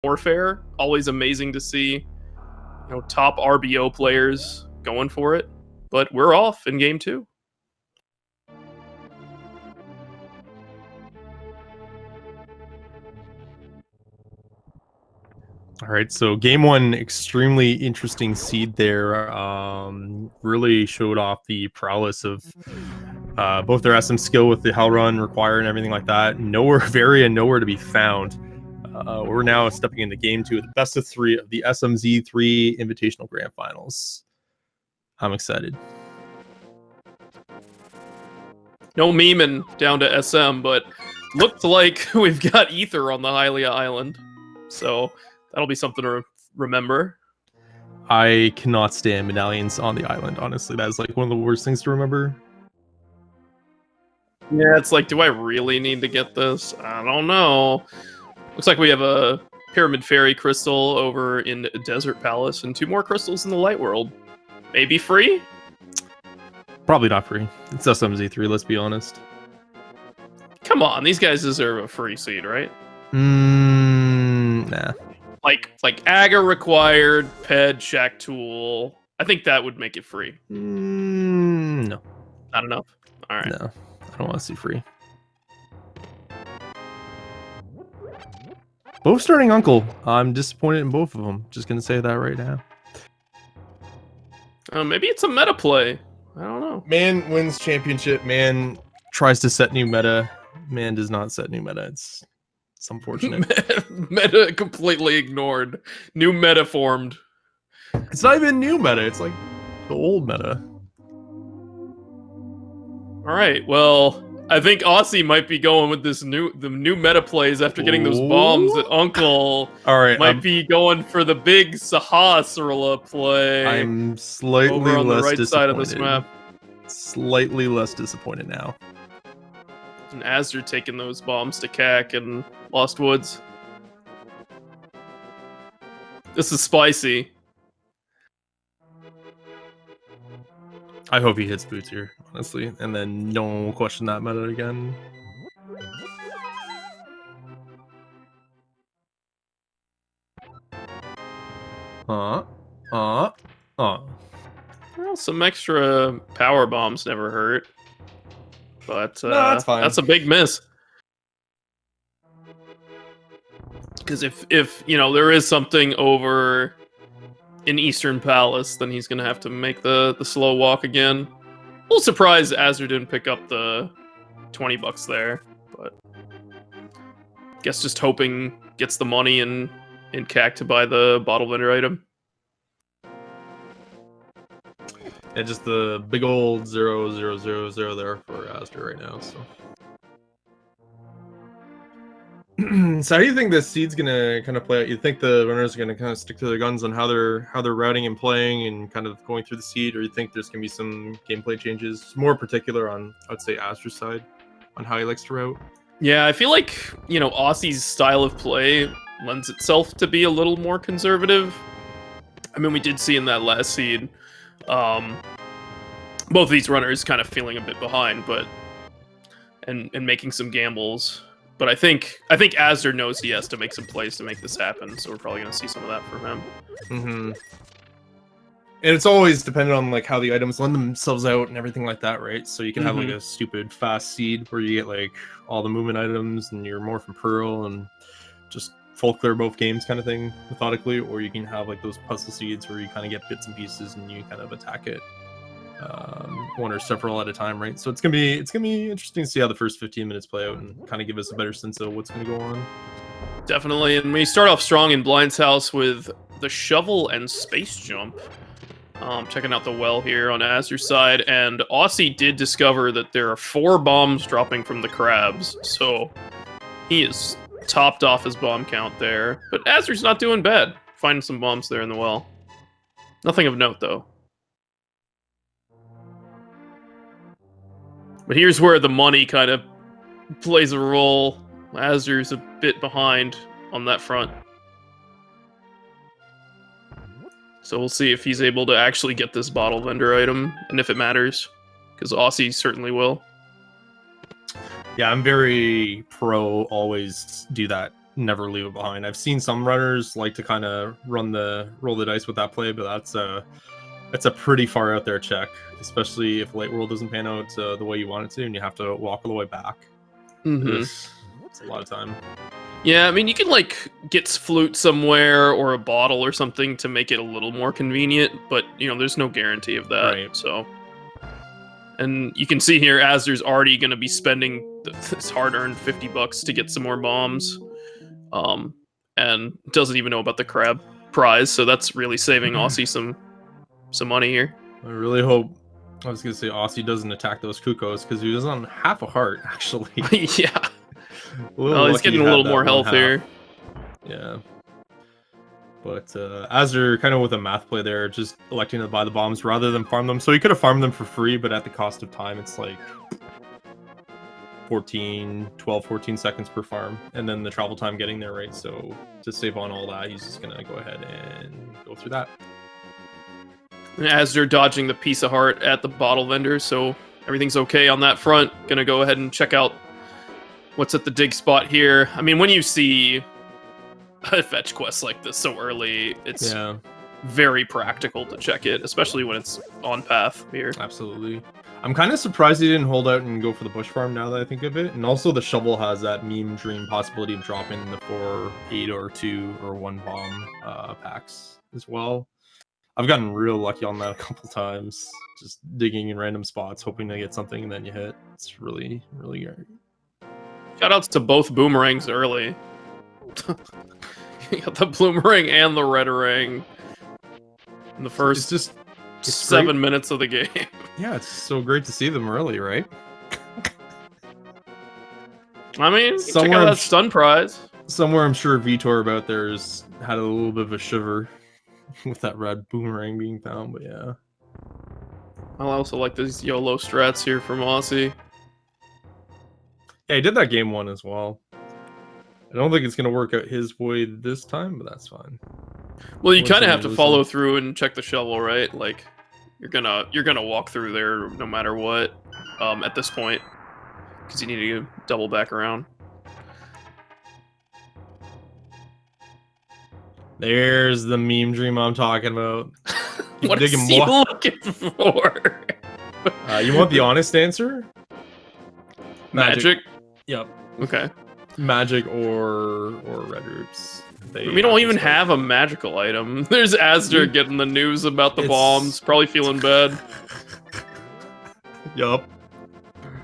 warfare. Always amazing to see, top RBO players going for it. But we're off in game 2. All right, so game 1, extremely interesting seed there. Really showed off the prowess of both their SM skill with the Hell Run required and everything like that. Nowhere to be found. We're now stepping into game 2 of the best of 3 of the SMZ3 Invitational Grand Finals. I'm excited. No memeing down to SM, but looked like we've got Ether on the Hylia Island. So that'll be something to remember. I cannot stand medallions on the island, honestly. That is like one of the worst things to remember. Yeah, it's like, do I really need to get this? I don't know. Looks like we have a Pyramid Fairy crystal over in Desert Palace and 2 more crystals in the Light World. Maybe free? Probably not free. It's SMZ3, let's be honest. Come on, these guys deserve a free seed, right? Nah. Like Aga required, Ped, Shack Tool. I think that would make it free. No. Not enough? Alright. No, I don't want to see free. Both starting Uncle. I'm disappointed in both of them. Just gonna say that right now. Maybe it's a meta play. I don't know. Man wins championship. Man tries to set new meta. Man does not set new meta. It's unfortunate. Meta completely ignored. New meta formed. It's not even new meta. It's like the old meta. All right. Well, I think Aussie might be going with the new meta plays after getting those bombs that Uncle might be going for the big Sahasrala play. I'm slightly over on less the right disappointed. side of this map. Slightly less disappointed now. And azder taking those bombs to CAC and Lost Woods. This is spicy. I hope he hits boots here, honestly, and then no one will question that meta again. Well, some extra power bombs never hurt. But no, that's fine. That's a big miss. Because if there is something over in Eastern Palace, then he's gonna have to make the slow walk again. A little surprised azder didn't pick up the $20 there, but guess just hoping gets the money in CAC to buy the bottle vendor item. Yeah, just the big old 0-0-0-0 there for azder right now. So how do you think this seed's gonna kind of play out? You think the runners are gonna kind of stick to their guns on how they're routing and playing and kind of going through the seed, or you think there's gonna be some gameplay changes, more particular on, I would say, azder's side, on how he likes to route? Yeah, I feel like Aussie's style of play lends itself to be a little more conservative. I mean, we did see in that last seed, both these runners kind of feeling a bit behind, but and making some gambles. But I think azder knows he has to make some plays to make this happen, so we're probably going to see some of that from him. Mm-hmm. And it's always dependent on like how the items lend themselves out and everything like that, right? So you can have like a stupid fast seed where you get like all the movement items and you're more from Pearl and just full clear both games kind of thing methodically, or you can have like those puzzle seeds where you kind of get bits and pieces and you kind of attack it one or several at a time, right? So it's gonna be interesting to see how the first 15 minutes play out and kind of give us a better sense of what's gonna go on. Definitely, and we start off strong in Blind's house with the shovel and space jump. Checking out the well here on azder's side, and Aussie did discover that there are 4 bombs dropping from the crabs, so he is topped off his bomb count there. But azder's not doing bad, finding some bombs there in the well. Nothing of note, though. But here's where the money kind of plays a role. azder's a bit behind on that front. So we'll see if he's able to actually get this bottle vendor item, and if it matters, because Aussie certainly will. Yeah, I'm very pro always do that never leave it behind. I've seen some runners like to kind of roll the dice with that play, but that's a pretty far out there check, especially if late world doesn't pan out the way you want it to, and you have to walk all the way back. It's a lot of time. Yeah, I mean, you can like get flute somewhere or a bottle or something to make it a little more convenient, but there's no guarantee of that. Right. So, and you can see here, Azder's already going to be spending this hard-earned $50 to get some more bombs, and doesn't even know about the crab prize. So that's really saving Aussie some money here. I really hope. I was gonna say Aussie doesn't attack those Kukos because he was on half a heart actually. Yeah. Well, he's getting a little more health here. Yeah. But Azder kind of with a math play there, just electing to buy the bombs rather than farm them. So he could have farmed them for free, but at the cost of time, it's like 12, 14 seconds per farm. And then the travel time getting there, right? So to save on all that, he's just going to go ahead and go through that. And Azder dodging the piece of heart at the bottle vendor, so everything's okay on that front. Gonna go ahead and check out what's at the dig spot here. I mean, when you see a fetch quest like this so early, it's very practical to check it, especially when it's on path here. Absolutely. I'm kind of surprised he didn't hold out and go for the bush farm now that I think of it. And also the shovel has that meme dream possibility of dropping the 4, 8, or 2 or 1 bomb packs as well. I've gotten real lucky on that a couple times, just digging in random spots, hoping to get something, and then you hit. It's really, really great. Shoutouts to both boomerangs early. You got the boomerang and the red ring in the first it's 7 minutes of the game. Yeah, it's so great to see them early, right? I mean, check out that stun prize. Somewhere I'm sure Vitor about there's had a little bit of a shiver with that red boomerang being found, but yeah. I also like these YOLO strats here from Aussie. Yeah, he did that game 1 as well. I don't think it's going to work out his way this time, but that's fine. Well, you kind of have to follow through and check the shovel, right? Like, you're gonna walk through there no matter what at this point, because you need to double back around. There's the meme dream I'm talking about. What is he looking for? You want the honest answer? Magic? Yep. Okay. Magic or red roots. We don't even have a magical item. There's Azder getting the news about the bombs, probably feeling bad. Yup.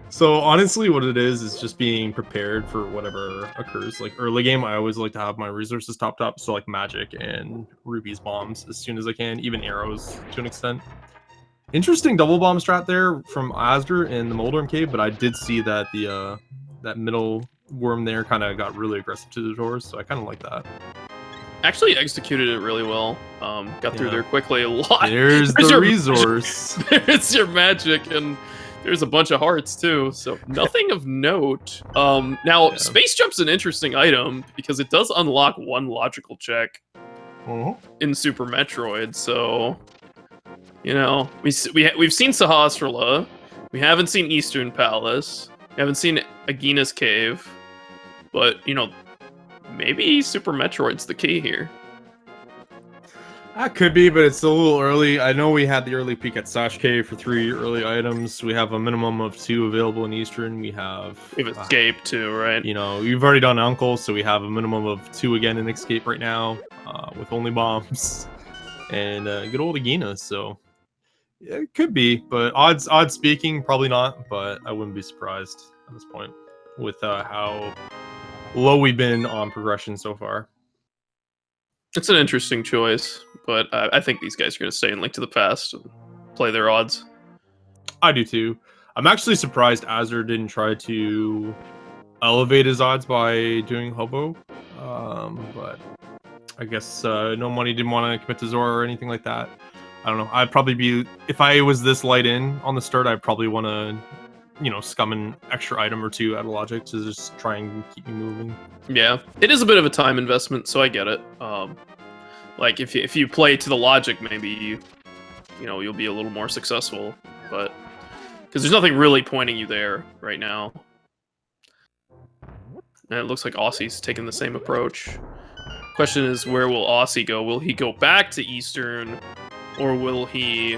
So honestly, what it is just being prepared for whatever occurs. Like early game, I always like to have my resources topped up. So like magic and rubies bombs as soon as I can, even arrows to an extent. Interesting double bomb strat there from Azder in the Moldorm Cave, but I did see that the that middle worm there kind of got really aggressive to the doors, so I kind of like that. Actually executed it really well. Got through there quickly a lot. There's the resource. There's your magic, and there's a bunch of hearts too, so nothing of note. Now, Space Jump's an interesting item because it does unlock 1 logical check in Super Metroid, so... we've seen Sahasrara, we haven't seen Eastern Palace, we haven't seen Agina's Cave, but, maybe Super Metroid's the key here. That could be, but it's a little early. I know we had the early peek at Sash Cave for 3 early items. We have a minimum of 2 available in Eastern. We have Escape too, right? You've already done Uncle, so we have a minimum of 2 again in Escape right now, with only bombs. And good old Agina, so... Yeah, it could be, but odds speaking, probably not, but I wouldn't be surprised at this point with how low we've been on progression so far. It's an interesting choice, but I think these guys are going to stay in Link to the Past and play their odds. I do too. I'm actually surprised Azder didn't try to elevate his odds by doing Hobo, but I guess no money didn't want to commit to Zora or anything like that. I don't know. I'd probably be, if I was this light in on the start, I'd probably want to, scum an extra item or 2 out of logic to just try and keep me moving. Yeah, it is a bit of a time investment, so I get it. Like if you play to the logic, maybe you'll be a little more successful, but because there's nothing really pointing you there right now. And it looks like Aussie's taking the same approach. Question is, where will Aussie go? Will he go back to Eastern, or will he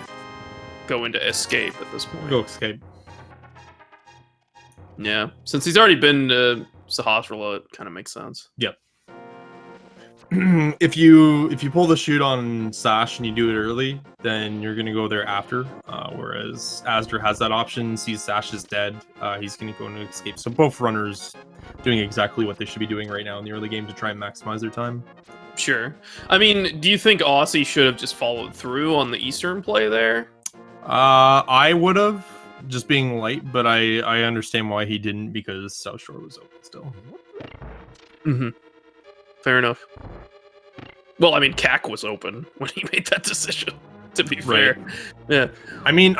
go into Escape at this point? Go Escape. Yeah, since he's already been to Sahasrahla, it kind of makes sense. Yep. If you pull the shoot on Sash and you do it early, then you're gonna go there after. Whereas azder has that option, sees Sash is dead, he's gonna go into Escape. So both runners doing exactly what they should be doing right now in the early game to try and maximize their time. Sure. I mean, do you think Aussie should have just followed through on the Eastern play there? I would have, just being light, but I understand why he didn't, because South Shore was open still. Mm-hmm. Fair enough. Well, I mean, CAC was open when he made that decision, to be fair. Right. Yeah. I mean,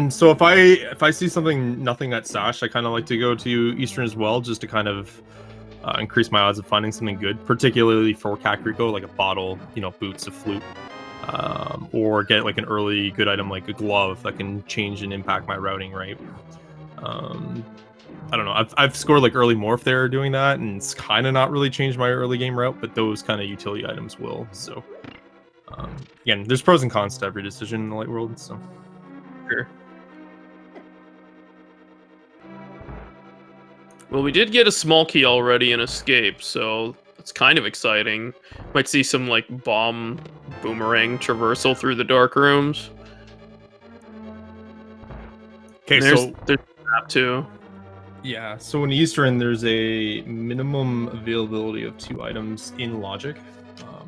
so if I see nothing at Sash, I kind of like to go to Eastern as well, just to kind of increase my odds of finding something good, particularly for Kakariko, like a bottle, boots, a flute, or get like an early good item like a glove that can change and impact my routing, right? I don't know. I've scored like early morph there doing that, and it's kind of not really changed my early game route, but those kind of utility items will. So again, there's pros and cons to every decision in the light world. So sure. Well, we did get a small key already in Escape, so it's kind of exciting. Might see some like bomb boomerang traversal through the dark rooms. okay, there's so that too. yeah, so in Eastern, there's a minimum availability of 2 items in Logic.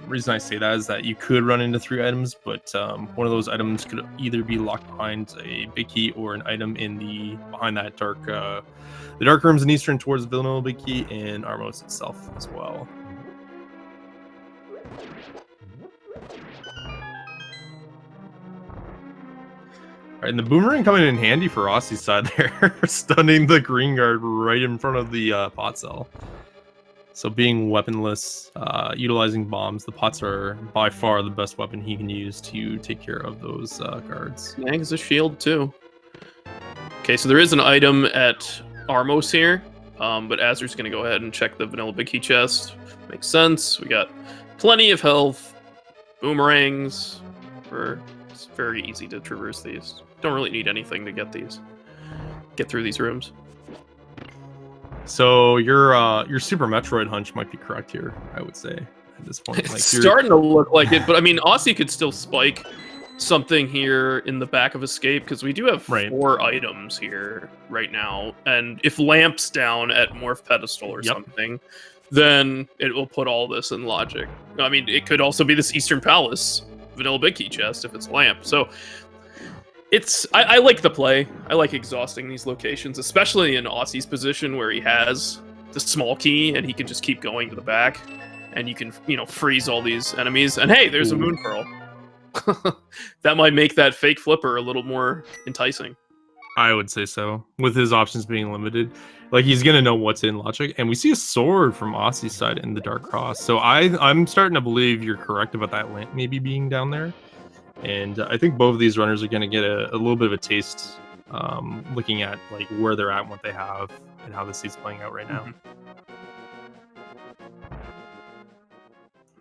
Reason I say that is that you could run into 3 items, but one of those items could either be locked behind a big key or an item behind that the dark rooms in Eastern towards the Villanova big key and Armos itself as well. All right, and the boomerang coming in handy for Aussie's side there, stunning the green guard right in front of the pot cell. So being weaponless, utilizing bombs, the pots are by far the best weapon he can use to take care of those guards. Snags a shield too. Okay, so there is an item at Armos here, but Azer's going to go ahead and check the vanilla big key chest. Makes sense. We got plenty of health, boomerangs. It's very easy to traverse these. Don't really need anything to get through these rooms. So your Super Metroid hunch might be correct here, I would say, at this point. It's starting to look like it, but I mean, Aussie could still spike something here in the back of Escape, because we do have 4 items here right now, and if Lamp's down at Morph Pedestal or something, then it will put all this in Logic. I mean, it could also be this Eastern Palace vanilla big key chest if it's Lamp. So I like the play. I like exhausting these locations, especially in Aussie's position where he has the small key and he can just keep going to the back, and you can freeze all these enemies. And hey, there's a Moon Pearl. That might make that fake flipper a little more enticing. I would say so, with his options being limited. Like, he's gonna know what's in Logic, and we see a sword from Aussie's side in the Dark Cross. So I'm starting to believe you're correct about that lamp maybe being down there, and I think both of these runners are gonna get a little bit of a taste, looking at like where they're at and what they have and how the seat's playing out right now.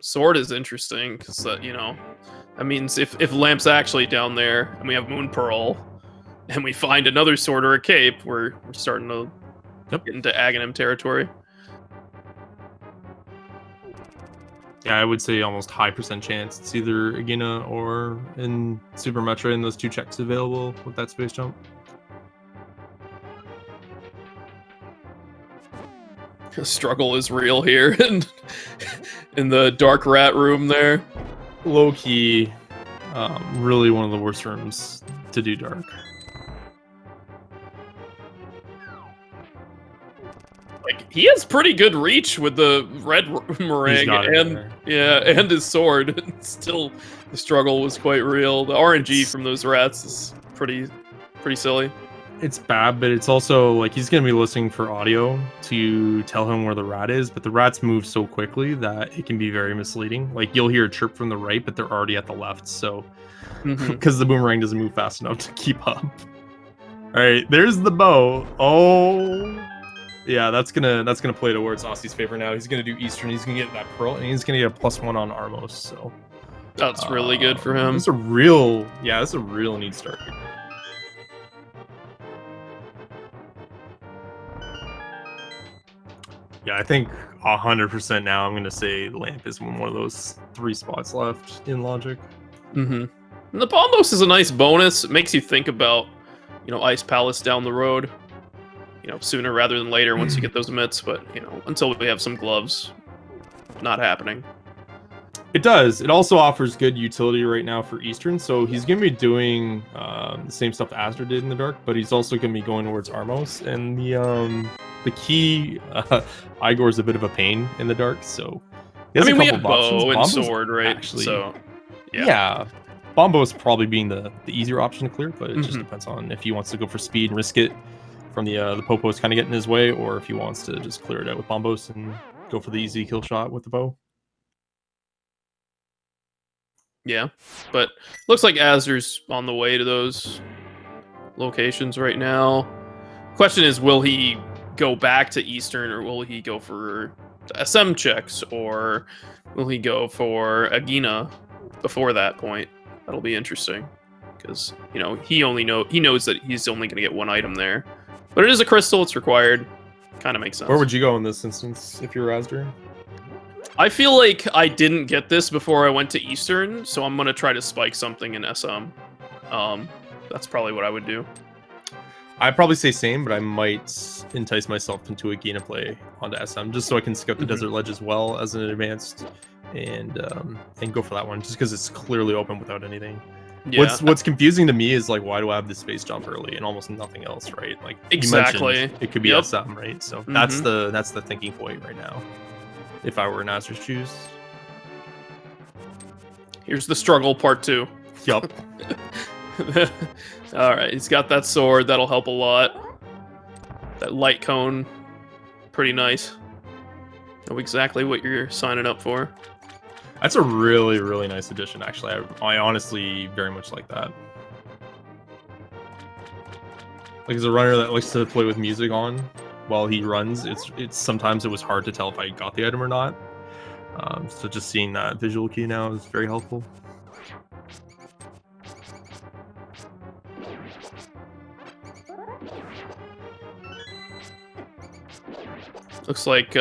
Sword is interesting because that means if Lamp's actually down there and we have Moon Pearl and we find another sword or a cape, we're starting to get into Aghanim territory. Yeah, I would say almost high % chance it's either Agina or in Super Metroid, and those 2 checks available with that space jump. The struggle is real here, and in the dark rat room there. Low key, really one of the worst rooms to do dark. Like, he has pretty good reach with the red meringue and his sword. Still, the struggle was quite real. The RNG from those rats is pretty silly. It's bad, but it's also like he's gonna be listening for audio to tell him where the rat is, but the rats move so quickly that it can be very misleading. Like, you'll hear a chirp from the right, but they're already at the left, so because the boomerang doesn't move fast enough to keep up. All right, there's the bow. Oh, Yeah, that's gonna play towards Aussie's favor now. He's gonna do Eastern. He's gonna get that Pearl, and he's gonna get a +1 on Armos. So That's really good for him. That's a real neat start. Yeah, I think 100% now. I'm gonna say Lamp is one of those 3 spots left in Logic. Mm-hmm. And the Bombos is a nice bonus. It makes you think about, Ice Palace down the road. Sooner rather than later once you get those mitts. But until we have some gloves, not happening. It does. It also offers good utility right now for Eastern. So he's gonna be doing the same stuff azder did in the dark, but he's also gonna be going towards Armos. And the key, Igor's a bit of a pain in the dark. So he has we a have couple of options. bow and Bombo's sword, right? Actually, So yeah. Bombo's probably being the easier option to clear, but it just depends on if he wants to go for speed and risk it from the Popos kind of getting in his way, or if he wants to just clear it out with Bombos and go for the easy kill shot with the bow. Yeah, but looks like azder's on the way to those locations right now. Question is, will he go back to Eastern, or will he go for SM checks, or will he go for Agina before that point? That'll be interesting, because he knows that he's only going to get 1 item there, but it is a crystal; it's required. Kind of makes sense. Where would you go in this instance if you're azder? I feel like I didn't get this before I went to Eastern, so I'm gonna try to spike something in SM. That's probably what I would do. I'd probably say same, but I might entice myself into a Gina play onto SM just so I can scout the Desert Ledge as well as an advanced and go for that one just because it's clearly open without anything. Yeah. What's confusing to me is like, why do I have the space jump early and almost nothing else, right? Like exactly, it could be SM, right? So that's the thinking point right now. If I were in Azder's shoes. Here's the struggle part 2. Yup. Alright, he's got that sword. That'll help a lot. That light cone. Pretty nice. Know exactly what you're signing up for. That's a really, really nice addition, actually. I honestly very much like that. Like, as a runner that likes to play with music on while he runs, it's sometimes it was hard to tell if I got the item or not. So just seeing that visual key now is very helpful. Looks like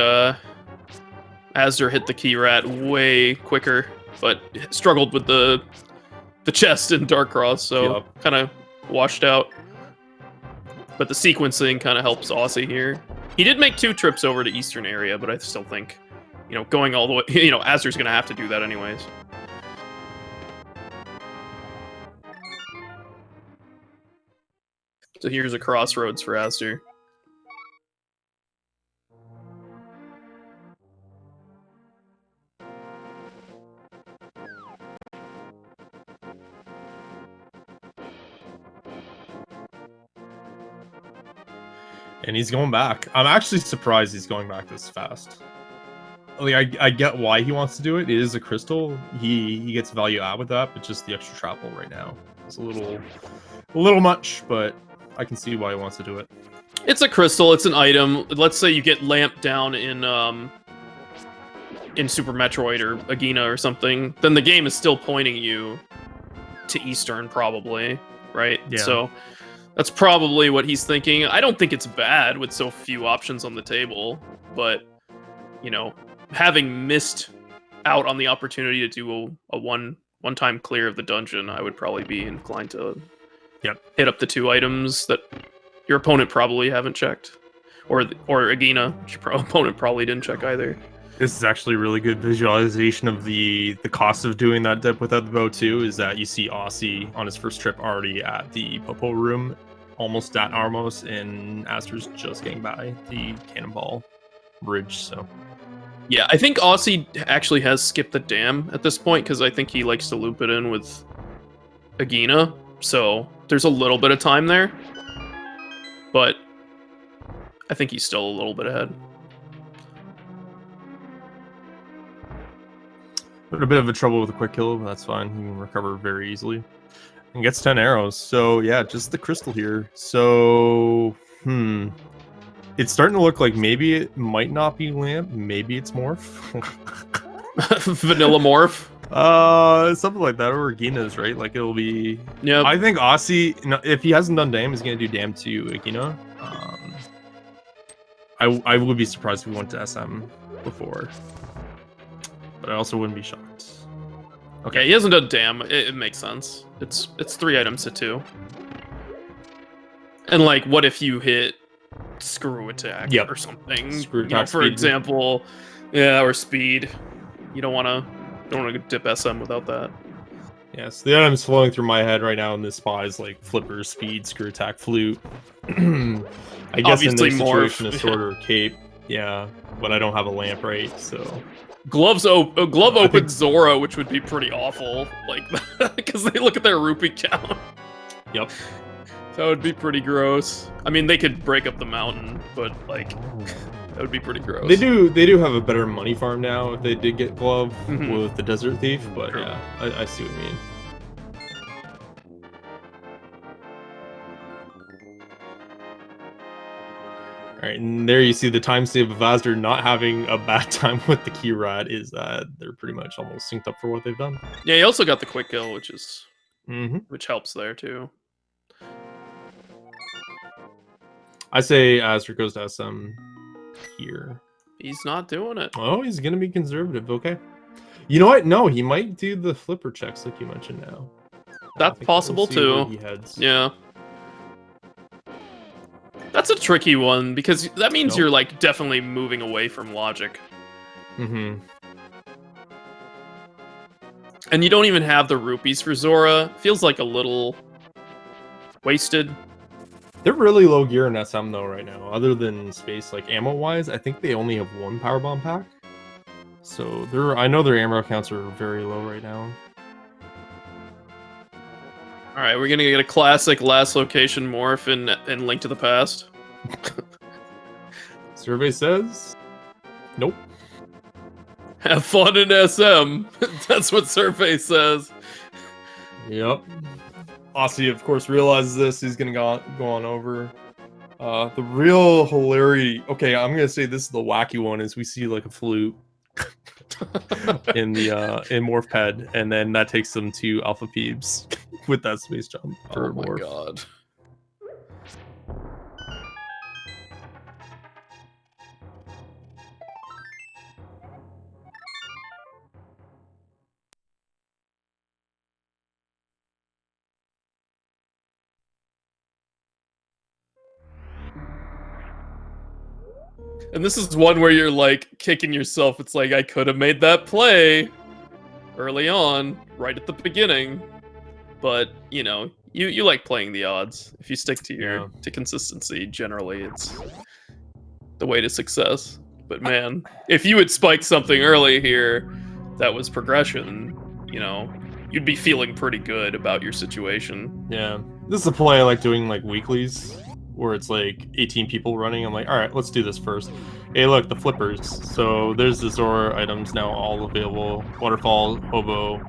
azder hit the key rat way quicker, but struggled with the chest in Dark Cross, so kind of washed out. But the sequencing kind of helps Aussie here. He did make 2 trips over to Eastern area, but I still think, going all the way, azder's going to have to do that anyways. So here's a crossroads for azder. And he's going back. I'm actually surprised he's going back this fast. Like, I get why he wants to do it. It is a crystal. He gets value out with that, but just the extra travel right now is a little much, but I can see why he wants to do it. It's a crystal, it's an item. Let's say you get Lamp down in Super Metroid or Agina or something, then the game is still pointing you to Eastern probably, right? Yeah. So that's probably what he's thinking. I don't think it's bad with so few options on the table, but, having missed out on the opportunity to do a one-time clear of the dungeon, I would probably be inclined to hit up the 2 items that your opponent probably haven't checked. Or Agina, your opponent probably didn't check either. This is actually really good visualization of the cost of doing that dip without the bow too, is that you see Aussie on his first trip already at the Popo room, almost at Armos, and azder's just getting by the Cannonball Bridge, so. Yeah, I think Aussie actually has skipped the dam at this point, because I think he likes to loop it in with Agina, so there's a little bit of time there. But I think he's still a little bit ahead. A bit of a trouble with a quick kill, but that's fine. He can recover very easily. And gets 10 arrows. So, yeah, just the crystal here. So, It's starting to look like maybe it might not be lamp, maybe it's morph. Vanilla morph. Something like that, or Gina's, right? Like it'll be. Yeah. I think Osse, if he hasn't done dam, he's gonna do dam to Gina. I would be surprised if we went to SM before, but I also wouldn't be shocked. Okay, he hasn't done dam. It makes sense. It's 3 items to 2. And like, what if you hit screw attack or something? Screw attack, for example, yeah, or speed. You don't want to dip SM without that. Yes, the items flowing through my head right now in this spot is like flipper, speed, screw attack, flute. I guess obviously in this morph. situation, a sword or cape. Yeah, but I don't have a lamp, right? So glove opens Zora, which would be pretty awful. Like, because they look at their rupee count. Yep. That would be pretty gross. I mean, they could break up the mountain, but like, that would be pretty gross. They do have a better money farm now if they did get glove with the desert thief. But True. yeah, I see what you mean. All right, and there you see the time save of azder not having a bad time with the key rat is that they're pretty much almost synced up for what they've done. Yeah, he also got the quick kill, which is which helps there too. I say azder goes to SM here. He's not doing it. Oh, he's gonna be conservative. Okay. You know what? No, he might do the flipper checks like you mentioned now. That's possible too. He heads. Yeah. That's a tricky one because that means you're like definitely moving away from logic. And you don't even have the rupees for Zora. Feels like a little wasted. They're really low gear in SM though right now. Other than space, like ammo wise, I think they only have 1 power bomb pack. So I know their ammo counts are very low right now. All right, we're gonna get a classic last location morph in Link to the Past. Survey says, nope. Have fun in SM. That's what Survey says. Yep. Osse, of course, realizes this. He's gonna go on over. The real hilarity. Okay, I'm gonna say this is the wacky one. Is we see like a flute in morph ped, and then that takes them to alpha peeps with that space jump for my morph. God. And this is one where you're like kicking yourself. It's like, I could have made that play early on, right at the beginning. But, you know, you like playing the odds. If you stick to to consistency, generally it's the way to success. But man, if you had spiked something early here that was progression, you know, you'd be feeling pretty good about your situation. Yeah. This is a play I like doing like weeklies, where it's like 18 people running. I'm like, all right, let's do this first. Hey, look, the flippers. So there's the Zora items now all available. Waterfall, Hobo,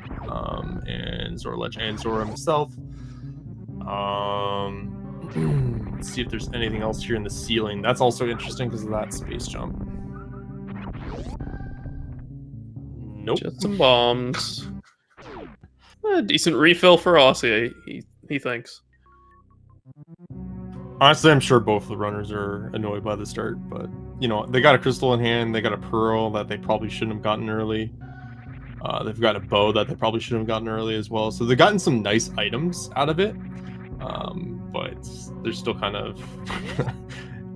and Zora Ledge, and Zora himself. Let's see if there's anything else here in the ceiling. That's also interesting because of that space jump. Nope. Just some bombs. A decent refill for Osse, he thinks. Honestly, I'm sure both the runners are annoyed by the start, but, you know, they got a crystal in hand, they got a pearl that they probably shouldn't have gotten early. They've got a bow that they probably shouldn't have gotten early as well. So they've gotten some nice items out of it, but they're still kind of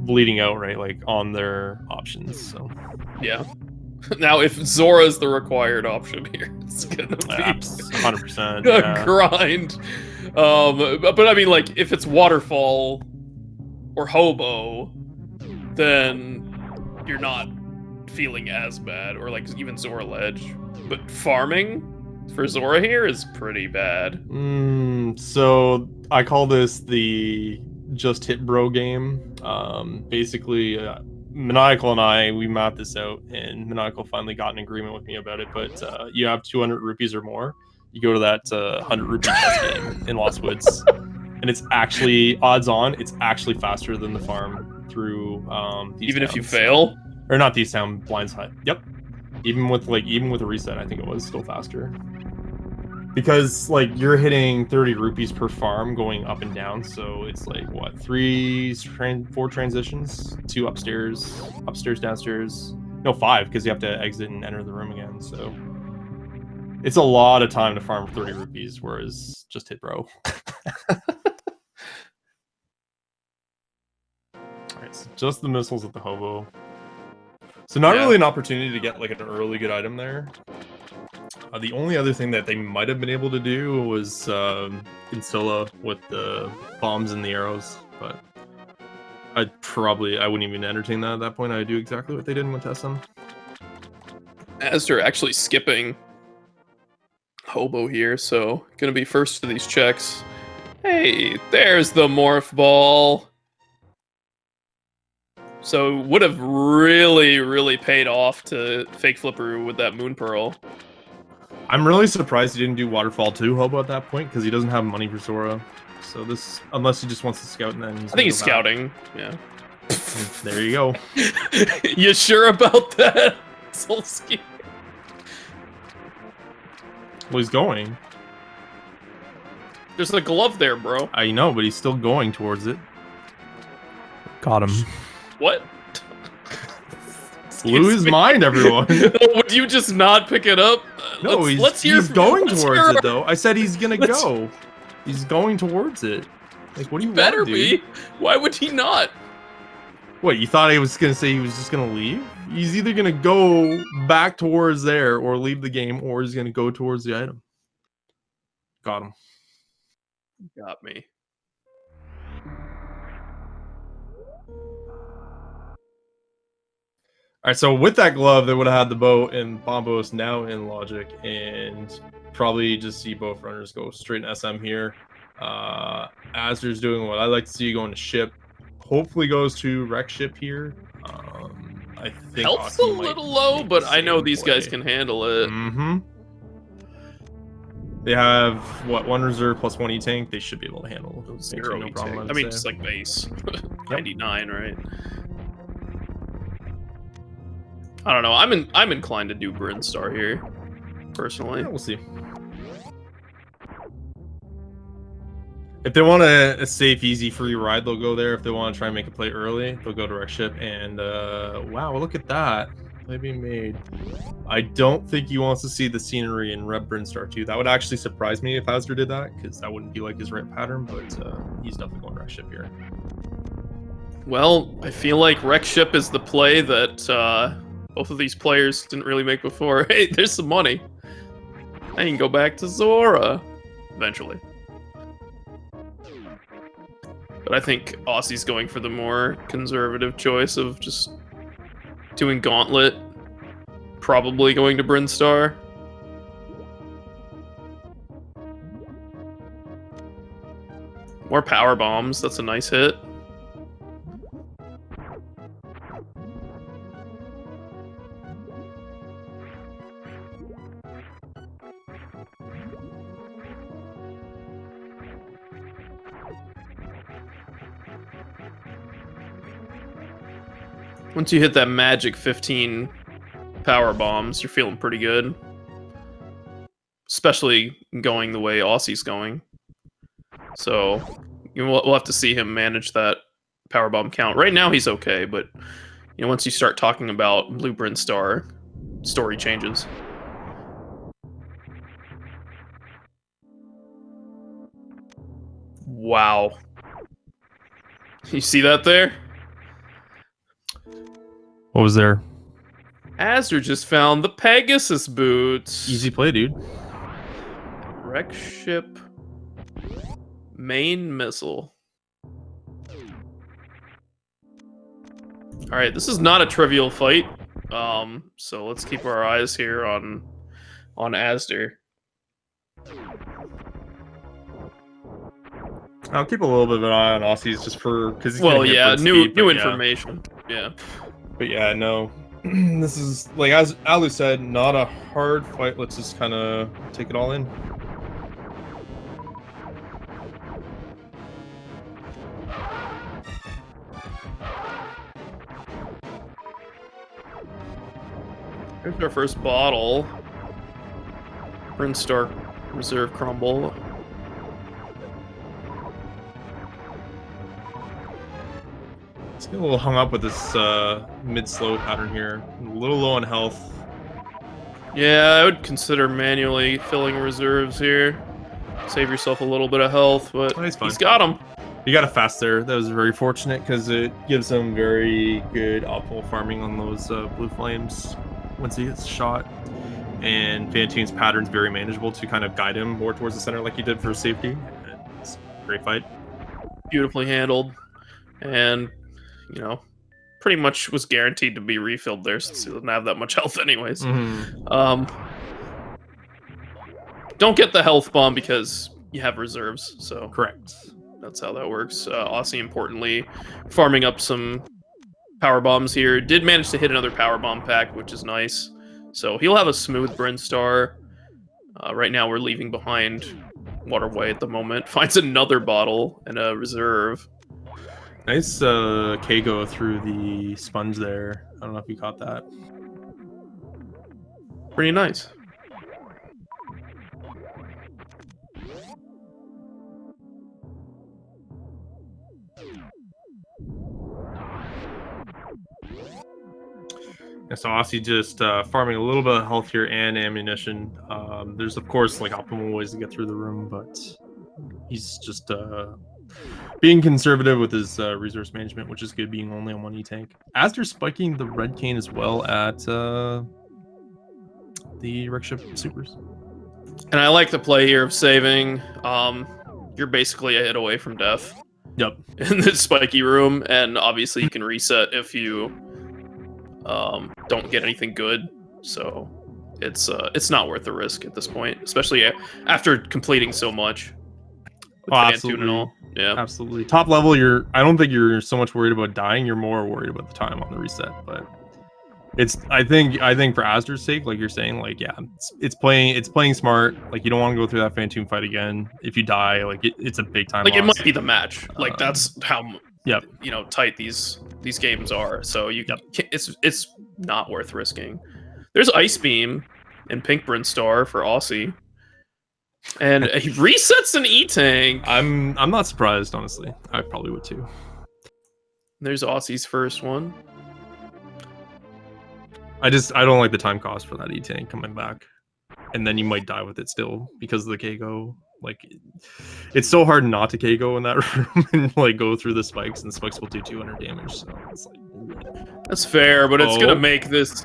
bleeding out, right, like, on their options, so. Yeah. Now, if Zora's the required option here, it's gonna be 100%. a grind. But I mean, like, if it's Waterfall or Hobo, then you're not feeling as bad, or like even Zora Ledge. But farming for Zora here is pretty bad. So I call this the just hit bro game. Basically, Maniacal and we mapped this out, and Maniacal finally got an agreement with me about it. But you have 200 rupees or more, you go to that 100 rupee chess game in Lost Woods, and it's actually odds on. It's actually faster than the farm through these Even if you towns. fail? Or not these town, Blindside. Yep. Even with a reset, I think it was still faster. Because like you're hitting 30 rupees per farm going up and down, so it's like what, 4 transitions, 2 upstairs, downstairs. No, 5 because you have to exit and enter the room again. So it's a lot of time to farm 30 rupees, whereas just hit bro. Alright, so just the missiles at the hobo. So not really an opportunity to get like an early good item there. The only other thing that they might have been able to do was Insilla with the bombs and the arrows, but I wouldn't even entertain that at that point. I'd do exactly what they did with SM. Azder actually skipping hobo here, so gonna be first to these checks. Hey, there's the morph ball. So would have really, really paid off to fake Flipper with that Moon Pearl. I'm really surprised he didn't do Waterfall 2 hobo at that point, because he doesn't have money for Zora. So this, unless he just wants to scout and then I think he's scouting, yeah. There you go. You sure about that, Solski? Well, he's going. There's a glove there, bro. I know, but he's still going towards it. Got him. What? Blew his mind, everyone. Would you just not pick it up? No, he's going towards it, though. I said he's gonna go. He's going towards it. Like, what do you better want, dude? be. Why would he not? What, you thought he was gonna say he was just gonna leave? He's either gonna go back towards there or leave the game, or he's gonna go towards the item. Got him. Got me. Alright, so with that glove, they would have had the bow and Bombos now in Logic, and probably just see both runners go straight in SM here. Azder's doing what I like to see, going to ship. Hopefully goes to wreck ship here. I think helps a little low, but I know these guys can handle it. Mm-hmm. They have what, 1 reserve plus 1 E-tank. They should be able to handle those. 0 no E-tank. problem. I mean, it's like base 99, right? I don't know. I'm inclined to do Brinstar here, personally. Yeah, we'll see. If they want a safe, easy, free ride, they'll go there. If they want to try and make a play early, they'll go to wreck ship. And wow, look at that play being made. I don't think he wants to see the scenery in Red Brinstar 2. That would actually surprise me if Azder did that, because that wouldn't be like his right pattern. But he's definitely going to wreck ship here. Well, I feel like wreck ship is the play that both of these players didn't really make before. Hey, there's some money. I can go back to Zora eventually. But I think Aussie's going for the more conservative choice of just doing Gauntlet, probably going to Brinstar. More power bombs, that's a nice hit. Once you hit that magic 15 power bombs, you're feeling pretty good. Especially going the way Aussie's going. So we'll have to see him manage that power bomb count. Right now he's okay, but you know, once you start talking about Blue Brinstar, story changes. Wow. You see that there? What was there? Azder just found the Pegasus boots. Easy play, dude. Wreck ship. Main missile. Alright, this is not a trivial fight. So let's keep our eyes here on Azder. I'll keep a little bit of an eye on Aussies just for because well, yeah, new information. Yeah. But yeah, no. This is, like, as Alu said, not a hard fight. Let's just kind of take it all in. Here's our first bottle. Brinstar Reserve Crumble. Let's get a little hung up with this mid-slow pattern here. A little low on health. Yeah, I would consider manually filling reserves here. Save yourself a little bit of health, but Oh, he's fine. he's got them. You got a fast there. That was very fortunate because it gives him very good optimal farming on those blue flames once he gets shot. And Fantune's pattern's very manageable to kind of guide him more towards the center like you did for safety. It's a great fight. Beautifully handled. And, you know, pretty much was guaranteed to be refilled there since he doesn't have that much health anyways. Don't get the health bomb because you have reserves, so Correct. that's how that works. Osse, importantly, farming up some power bombs here. Did manage to hit another power bomb pack, which is nice. So he'll have a smooth Brinstar. Right now we're leaving behind Waterway at the moment. Finds another bottle and a reserve. Nice Kago through the sponge there. I don't know if you caught that. Pretty nice. Yeah, so Osse just farming a little bit of health here and ammunition. There's of course like optimal ways to get through the room, but he's just being conservative with his resource management, which is good, being only on one E-tank. Azder spiking the red cane as well at the wreck ship supers. And I like the play here of saving. You're basically a hit away from death. Yep. In this spiky room, and obviously you can reset if you don't get anything good. So it's not worth the risk at this point, especially after completing so much. Oh, absolutely. And all. Yeah, absolutely. Top level, I don't think you're so much worried about dying. You're more worried about the time on the reset. But I think for Azder's sake, like you're saying, like yeah, it's playing smart. Like you don't want to go through that Phantom fight again. If you die, like it's a big time. Like loss. it might be the match. Like that's how tight these games are. So it's not worth risking. There's Ice Beam and Pink Brinstar for Osse. And he resets an E-tank. I'm not surprised, honestly. I probably would too. There's Osse's first one. I don't like the time cost for that E-tank coming back. And then you might die with it still because of the Kago. Like it's so hard not to Kago in that room and like go through the spikes, and the spikes will do 200 damage. So it's like that's fair, but it's gonna make this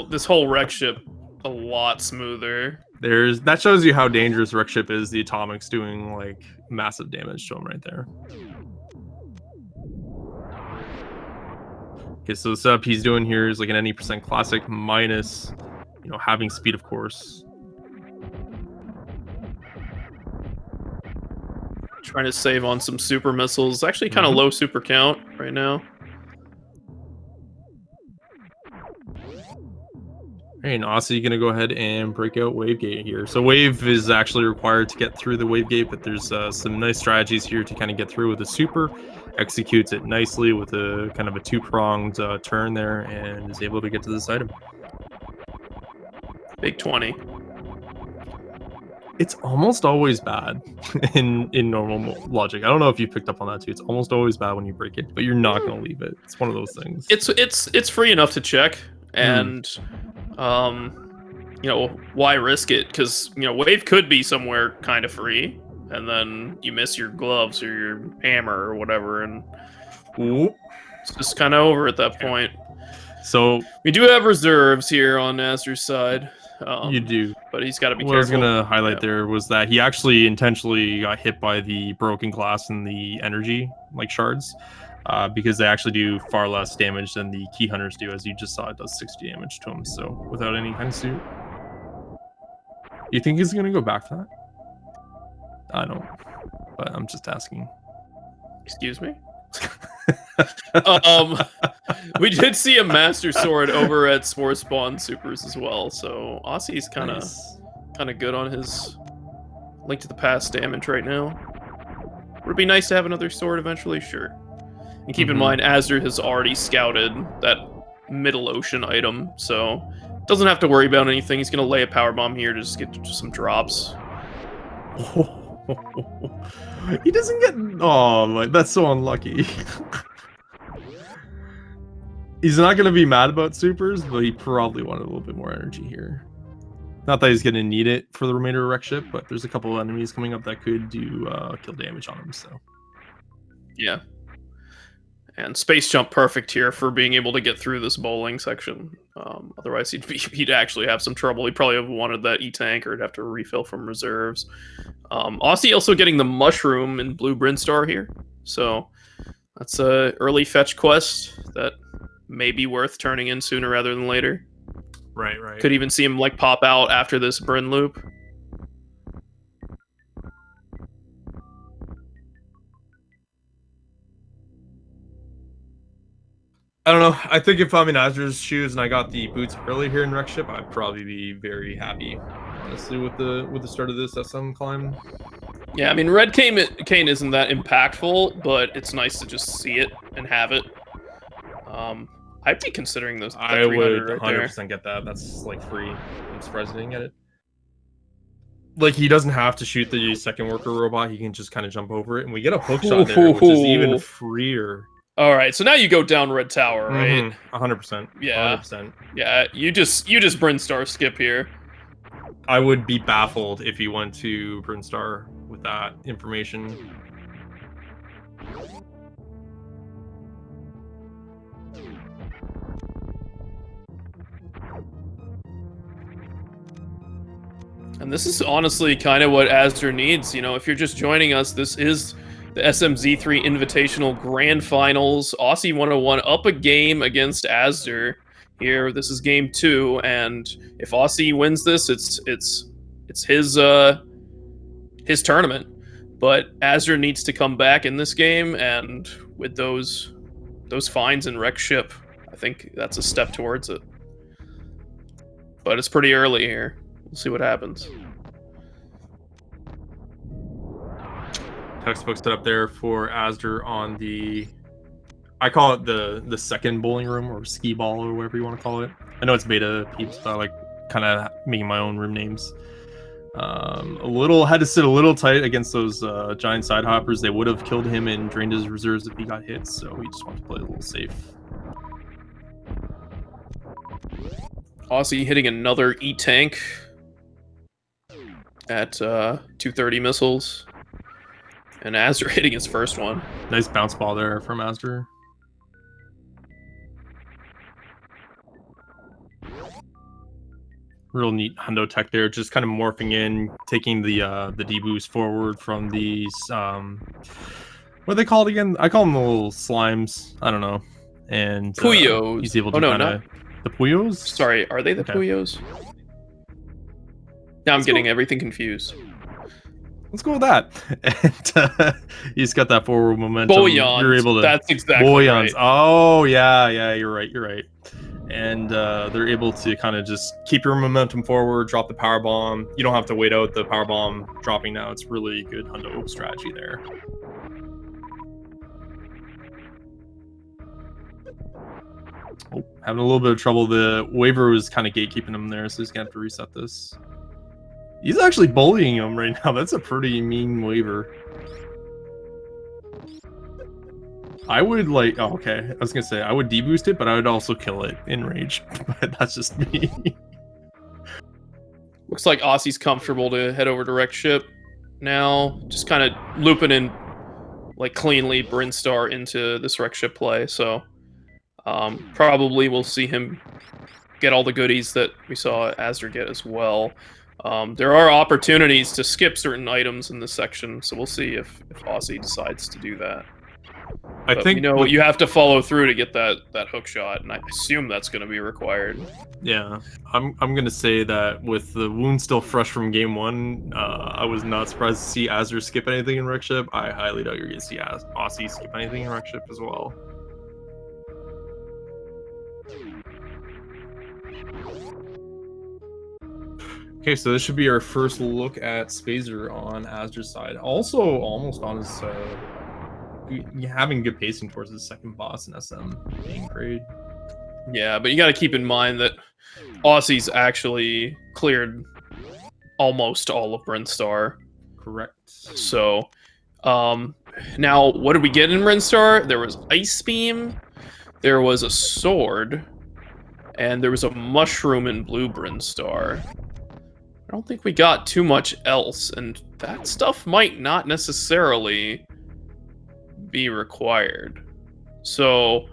this whole wreck ship a lot smoother. That shows you how dangerous wreck ship is. The atomics doing like massive damage to him right there. Okay, so the setup he's doing here is like an any% classic minus, having speed, of course. Trying to save on some super missiles. Actually, kind of low super count right now. And Osse gonna go ahead and break out Wave Gate here. So Wave is actually required to get through the Wave Gate, but there's some nice strategies here to kind of get through with the super. Executes it nicely with a kind of a two-pronged turn there, and is able to get to this item. Big 20. It's almost always bad in normal logic. I don't know if you picked up on that too. It's almost always bad when you break it, but you're not gonna leave it. It's one of those things. It's free enough to check, and why risk it? Because Wave could be somewhere kind of free, and then you miss your gloves or your hammer or whatever, and it's just kind of over at that point. So we do have reserves here on Azder's side. You do, but he's got to be careful. What I was gonna highlight there was that he actually intentionally got hit by the broken glass and the energy shards, because they actually do far less damage than the key hunters do. As you just saw, it does 60 damage to him. So without any kind of suit, you think he's gonna go back for that? I don't, but I'm just asking. Excuse me. We did see a Master Sword over at Spore Spawn Supers as well, so Osse's kind of good on his Link to the Past damage right now. Would it be nice to have another sword eventually? Sure. And keep in mind, Azder has already scouted that Middle Ocean item, so Doesn't have to worry about anything. He's gonna lay a power bomb here to just get just some drops. He doesn't get. Oh, like that's so unlucky. He's not gonna be mad about supers, but he probably wanted a little bit more energy here. Not that he's gonna need it for the remainder of wreck ship, but there's a couple of enemies coming up that could do kill damage on him. So yeah. And space jump perfect here for being able to get through this bowling section. Otherwise, he'd actually have some trouble. He'd probably have wanted that E-tank, or he'd have to refill from reserves. Osse also getting the mushroom in Blue Brinstar here. So that's a early fetch quest that may be worth turning in sooner rather than later. Right, right. Could even see him like pop out after this Bryn loop. I don't know. I think if I'm in Azder's shoes and I got the boots early here in wreck ship, I'd probably be very happy, honestly, with the start of this SM climb. Yeah, I mean, Red Cane isn't that impactful, but it's nice to just see it and have it. I'd be considering those. I would right 100% get that. That's like free. I'm surprised I didn't get it. Like, he doesn't have to shoot the second worker robot. He can just kind of jump over it, and we get a hook shot there, which is even freer. All right, so now you go down Red Tower, right? 100%. Yeah. 100%. Yeah, you just Brinstar skip here. I would be baffled if you went to Brinstar with that information. And this is honestly kind of what azder needs. You know, if you're just joining us, this is the SMZ3 Invitational Grand Finals. Osse101 up a game against azder here. This is game 2, and if Osse wins this, it's his tournament. But azder needs to come back in this game, and with those finds in wreck ship, I think that's a step towards it. But it's pretty early here. We'll see what happens. Textbook set up there for azder on the, I call it the second bowling room, or ski ball, or whatever you want to call it. I know it's beta peeps, but I like kind of making my own room names. Had to sit a little tight against those giant side hoppers. They would have killed him and drained his reserves if he got hit, so he just wanted to play a little safe. Osse hitting another E-tank at 230 missiles. And azder hitting his first one. Nice bounce ball there from azder. Real neat hundo tech there, just kind of morphing in, taking the deboost forward from these what are they called again? I call them the little slimes. I don't know. And Puyos. He's able to not the Puyos? Sorry, are they the Puyos? Now I'm getting everything confused. Let's go with that. And he's got that forward momentum. Boyons. You're able to. That's exactly Boyons. right. Oh yeah, you're right. And they're able to kind of just keep your momentum forward, drop the power bomb. You don't have to wait out the power bomb dropping now. It's really good hundo strategy there. Oh, having a little bit of trouble. The waiver was kind of gatekeeping him there, so he's gonna have to reset this. He's actually bullying him right now. That's a pretty mean waiver. I would like... Oh, okay. I was going to say, I would deboost it, but I would also kill it in rage. But that's just me. Looks like Osse's comfortable to head over to wreck ship now. Just kind of looping in, like, cleanly Brinstar into this wreck ship play. So, probably we'll see him get all the goodies that we saw azder get as well. There are opportunities to skip certain items in this section, so we'll see if Osse decides to do that. I think you have to follow through to get that hook shot, and I assume that's going to be required. Yeah, I'm gonna say that with the wound still fresh from game 1, I was not surprised to see azder skip anything in wreck ship. I highly doubt you're gonna see Osse skip anything in wreck ship as well. Okay, so this should be our first look at Spazer on azder's side. Also, almost on his having good pacing towards his second boss in SM being great. Yeah, but you got to keep in mind that Aussie's actually cleared almost all of Brinstar. Correct. So, now what did we get in Brinstar? There was Ice Beam, there was a sword, and there was a mushroom in Blue Brinstar. I don't think we got too much else, and that stuff might not necessarily be required. So,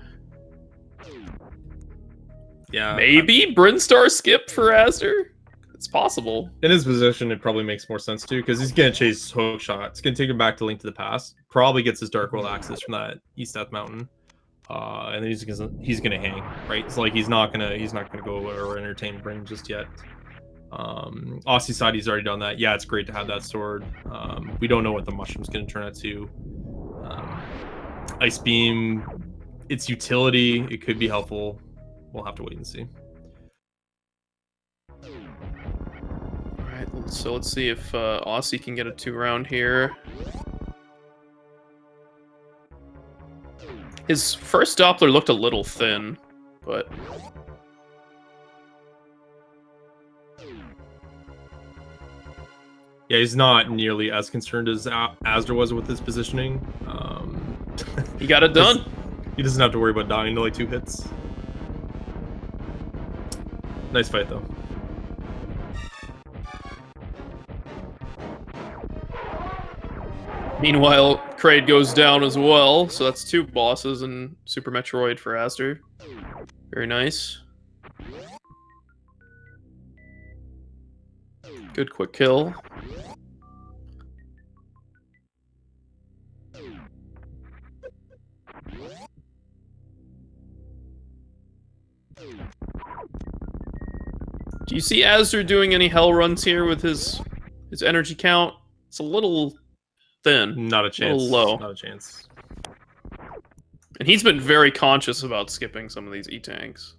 yeah, maybe Brinstar skip for azder? It's possible. In his position, it probably makes more sense too, because he's gonna chase hook shot. It's gonna take him back to Link to the Past. Probably gets his Dark World access from that East Death Mountain, and then he's gonna hang, right? It's like he's not gonna go or entertain Bryn just yet. Aussie side, he's already done that. Yeah, it's great to have that sword. We don't know what the mushroom's gonna turn out to. Ice Beam, its utility, it could be helpful. We'll have to wait and see. Alright, so let's see if Aussie can get a 2-round here. His first Doppler looked a little thin, but... Yeah, he's not nearly as concerned as azder was with his positioning. He got it done. He doesn't have to worry about dying to like 2 hits. Nice fight, though. Meanwhile, Kraid goes down as well, so that's 2 bosses in Super Metroid for azder. Very nice. Good quick kill. Do you see azder doing any hell runs here with his energy count? It's a little thin. Not a chance. A little low. Not a chance. And he's been very conscious about skipping some of these E-tanks.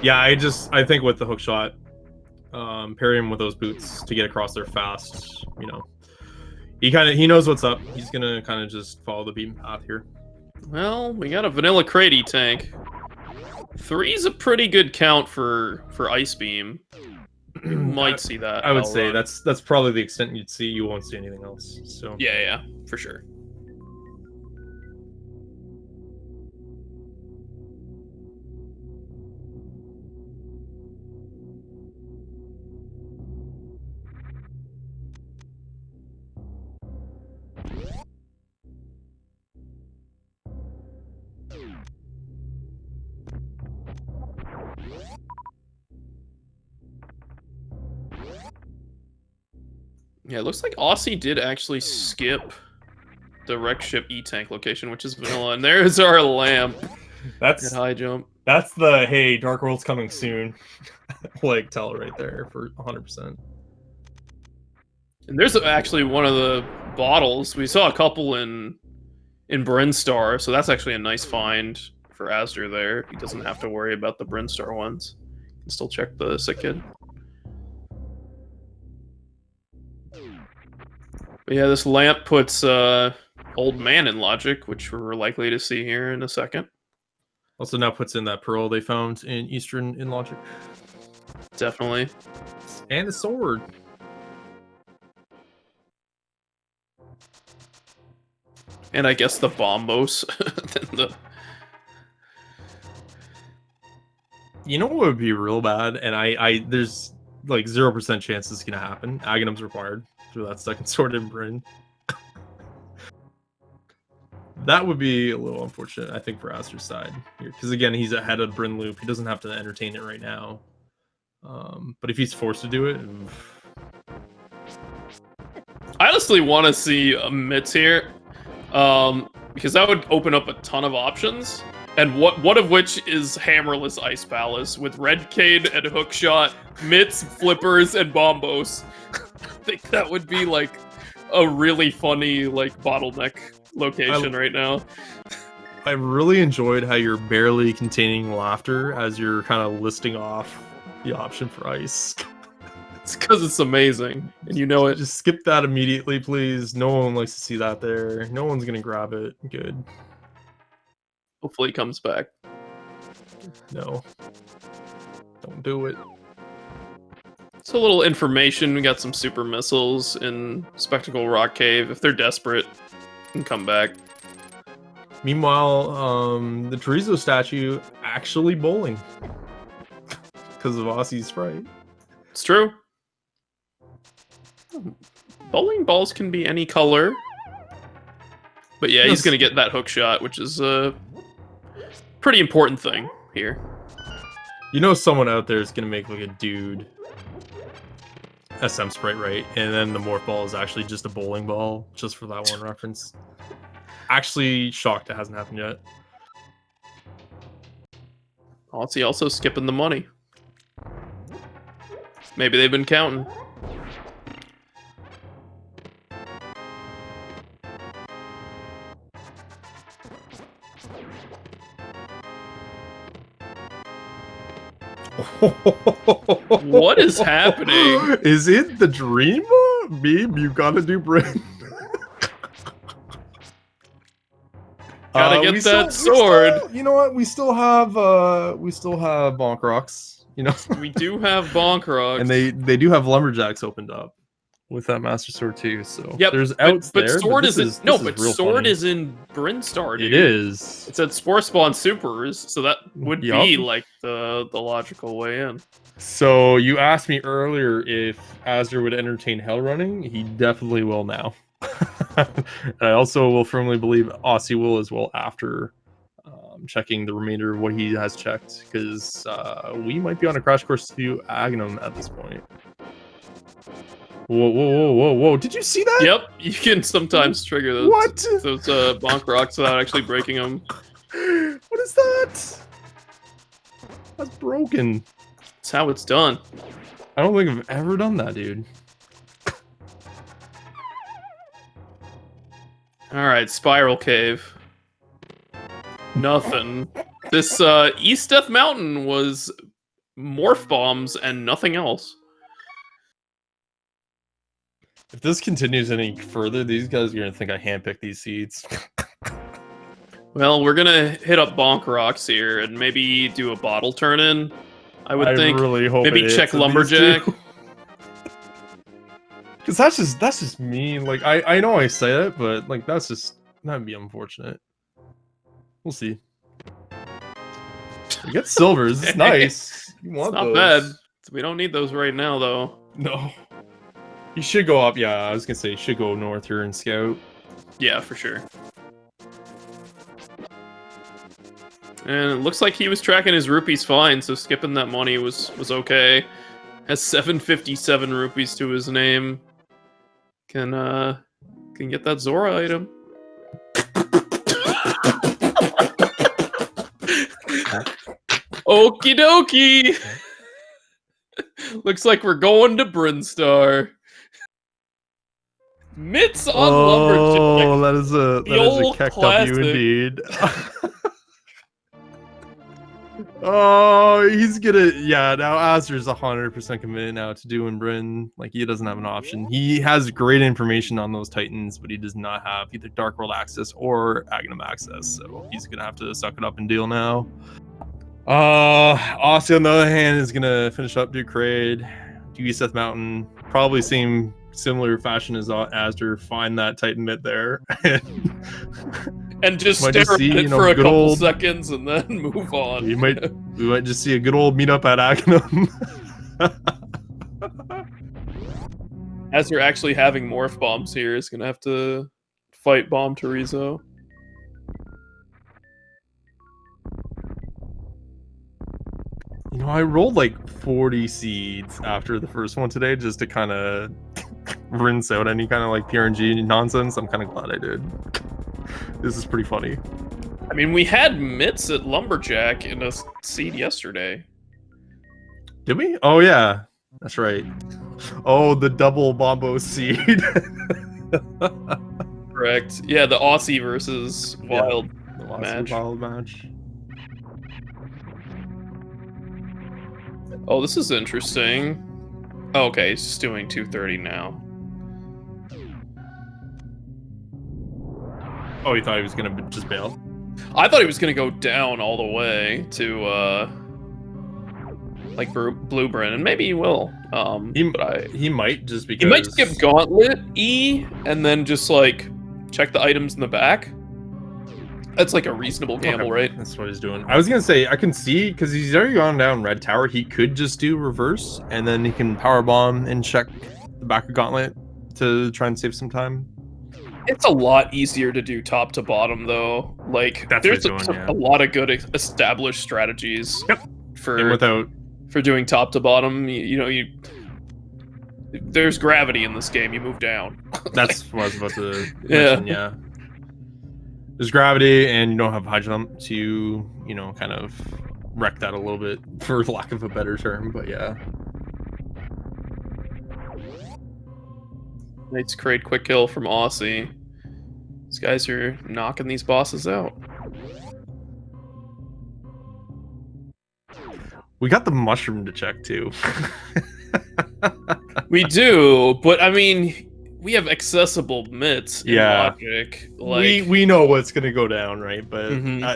Yeah, I think with the hook shot, parry him with those boots to get across there fast. You know, he knows what's up. He's gonna kind of just follow the beaten path here. Well, we got a vanilla Kraid E-tank. 3's a pretty good count for Ice Beam. You might see that. I would say that's probably the extent you'd see. You won't see anything else. So yeah, for sure. Yeah, it looks like Aussie did actually skip the wreck ship E-tank location, which is vanilla, and there's our lamp. That's high jump. That's the hey, Dark World's coming soon. Like tell right there for 100%. And there's actually one of the bottles. We saw a couple in Brinstar, so that's actually a nice find for azder there. He doesn't have to worry about the Brinstar ones. He can still check the sick kid. But yeah, this lamp puts Old Man in logic, which we're likely to see here in a second. Also now puts in that pearl they found in Eastern in logic. Definitely. And the sword. And I guess the bombos. You know what would be real bad? And I there's like 0% chance this is gonna happen. Aghanim's required through that second sword in Bryn. That would be a little unfortunate, I think, for azder's side here, because again, he's ahead of Bryn Loop. He doesn't have to entertain it right now. But if he's forced to do it, I honestly want to see a Mitz here, because that would open up a ton of options. And one of which is hammerless Ice Palace with Redcade and Hookshot, Mitts, Flippers, and Bombos. I think that would be like a really funny like bottleneck location right now. I really enjoyed how you're barely containing laughter as you're kind of listing off the option for Ice. It's because it's amazing, and you know it. Just skip that immediately, please. No one likes to see that there. No one's gonna grab it. Good. Hopefully he comes back. No. Don't do it. So a little information, we got some super missiles in Spectacle Rock Cave. If they're desperate, can come back. Meanwhile, the chorizo statue actually bowling. Because of Ossie's sprite. It's true. Bowling balls can be any color. But yeah, he's going to get that hook shot, which is a pretty important thing here. You know someone out there is going to make like a dude SM sprite, right? And then the morph ball is actually just a bowling ball, just for that one reference. Actually shocked it hasn't happened yet. Aussie also skipping the money. Maybe they've been counting. What is happening? Is it the dream? Babe, you gotta do Bryn. Gotta get that sword. You know what? We still have Bonk Rocks. You know, we do have Bonk Rocks, and they do have Lumberjacks opened up with that Master Sword too. So yep, there's outs but there. Sword but is no, but Sword is in Brinstar. Dude. It is. It said Spore Spawn Supers, so that would be like the logical way in. So you asked me earlier if Azder would entertain Hell Running. He definitely will now. And I also will firmly believe Aussie will as well after checking the remainder of what he has checked, because we might be on a crash course to Agnum at this point. Whoa, whoa, whoa, whoa, whoa. Did you see that? Yep, you can sometimes trigger those, those Bonk Rocks without actually breaking them. What is that? That's broken. That's how it's done. I don't think I've ever done that, dude. Alright, Spiral Cave. Nothing. This East Death Mountain was morph bombs and nothing else. If this continues any further, these guys are going to think I handpicked these seeds. Well, we're going to hit up Bonk Rocks here and maybe do a bottle turn-in. I would think. Really hope maybe check Lumberjack. Because that's just mean. Like, I know I say it, but like that'd be unfortunate. We'll see. You get silvers. It's nice. You want it's not those. bad. We don't need those right now, though. No. You should go up. Yeah, I was gonna say you should go north here and scout. Yeah, for sure. And it looks like he was tracking his rupees fine, so skipping that money was okay. Has 757 rupees to his name. Can get that Zora item. Okie dokie! Looks like we're going to Brinstar. Mitts on Lumberjack. Oh, that is a keck W indeed. Oh, he's gonna, yeah, now Azder's 100% committed now to doing Bryn. Like, he doesn't have an option. He has great information on those Titans, but he does not have either Dark World access or Agnum access, so he's gonna have to suck it up and deal now. Aussie, on the other hand, is gonna finish up Duke Raid, do East Death Mountain, probably similar fashion as Azder, find that Titan mid there, and just stare at it for a couple seconds and then move on. we might just see a good old meetup at Agnum. As you're actually having morph bombs here, is gonna have to fight Bomb Terizo. You know, I rolled like 40 seeds after the first one today just to kind of rinse out any kind of like PRNG nonsense. I'm kind of glad I did. This is pretty funny. I mean, we had Mitts at Lumberjack in a seed yesterday. Did we? Oh, yeah. That's right. Oh, the double Bombo seed. Correct. Yeah, the Aussie versus Wild match. Wild match. Oh, this is interesting. Oh, okay, he's just doing 230 now. Oh, you thought he was gonna just bail? I thought he was gonna go down all the way to like Blueprint, and maybe he will. He might just because he might skip Gauntlet E and then just like check the items in the back. That's like a reasonable gamble, right? That's what he's doing. I was gonna say I can see because he's already gone down Red Tower. He could just do reverse, and then he can power bomb and check the back of Gauntlet to try and save some time. It's a lot easier to do top to bottom, though. Like, there's a lot of good established strategies for doing top to bottom. There's gravity in this game. You move down. That's what I was about to mention. Yeah. There's gravity, and you don't have high jump to, kind of wreck that a little bit, for lack of a better term. But yeah. Nice crate quick kill from Aussie. These guys are knocking these bosses out. We got the mushroom to check too. We do, but I mean, we have accessible mitts in Logic. Like, we know what's gonna go down, right? But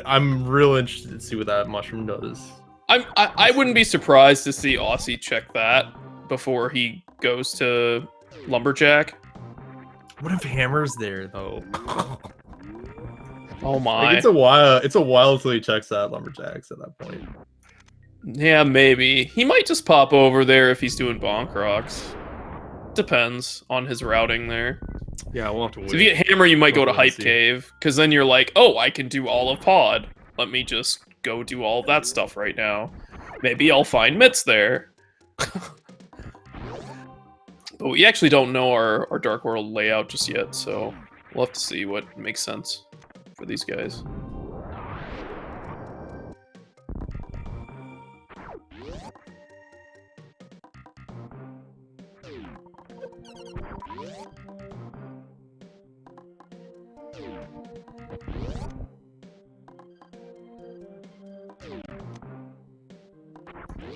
I'm real interested to see what that mushroom does. I wouldn't be surprised to see Aussie check that before he goes to Lumberjack. What if Hammer's there though? Oh my! Like, it's a while till he checks that Lumberjacks at that point. Yeah, maybe he might just pop over there if he's doing bonk rocks. Depends on his routing there. Yeah, we'll have to wait. So if you get Hammer, you might go to Hype Cave, because then you're like, oh, I can do all of Pod. Let me just go do all of that stuff right now. Maybe I'll find mitts there. But we actually don't know our Dark World layout just yet, so we'll have to see what makes sense for these guys.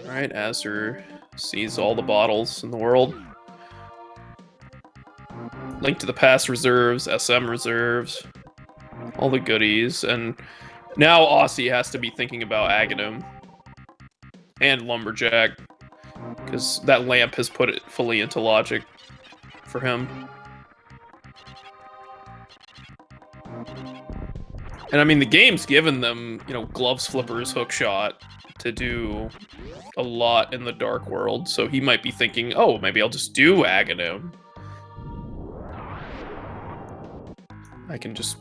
Alright, azder sees all the bottles in the world. Link to the Past reserves, SM reserves, all the goodies, and now Aussie has to be thinking about Aghanim and Lumberjack, because that lamp has put it fully into Logic for him. And I mean, the game's given them, gloves, flippers, hookshot to do a lot in the Dark World, so he might be thinking, oh, maybe I'll just do Aghanim. I can just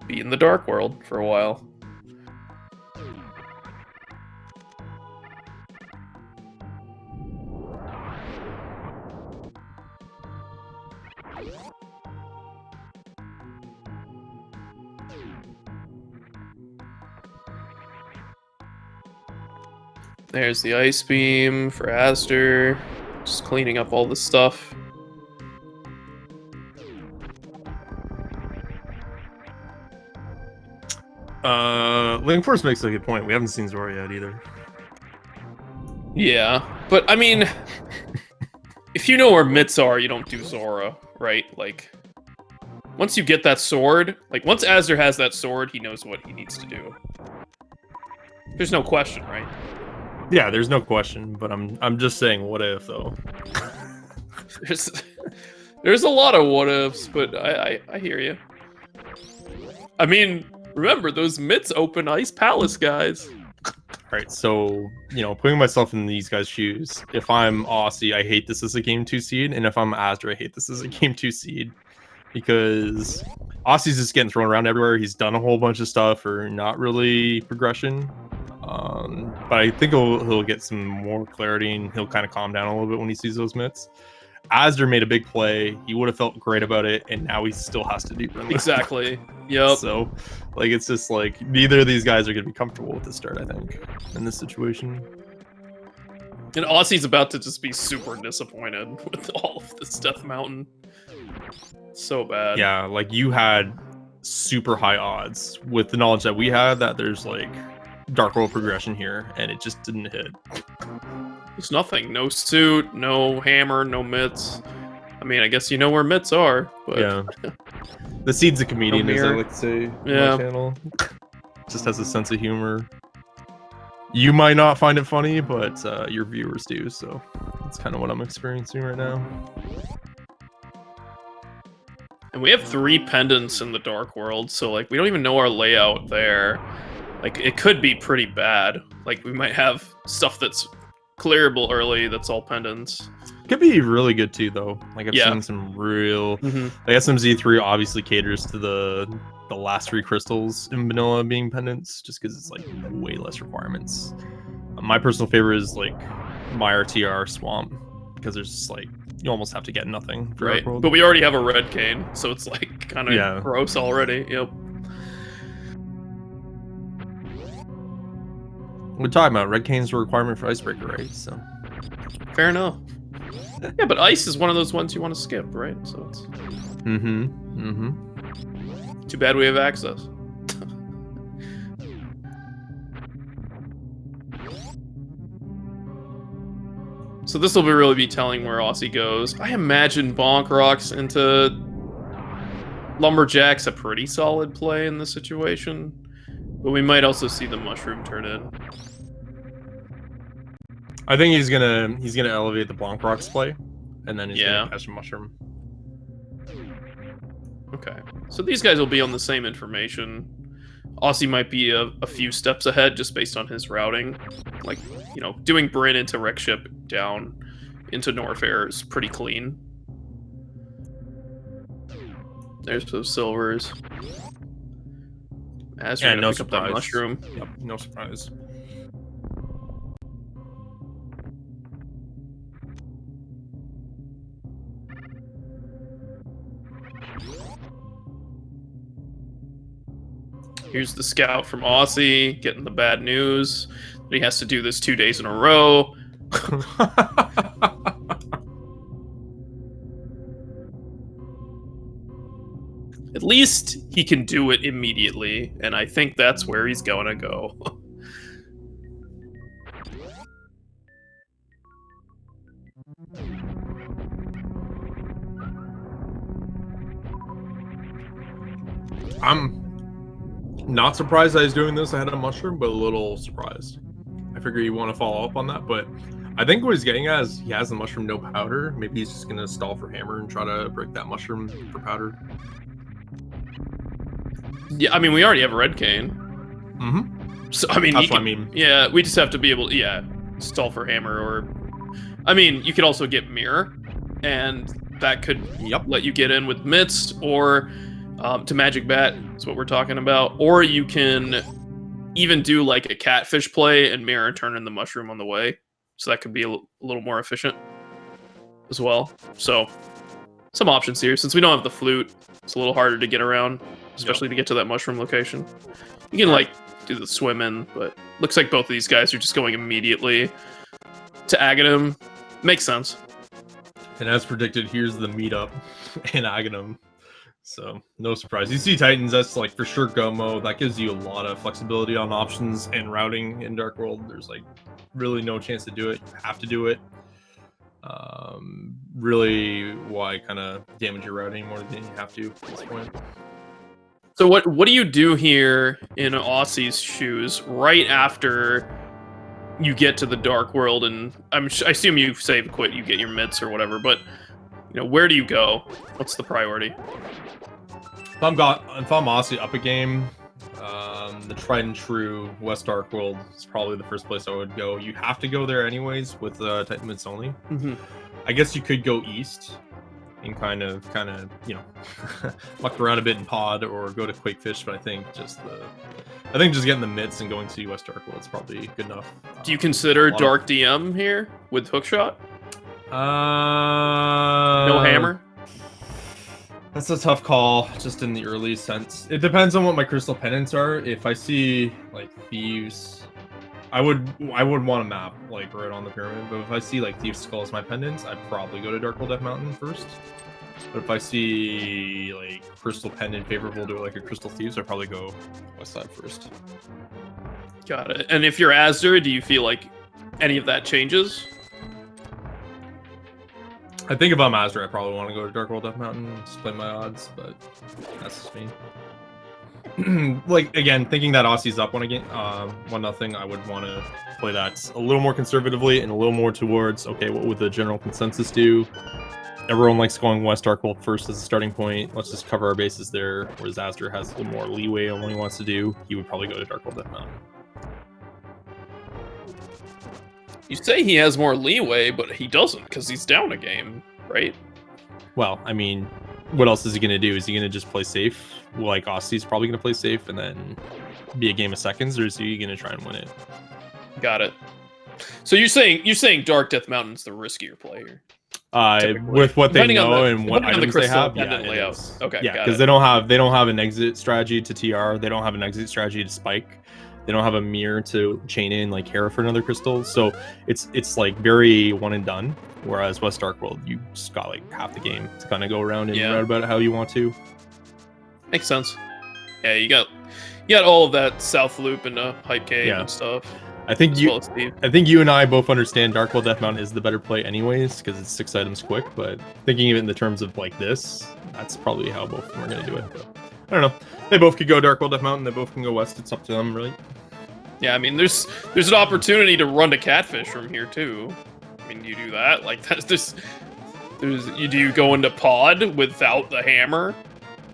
be in the Dark World for a while. There's the Ice Beam for azder. Just cleaning up all this stuff. Link Force makes a good point. We haven't seen Zora yet either. Yeah, but I mean, if you know where mitts are, you don't do Zora, right? Like, once you get that sword, like once azder has that sword, he knows what he needs to do. There's no question, right? Yeah, there's no question, but I'm just saying, what if though? There's a lot of what ifs, but I hear you. I mean, remember those mitts open Ice Palace, guys. Alright, so putting myself in these guys' shoes, if I'm Aussie, I hate this as a game 2 seed, and if I'm azder, I hate this as a game 2 seed. Because Aussie's just getting thrown around everywhere. He's done a whole bunch of stuff or not really progression. But I think he'll get some more clarity and he'll kind of calm down a little bit when he sees those mitts. azder made a big play. He would have felt great about it, and now he still has to do them. Exactly. Yep. So, it's just neither of these guys are going to be comfortable with the start, I think, in this situation. And Aussie's about to just be super disappointed with all of this Death Mountain. So bad. Yeah, you had super high odds with the knowledge that we had that there's Dark World progression here, and it just didn't hit. There's nothing. No suit, no hammer, no mitts. I mean, I guess you know where mitts are, but... Yeah. The seed's a comedian, as I like to say on my channel. just has a sense of humor. You might not find it funny, but your viewers do. So that's kind of what I'm experiencing right now. And we have 3 pendants in the Dark World, so like we don't even know our layout there. Like it could be pretty bad. Like we might have stuff that's clearable early that's all pendants. Could be really good too, though. Like I've Yeah. seen some real. The SMZ3 obviously caters to the last 3 crystals in vanilla being pendants, just because it's like way less requirements. My personal favorite is like my RTR Swamp, because there's just like you almost have to get nothing for Right. Dark World. But we already have a red cane, so it's like kind of Yeah. gross already. Yep. We're talking about red cane's a requirement for Icebreaker, right? So Fair enough. Yeah, but ice is one of those ones you want to skip, right? So it's too bad we have access. So this will really be telling where Aussie goes. I imagine Bonk Rocks into Lumberjack's a pretty solid play in this situation, but we might also see the Mushroom turn in. I think he's gonna elevate the Blanc Rocks play, and then he's Yeah. gonna catch a mushroom. Okay, so these guys will be on the same information. Aussie might be a few steps ahead just based on his routing. Like, you know, doing Bryn into Wreckship down into Norfair is pretty clean. There's those silvers. As you're Yeah, gonna no pick up that surprise. mushroom. Yep, no surprise. Here's the scout from Aussie getting the bad news that he has to do this 2 days in a row. At least he can do it immediately, and I think that's where he's gonna go. I'm not surprised that he's doing this ahead of mushroom, but a little surprised. I figure you want to follow up on that, but I think what he's getting at is he has the mushroom no powder. Maybe he's just gonna stall for hammer and try to break that mushroom for powder. Yeah, I mean, we already have a red cane. So, I mean, That's what I mean. Yeah, we just have to be able to, stall for hammer, or... I mean, you could also get mirror, and that could let you get in with mitts, or to magic bat is what we're talking about. Or you can even do like a catfish play and mirror and turn in the mushroom on the way. So that could be a little more efficient as well. So some options here. Since we don't have the flute, it's a little harder to get around, especially to get to that mushroom location. You can like do the swim in, but looks like both of these guys are just going immediately to Aghanim. Makes sense. And as predicted, here's the meetup in Aghanim. So no surprise. You see Titans, that's like for sure go mode. That gives you a lot of flexibility on options and routing in Dark World. There's like really no chance to do it. You have to do it. Really why kind of damage your routing more than you have to at this point. So what do you do here in Aussie's shoes right after you get to the Dark World? And I assume you save quit, you get your mitts or whatever, but you know, where do you go? What's the priority? If I'm Aussie up a game, the tried and true West Dark World is probably the first place I would go. You have to go there anyways with Titan mitts only. I guess you could go east and kind of you know muck around a bit in pod or go to Quakefish, but I think just getting the mitts and going to West Dark World is probably good enough. Do you consider Dark DM here with hookshot? No hammer? That's a tough call, just in the early sense. It depends on what my crystal pendants are. If I see like thieves, I would want a map like right on the pyramid. But if I see like Thieves Skull as my pendants, I'd probably go to Darkhold Death Mountain first. But if I see like crystal pendant favorable to like a crystal thieves, I'd probably go west side first. Got it. And if you're azder, do you feel like any of that changes? I think if I'm azder, I probably want to go to Darkhold Death Mountain, just play my odds. But that's just me. like again, thinking that Aussie's up 1-0, I would want to play that a little more conservatively and a little more towards, okay, what would the general consensus do? Everyone likes going West Darkwold first as a starting point. Let's just cover our bases there. Whereas azder has a little more leeway on what he wants to do. He would probably go to Darkwold Death Mountain. You say he has more leeway, but he doesn't because he's down a game, right? Well, I mean, what else is he going to do? Is he going to just play safe? Like Aussie's probably going to play safe and then be a game of seconds, or is he going to try and win it? Got it. So you're saying Dark Death Mountain's the riskier play here? With what they know and what items they have, yeah, layout. Okay, yeah, because they don't have an exit strategy to TR. They don't have an exit strategy to spike. They don't have a mirror to chain in like Hera for another crystal. So it's like very one and done. Whereas West Darkworld, you just got like half the game to kind of go around and route about it how you want to. Makes sense. Yeah, you got all of that South Loop and Hype Cave and stuff. I think you and I both understand Darkwold Death Mountain is the better play anyways, because it's 6 items quick, but thinking of it in the terms of like this, that's probably how both of them are going to do it. But I don't know. They both could go Darkwold Death Mountain, they both can go west, it's up to them, really. Yeah, I mean, there's an opportunity to run to Catfish from here, too. I mean, you do that? Like, that's just... do you go into Pod without the hammer?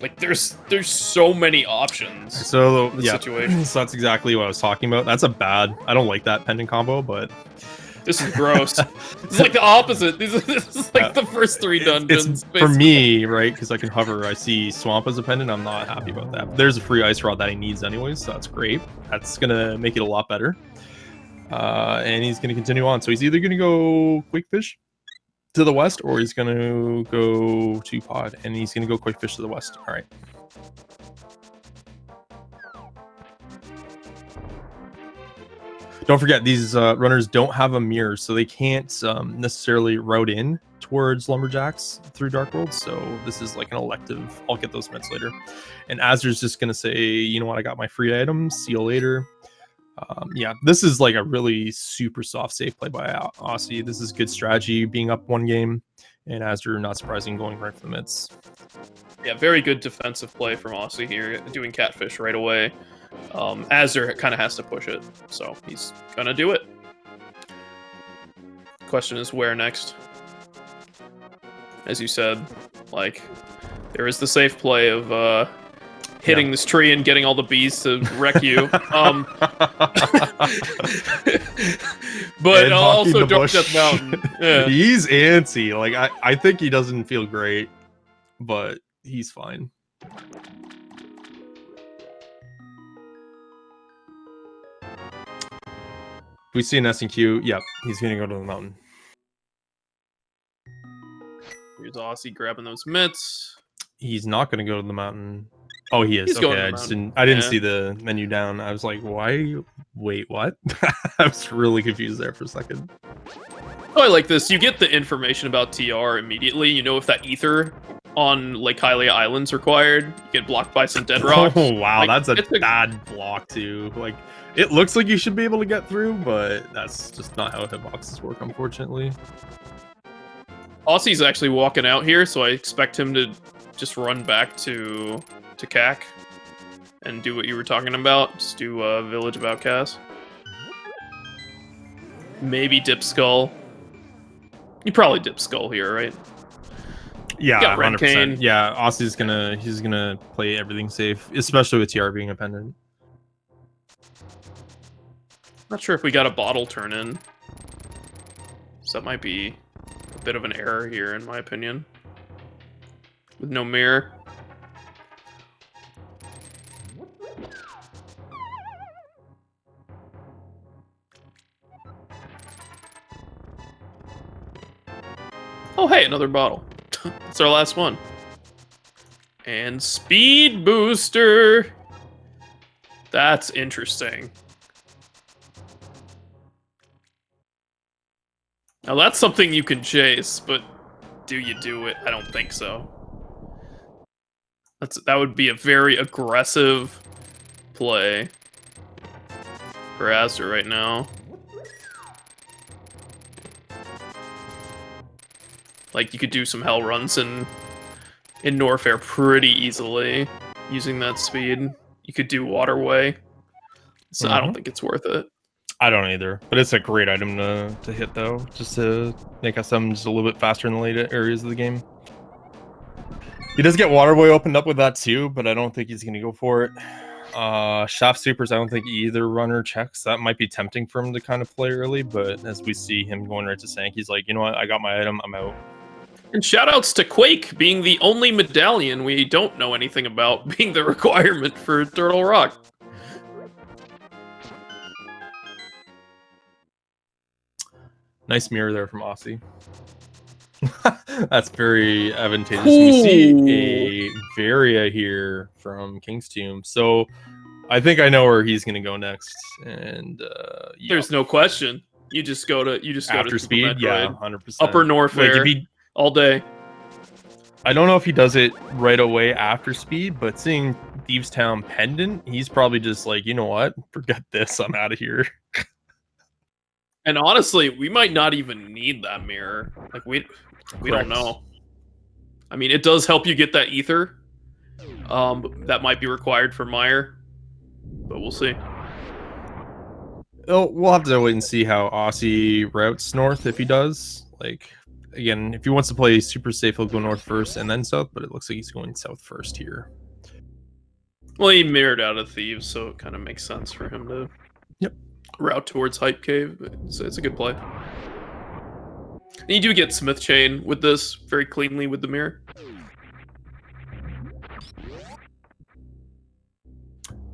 Like, there's so many options. So in the situation. So that's exactly what I was talking about. That's a bad. I don't like that pendant combo, but this is gross. It's like the opposite. This is like the first 3 dungeons. It's for me, right? Because I can hover. I see Swamp as a pendant. I'm not happy about that. But there's a free ice rod that he needs anyways, so that's great. That's gonna make it a lot better. And he's gonna continue on. So he's either gonna go Quakefish to the west, or he's gonna go to Pod, and he's gonna go Quakefish to the west. All right. Don't forget, these runners don't have a mirror, so they can't necessarily route in towards Lumberjacks through Darkworld. So this is like an elective. I'll get those mitts later. And azder's just gonna say, you know what, I got my free items. See you later. Yeah, this is like a really super soft safe play by Aussie. This is good strategy, being up 1 game, and azder, not surprising, going right for the mids. Yeah, very good defensive play from Aussie here, doing Catfish right away. azder kind of has to push it, so he's gonna do it. Question is where next? As you said, like, there is the safe play of hitting this tree and getting all the bees to wreck you. But also Dark Death Mountain. Yeah. He's antsy. Like I think he doesn't feel great, but he's fine. We see an S&Q. Yep, he's gonna go to the mountain. Here's Aussie grabbing those mitts. He's not gonna go to the mountain. Oh, he is. He's okay, I didn't see the menu down. I was like, why? Wait, what? I was really confused there for a second. Oh, I like this. You get the information about TR immediately. You know if that ether on Lake Hylia Island's required. You get blocked by some dead rocks. Oh, wow. Like, that's a bad block, too. Like, it looks like you should be able to get through, but that's just not how hitboxes work, unfortunately. Aussie's actually walking out here, so I expect him to just run back to CAC and do what you were talking about. Just do Village of Outcasts. Maybe dip Skull. You probably dip Skull here, right? Yeah, 100%. Yeah, Aussie's he's gonna play everything safe, especially with TR being a pendant. Not sure if we got a bottle turn in. So that might be a bit of an error here, in my opinion. With no mirror. Oh, hey, another bottle. It's our last one. And speed booster. That's interesting. Now that's something you can chase, but do you do it? I don't think so. That would be a very aggressive play for azder right now. Like, you could do some hell runs in Norfair pretty easily using that speed. You could do waterway. So I don't think it's worth it. I don't either, but it's a great item to hit though, just to make SM just a little bit faster in the later areas of the game. He does get waterway opened up with that too, but I don't think he's gonna go for it. Shaft supers, I don't think either runner checks. That might be tempting for him to kind of play early, but as we see him going right to Sank, he's like, you know what, I got my item, I'm out. And shoutouts to Quake being the only medallion we don't know anything about being the requirement for Turtle Rock. Nice mirror there from Osse. That's very advantageous. We see a Varia here from King's Tomb. So I think I know where he's going to go next. And there's no question. You just go to after speed. Yeah, 100%. Upper North Fair all day. I don't know if he does it right away after speed, but seeing Thieves Town Pendant, he's probably just like, you know what? Forget this. I'm out of here. And honestly, we might not even need that mirror. Like we don't know. I mean, it does help you get that ether. That might be required for Meyer, but we'll see. Oh, we'll have to wait and see how Osse routes north if he does. Like, again, if he wants to play super safe, he'll go north first and then south, but it looks like he's going south first here. Well, he mirrored out of Thieves, so it kind of makes sense for him to route towards Hype Cave. It's a good play. And you do get Smith Chain with this very cleanly with the mirror.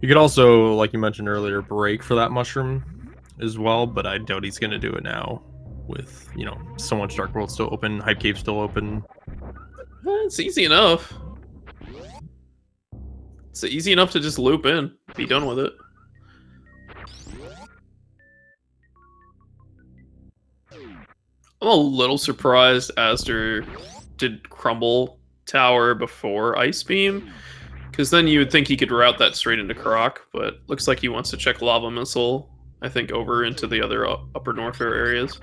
You could also, like you mentioned earlier, break for that mushroom as well, but I doubt he's going to do it now with, you know, so much Dark World still open, Hype Cave still open. It's easy enough. It's easy enough to just loop in, be done with it. I'm a little surprised azder did Crumble Tower before Ice Beam, because then you would think he could route that straight into Croc, but looks like he wants to check Lava Missile, I think, over into the other Upper North Fair areas.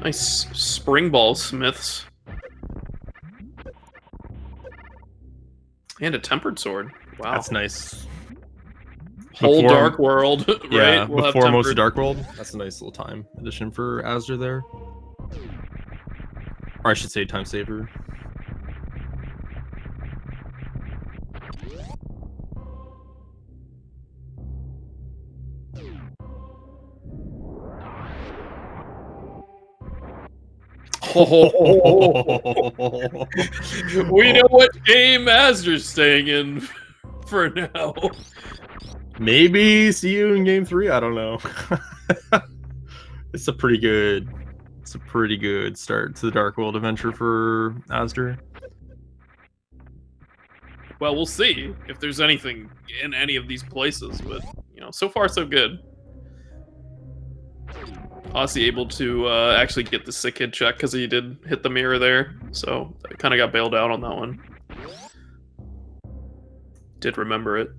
Nice spring ball smiths. And a tempered sword. Wow. That's nice. Whole Dark World, right? Yeah, before most of Dark World. That's a nice little time addition for azder there. Or I should say time saver. We know what game azder's staying in for now. Maybe see you in game 3. I don't know. It's a pretty good start to the Dark World adventure for azder. Well, we'll see if there's anything in any of these places, but you know, so far so good. Osse able to actually get the sick hit check because he did hit the mirror there, so I kind of got bailed out on that one. Did remember it.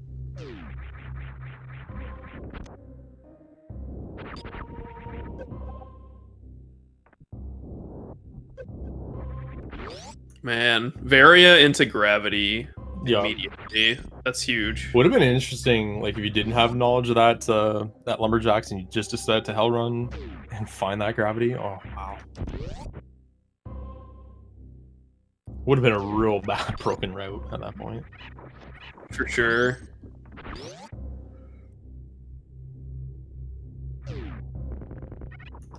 Man, Varia into Gravity immediately. That's huge. Would have been interesting, like if you didn't have knowledge of that Lumberjacks and you just decided to Hell Run and find that Gravity. Oh wow. Would have been a real bad broken route at that point. For sure.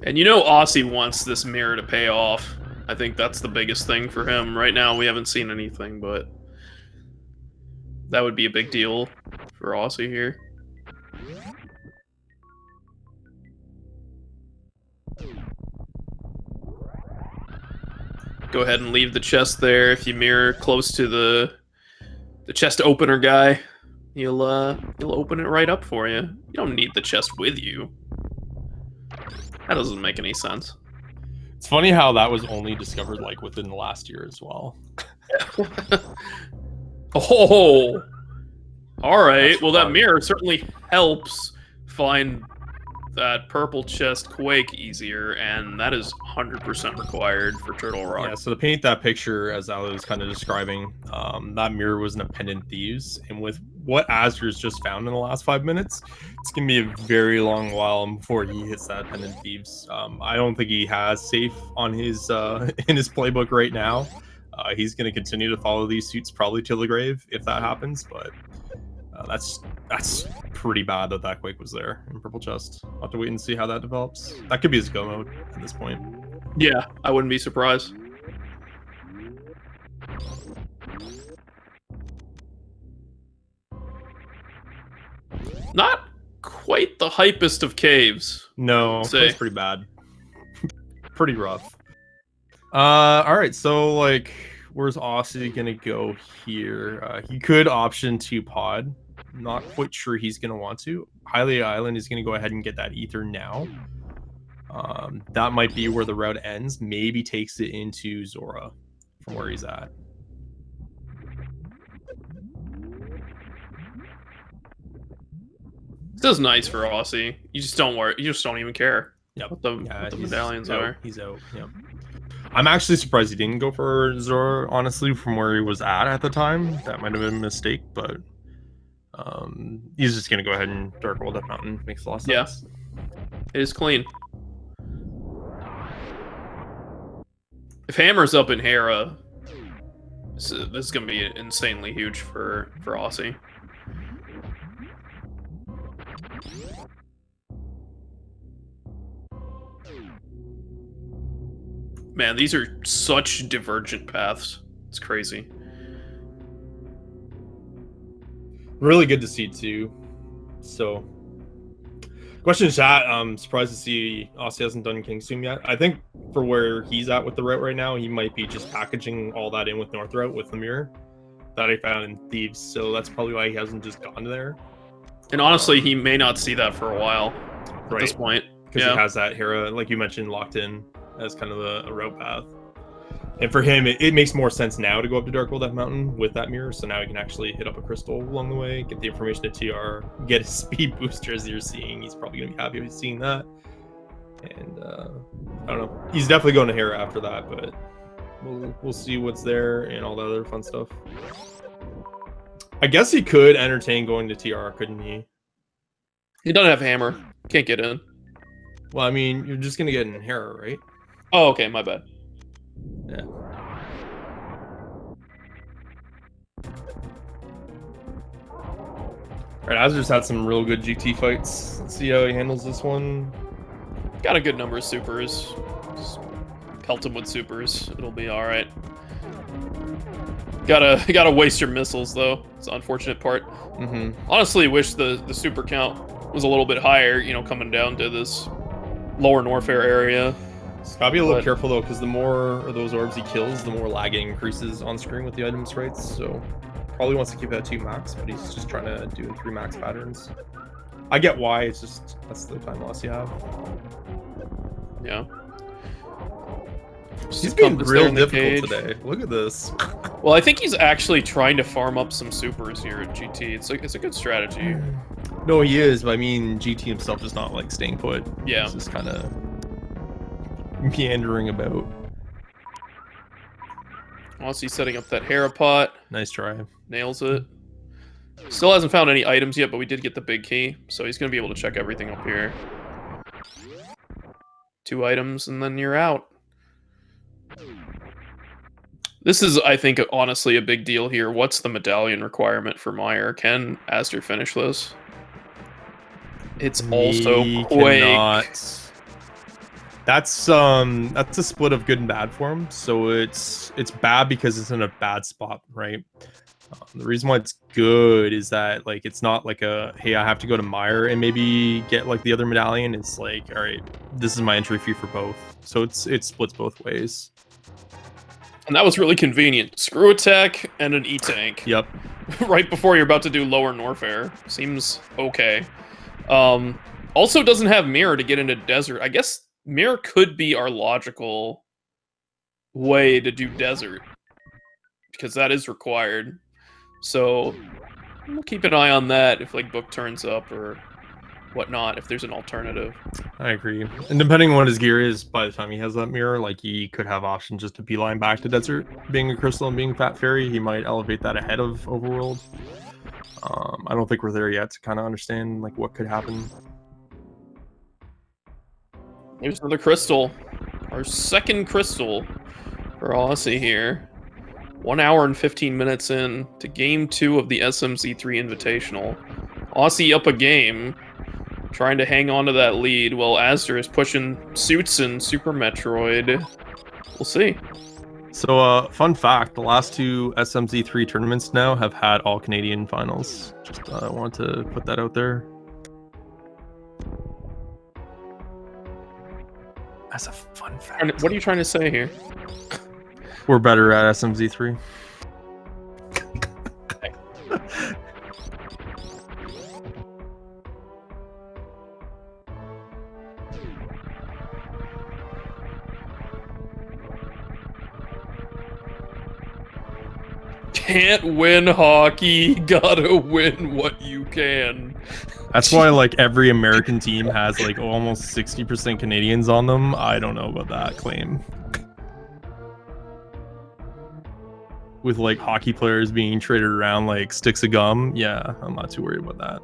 And you know Osse wants this mirror to pay off. I think that's the biggest thing for him. Right now we haven't seen anything, but that would be a big deal for Osse here. Go ahead and leave the chest there. If you mirror close to the chest opener guy, he'll open it right up for you. You don't need the chest with you. That doesn't make any sense. It's funny how that was only discovered like within the last year as well. Oh, All right. That's Well, that fun. mirror certainly helps find that purple chest Quake easier, and that is 100% required for Turtle Rock. Yeah, so to paint that picture, as Ali was kind of describing, that mirror was an Appendant Thieves, and with what Azder's just found in the last 5 minutes, it's gonna be a very long while before he hits that Appendant Thieves. I don't think he has safe on his in his playbook right now. He's gonna continue to follow these suits probably till the grave if that happens, but that's pretty bad that that Quake was there in Purple Chest. I'll have to wait and see how that develops. That could be his go mode at this point. Yeah, I wouldn't be surprised. Not quite the hypest of caves. No, Say. that's pretty bad. Pretty rough. All right, so like, where's Osse gonna go here? He could option 2 pod. Not quite sure he's gonna want to. Hylia Island is gonna go ahead and get that ether now. That might be where the route ends. Maybe takes it into Zora from where he's at. This is nice for Osse. You just don't worry. You just don't even care. Yeah, what the medallions are. He's out. Yep. I'm actually surprised he didn't go for Zora, honestly, from where he was at the time. That might have been a mistake, but he's just gonna go ahead and Dark World Death Mountain. Makes a lot of sense. Yeah. It is clean. If Hammer's up in Hera, this is gonna be insanely huge for Osse. Man, these are such divergent paths. It's crazy. Really good to see too. So, question in chat. I'm surprised to see Osse hasn't done Kingstoom yet. I think for where he's at with the route right now, he might be just packaging all that in with North Route with the mirror that I found in Thieves. So that's probably why he hasn't just gone there. And honestly, he may not see that for a while at this point. Because he has that Hera, like you mentioned, locked in as kind of a route path. And for him, it makes more sense now to go up to Dark World Death Mountain with that mirror, so now he can actually hit up a crystal along the way, get the information to TR, get a speed booster as you're seeing. He's probably going to be happy with seeing that. And I don't know. He's definitely going to Hera after that, but we'll see what's there and all the other fun stuff. I guess he could entertain going to TR, couldn't he? He doesn't have Hammer. Can't get in. Well, I mean, you're just going to get in Hera, right? Oh, okay, my bad. Yeah. Alright, Azder's had some real good GT fights. Let's see how he handles this one. Got a good number of supers. Just pelt him with supers. It'll be alright. Gotta waste your missiles, though. It's the unfortunate part. Honestly, wish the super count was a little bit higher, you know, coming down to this lower Norfair area. Gotta be a little careful though, because the more of those orbs he kills, the more lagging increases on screen with the item sprites. So probably wants to keep it at 2 max, but he's just trying to do 3 max patterns. I get why. It's just that's the time loss you have. Yeah. He's being real difficult today. Look at this. Well, I think he's actually trying to farm up some supers here at GT. It's a good strategy. No, he is, but I mean, GT himself is not like staying put. Yeah. He's just kind of meandering about. Also, he's setting up that Hera pot. Nice try. Nails it. Still hasn't found any items yet, but we did get the big key, so he's going to be able to check everything up here. 2 items, and then you're out. This is, I think, honestly a big deal here. What's the medallion requirement for Meyer? Can Azder finish this? It's also Quake. Cannot. That's a split of good and bad for him. So it's bad because it's in a bad spot, right? The reason why it's good is that like it's not like a hey, I have to go to Meyer and maybe get like the other medallion. It's like, all right, this is my entry fee for both. So it splits both ways. And that was really convenient. Screw attack and an E-tank. Yep. Right before you're about to do lower Norfair. Seems okay. Also doesn't have mirror to get into desert. I guess mirror could be our logical way to do desert, because that is required. So We'll keep an eye on that if like Book turns up or whatnot, if there's an alternative. I agree. And depending on what his gear is, by the time he has that mirror, like he could have options just to beeline back to Desert. Being a Crystal and being Fat Fairy, he might elevate that ahead of Overworld. I don't think we're there yet to kind of understand like what could happen. Here's another crystal. Our second crystal for Osse here. 1 hour and 15 minutes in to game 2 of the SMZ3 Invitational. Osse up a game, trying to hang on to that lead while azder is pushing Suits and Super Metroid. We'll see. So, fun fact, the last 2 SMZ3 tournaments now have had all Canadian finals. Just wanted to put that out there. As a fun fact. What are you trying to say here? We're better at SMZ3. Can't win hockey, gotta win what you can. That's why like every American team has like almost 60% Canadians on them. I don't know about that claim. With like hockey players being traded around like sticks of gum, yeah, I'm not too worried about that.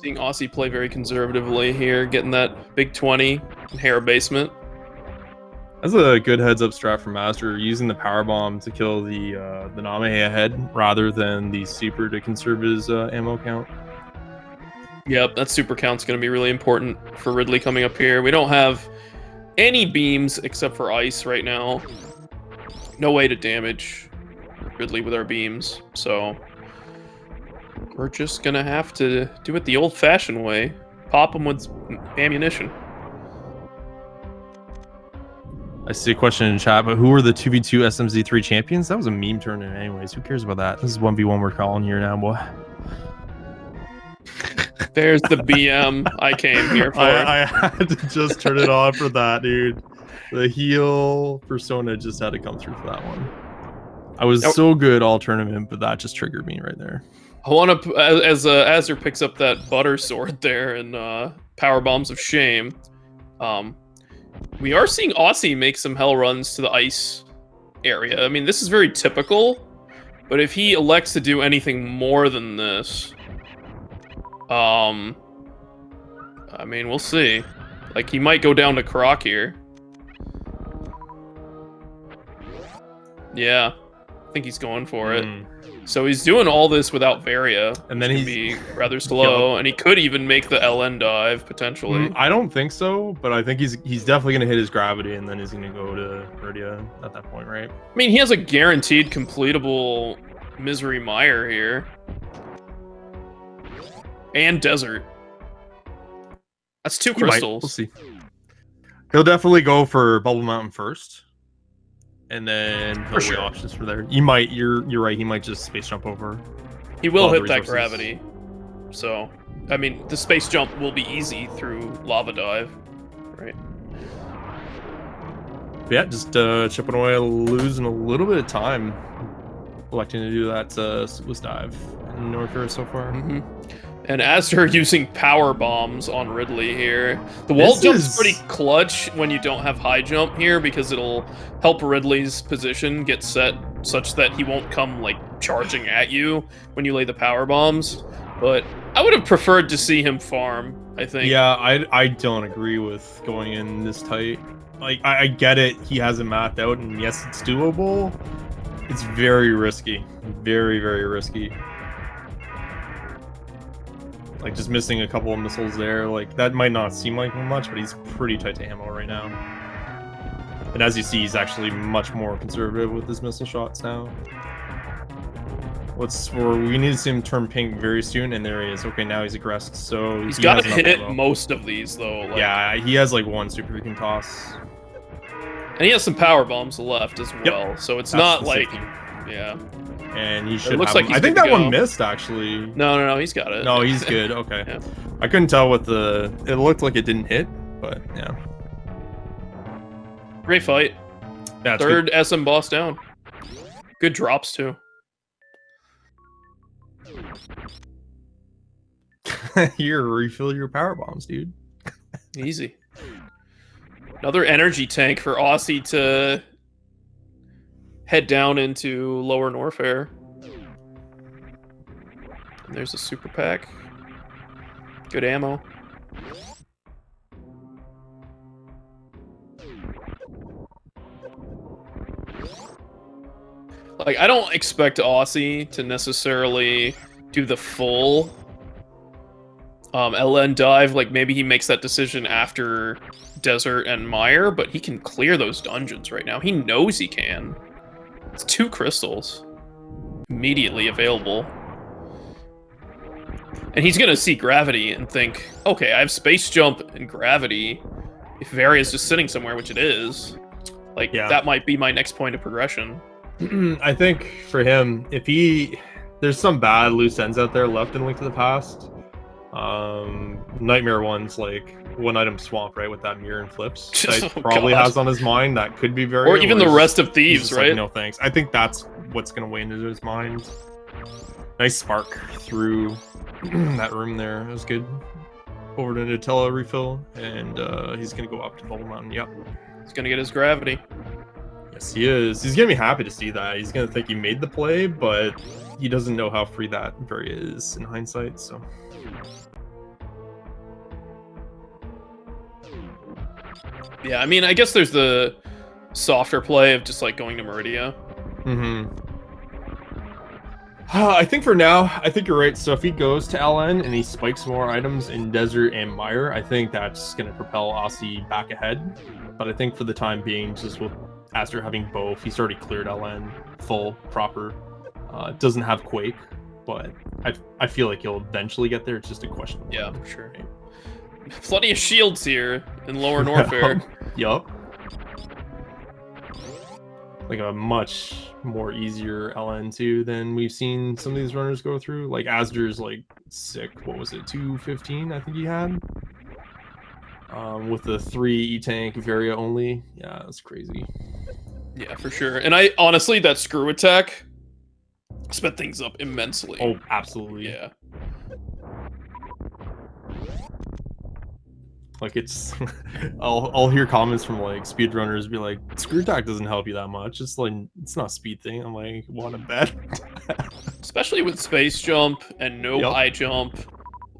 Seeing Osse play very conservatively here, getting that big 20 in hair basement. That's a good heads-up strat from Master, using the power bomb to kill the Name ahead rather than the super to conserve his ammo count. Yep, that super count's going to be really important for Ridley coming up here. We don't have any beams except for ice right now. No way to damage Ridley with our beams, so we're just going to have to do it the old-fashioned way. Pop them with ammunition. I see a question in chat, but who are the 2v2 SMZ3 champions? That was a meme tournament anyways. Who cares about that? This is 1v1 we're calling here now, boy. There's the BM I came here for. I had to just turn it on for that, dude. The heal persona just had to come through for that one. I was so good all tournament, but that just triggered me right there. I want to, as azder picks up that butter sword there and power bombs of shame. We are seeing Osse make some hell runs to the ice area. I mean, this is very typical, but if he elects to do anything more than this, I mean, we'll see. Like, he might go down to Croc here. Yeah, I think he's going for it. So he's doing all this without Varia, and then he's be rather slow, and he could even make the LN dive potentially. I don't think so, but I think he's definitely gonna hit his gravity, and then he's gonna go to Meridia at that point, right? I mean, he has a guaranteed completable Misery Mire here, and Desert. That's 2 crystals. We'll see. He'll definitely go for Bubble Mountain first. And then for sure options for there. You might, you're right. He might just space jump over. He will hit that gravity. So, I mean, the space jump will be easy through Lava Dive, right? But yeah, just chipping away, losing a little bit of time, electing to do that Swiss dive in North so far. And azder using power bombs on Ridley here. The wall jump's pretty clutch when you don't have high jump here because it'll help Ridley's position get set such that he won't come like charging at you when you lay the power bombs. But I would have preferred to see him farm, I think. Yeah, I don't agree with going in this tight. Like, I get it, he hasn't mapped out, and yes, it's doable. It's very risky. Very, very risky. Like, just missing a couple of missiles there, like, that might not seem like much, but he's pretty tight to ammo right now. And as you see, he's actually much more conservative with his missile shots now. We need to see him turn pink very soon, and there he is. Okay, now he's aggressed, so he's got to hit most of these, though. Like, yeah, he has, like, 1 super he can toss. And he has some power bombs left as well, so it's not like... Yeah. And he should looks like I think that one missed, actually. No, he's got it. No, he's good. Okay. Yeah. I couldn't tell what the... It looked like it didn't hit, but yeah. Great fight. Yeah, Third SM boss down. Good drops, too. Here, refill your power bombs, dude. Easy. Another energy tank for Aussie to head down into Lower Norfair. And there's a super pack. Good ammo. Like, I don't expect Aussie to necessarily do the full LN dive. Like, maybe he makes that decision after Desert and Mire, but he can clear those dungeons right now. He knows he can. It's 2 crystals immediately available. And he's gonna see gravity and think, okay, I have space jump and gravity. If Varia's just sitting somewhere, which it is, like, that might be my next point of progression. I think for him, if there's some bad loose ends out there left in Link to the Past. Nightmare one's like one item swamp, right, with that mirror and flips that probably has on his mind. That could be very, or even the rest of Thieves, right? Like, no thanks. I think that's what's gonna weigh into his mind. Nice spark through that room there. It was good. Over to Nutella refill, and he's gonna go up to Bubble Mountain. Yep. He's gonna get his gravity. Yes, he is. He's gonna be happy to see that. He's gonna think he made the play, but he doesn't know how free that Varia is in hindsight. So. Yeah, I mean, I guess there's the softer play of just like going to Meridia. I think for now, I think you're right. So if he goes to LN and he spikes more items in Desert and Mire, I think that's going to propel Aussie back ahead. But I think for the time being, just with azder having both, he's already cleared LN full, proper. Doesn't have Quake, but I feel like he'll eventually get there. It's just a question. Yeah, for sure. Right? Plenty of shields here in Lower Norfair. Yup. Like a much more easier LN2 than we've seen some of these runners go through. Like azder's like sick. What was it? 215, I think he had. With the 3 E-Tank Varia only. Yeah, that's crazy. Yeah, for sure. And I honestly, that screw attack sped things up immensely. Oh, absolutely. Yeah. Like it's, I'll hear comments from like speedrunners be like, screw attack doesn't help you that much. It's like, it's not a speed thing. I'm like, want to bet? Especially with space jump and no high jump,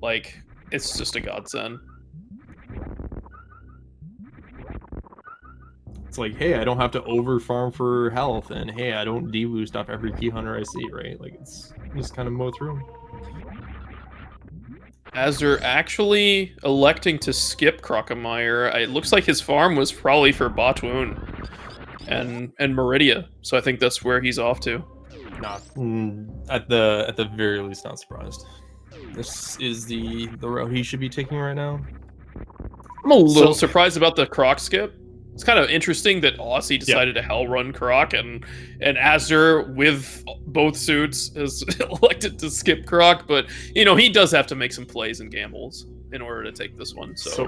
like it's just a godsend. It's like, hey, I don't have to over farm for health, and hey, I don't deboost off every key hunter I see, right? Like it's just kind of mow through them. azder actually electing to skip Crocomire. It looks like his farm was probably for Botwoon and Meridia, so I think that's where he's off to. Not at the very least, not surprised. This is the route he should be taking right now. I'm a little surprised about the Croc skip. It's kind of interesting that Aussie decided to hell run Croc, and azder with both suits is elected to skip Croc, but you know he does have to make some plays and gambles in order to take this one. So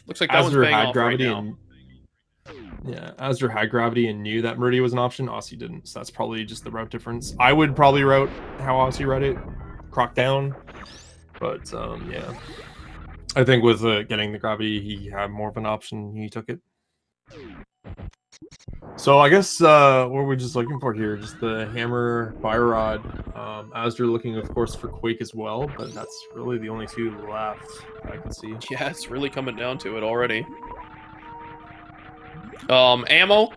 looks like that one's paying off right now. Yeah, azder had gravity and knew that Meridia was an option. Aussie didn't, so that's probably just the route difference. I would probably route how Aussie read it, Croc down, but yeah, I think with getting the gravity, he had more of an option. He took it. So I guess what we're just looking for here, just the hammer, fire rod. azder looking, of course, for Quake as well, but that's really the only 2 left I can see. Yeah, it's really coming down to it already. Ammo,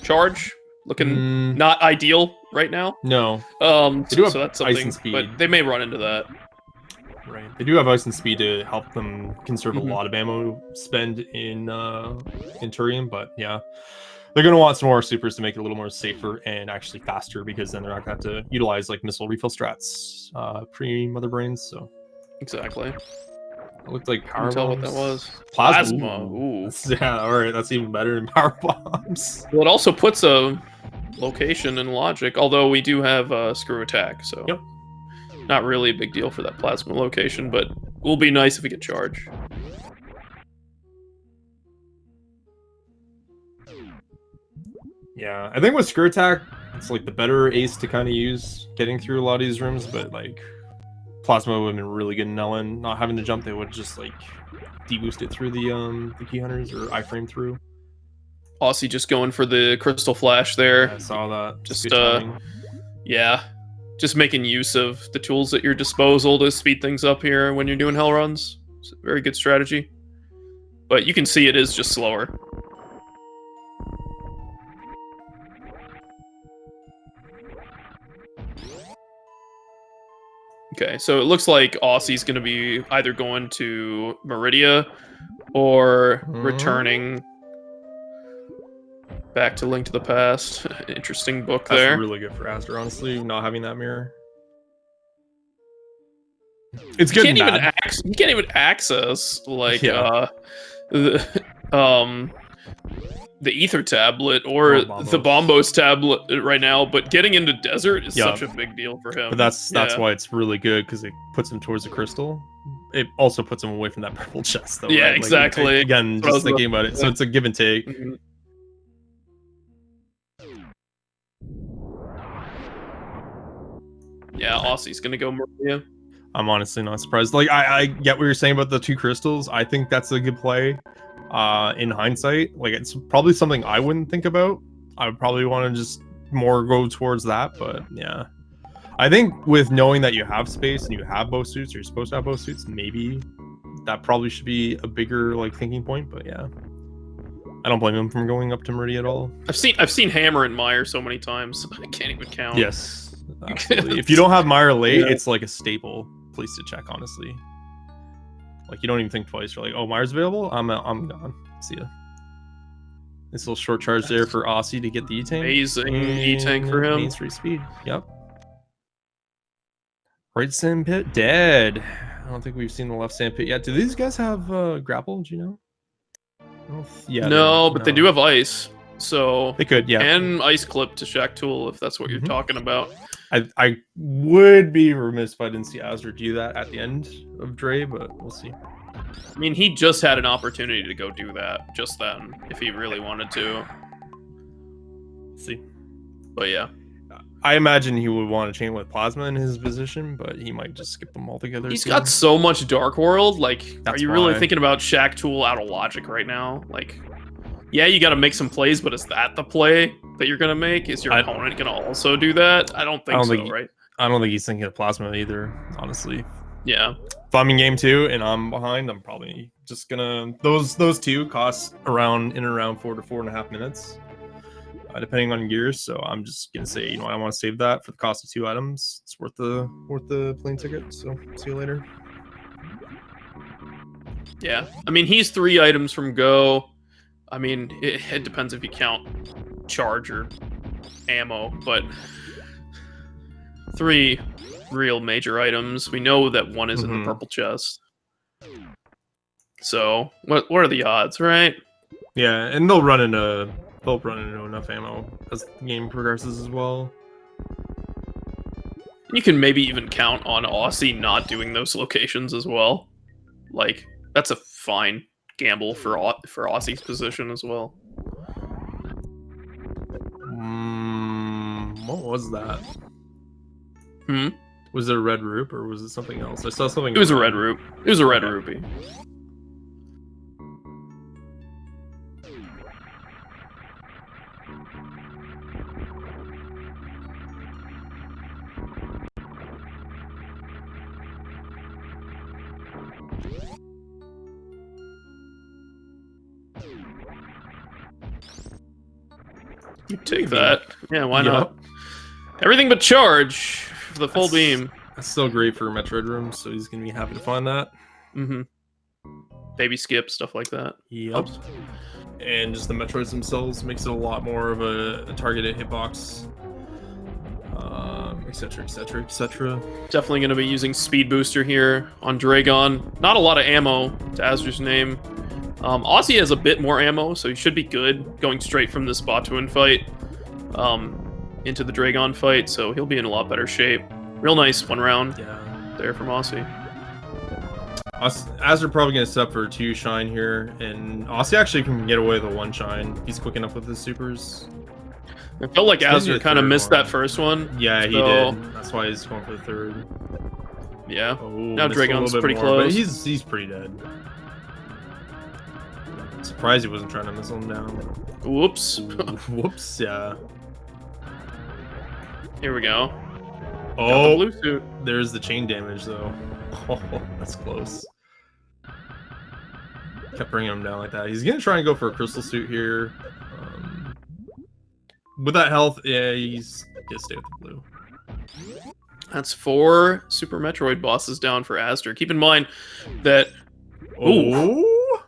charge, looking not ideal right now. No. So that's something, ice and speed, but they may run into that. Right. They do have ice and speed to help them conserve a lot of ammo spend in Turian, but yeah. They're going to want some more supers to make it a little more safer and actually faster, because then they're not going to have to utilize like missile refill strats pre-Mother Brains, so. Exactly. It looked like power bombs. Tell what that was. Plasma. Ooh. Yeah, alright, that's even better than power bombs. Well, it also puts a location in logic, although we do have screw attack, so. Yep. Not really a big deal for that plasma location, but it will be nice if we get charge. Yeah, I think with screw attack, It's like the better ace to kind of use getting through a lot of these rooms, but like Plasma would have been really good in Ellen. Not having to jump, they would just like deboost it through the key hunters or iframe through. Aussie just going for the crystal flash there. Yeah, I saw that. Just yeah, just making use of the tools at your disposal to speed things up here when you're doing hell runs. It's a very good strategy. But you can see it is just slower. Okay, so it looks like Aussie's going to be either going to Meridia or returning back to Link to the Past. Interesting book there. That's really good for azder, honestly, not having that mirror. It's good. You can't even access like the Ether tablet or the Bombos tablet right now, but getting into Desert is such a big deal for him. But that's why it's really good, because it puts him towards the crystal. It also puts him away from that purple chest, though. Yeah, right? exactly. Like, again, just thinking about it. So it's a give and take. Mm-hmm. Yeah, Aussie's gonna go Maria. I'm honestly not surprised. Like, I get what you're saying about the 2 crystals. I think that's a good play. In hindsight, like, it's probably something I wouldn't think about. I would probably want to just more go towards that, but yeah. I think with knowing that you have space and you have both suits, or you're supposed to have both suits, maybe that probably should be a bigger like thinking point. But yeah, I don't blame him from going up to Meridia at all. I've seen Hammer and Meyer so many times I can't even count. Yes, absolutely. If you don't have Meyer late, it's like a staple place to check, honestly. Like, you don't even think twice. You're like, oh, Meyer's available? I'm gone. See ya. This little short charge there for Aussie to get the E-Tank. Amazing E-Tank for him. Main Street speed. Yep. Right sand pit dead. I don't think we've seen the left sand pit yet. Do these guys have grapple? Do you know? Yeah. No, but they do have ice. So they could, yeah. And ice clip to Shack Tool if that's what you're talking about. I would be remiss if I didn't see azder do that at the end of Dre, but we'll see. I mean, he just had an opportunity to go do that just then, if he really wanted to. Let's see. But yeah. I imagine he would want to chain with Plasma in his position, but he might just skip them all together. He's got so much Dark World. Like, That's are you really thinking about Shack Tool out of logic right now? Like, yeah, you got to make some plays, but is that the play that you're going to make? Is your opponent going to also do that? I don't think so, right? I don't think he's thinking of Plasma either, honestly. Yeah. If I'm in game 2 and I'm behind, I'm probably just gonna those 2 cost around 4 to 4.5 minutes, depending on gears. So I'm just gonna say, you know, I want to save that for the cost of 2 items. It's worth the plane ticket. So see you later. Yeah, I mean, he's 3 items from go. I mean, it depends if you count charge or ammo, but 3 real major items. We know that 1 is in the purple chest. So what are the odds, right? Yeah, and they'll run into enough ammo as the game progresses as well. You can maybe even count on Aussie not doing those locations as well. Like, that's a fine gamble for Aussie's position as well. What was that? Hmm? Was it a red roop or was it something else? I saw something. It was a red roop. It was a red rupee. You take that. Yeah, why not? Everything but charge for the full beam. That's still great for Metroid rooms, so he's gonna be happy to find that. Baby skip, stuff like that. Yep. And just the Metroids themselves makes it a lot more of a targeted hitbox. Etc, etc, etc. Definitely going to be using Speed Booster here on Dragon. Not a lot of ammo to Azder's name. Aussie has a bit more ammo, so he should be good going straight from this Batuin fight into the Dragon fight, so he'll be in a lot better shape. Real nice 1 round there from Aussie. Azder probably going to set up for a 2 shine here, and Aussie actually can get away with a 1 shine. He's quick enough with his supers. I felt like He's Azder getting to the kind of third missed one. that first one. Yeah, he so- did. That's why he's going for the third. Yeah. Oh, Now missed a little Dragon's bit pretty more, close. but he's pretty dead. Surprised he wasn't trying to missile him down. Whoops. Whoops, yeah. Here we go. Got the Oh, blue suit. there's the chain damage though. Oh, that's close. Kept bringing him down like that. He's gonna try and go for a crystal suit here. With that health, yeah, he's gonna stay with the blue. That's 4 Super Metroid bosses down for Azder. Keep in mind that Oh,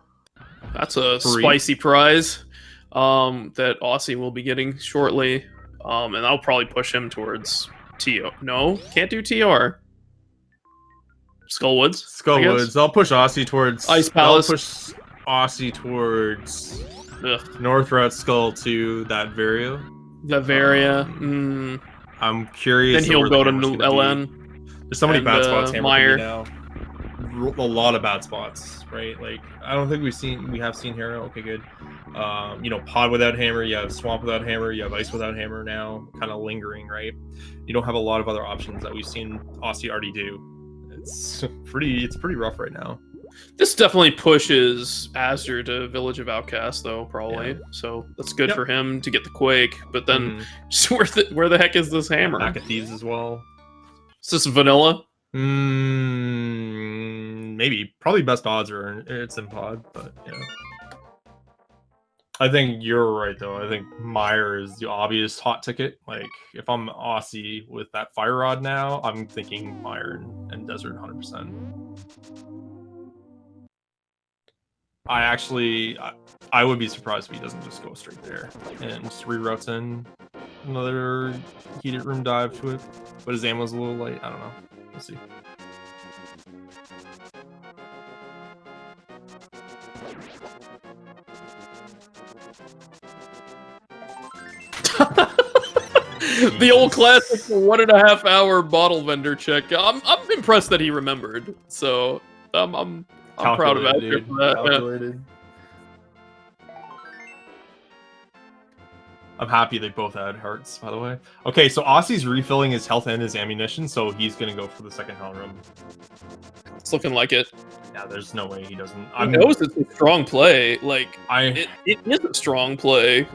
that's a 3. spicy prize that Aussie will be getting shortly. And I'll probably push him towards TO. No, can't do TR. Skullwoods. I guess. Skullwoods. I'll push Aussie towards Ice Palace. I'll push Aussie towards Ugh. North Route Skull to that Vario. Zavaria. I'm curious. Then he'll where the go to hammer's gonna be. LN. There's so many and, bad spots Hammer Meyer. can be now. A lot of bad spots, right? Like I don't think we have seen Hero. Okay, good. You know, Pod without Hammer, you have Swamp without Hammer, you have Ice without Hammer now, kind of lingering, right? You don't have a lot of other options that we've seen Aussie already do. It's pretty rough right now. This definitely pushes Azder to Village of Outcast, though, probably. Yeah. So that's good Yep. for him to get the Quake. But then, Mhm. just where the heck is this hammer? Pack of Thieves as well. Is this vanilla? Maybe. Probably best odds are it's in Pod, but yeah. I think you're right though. I think Meyer is the obvious hot ticket. Like if I'm Aussie with that Fire Rod now, I'm thinking Meyer and Desert 100%. I would be surprised if he doesn't just go straight there and just reroutes in another heated room dive to it. But his ammo's a little light. I don't know. We'll see. The old classic 1.5 hour bottle vendor check. I'm impressed that he remembered. So I'm proud of Azder for that. Yeah. Calculated. I'm happy they both had hearts, by the way. Okay, so Aussie's refilling his health and his ammunition, so he's gonna go for the second hell room. It's looking like it. Yeah, there's no way he doesn't. He knows it's a strong play. Like I it is a strong play.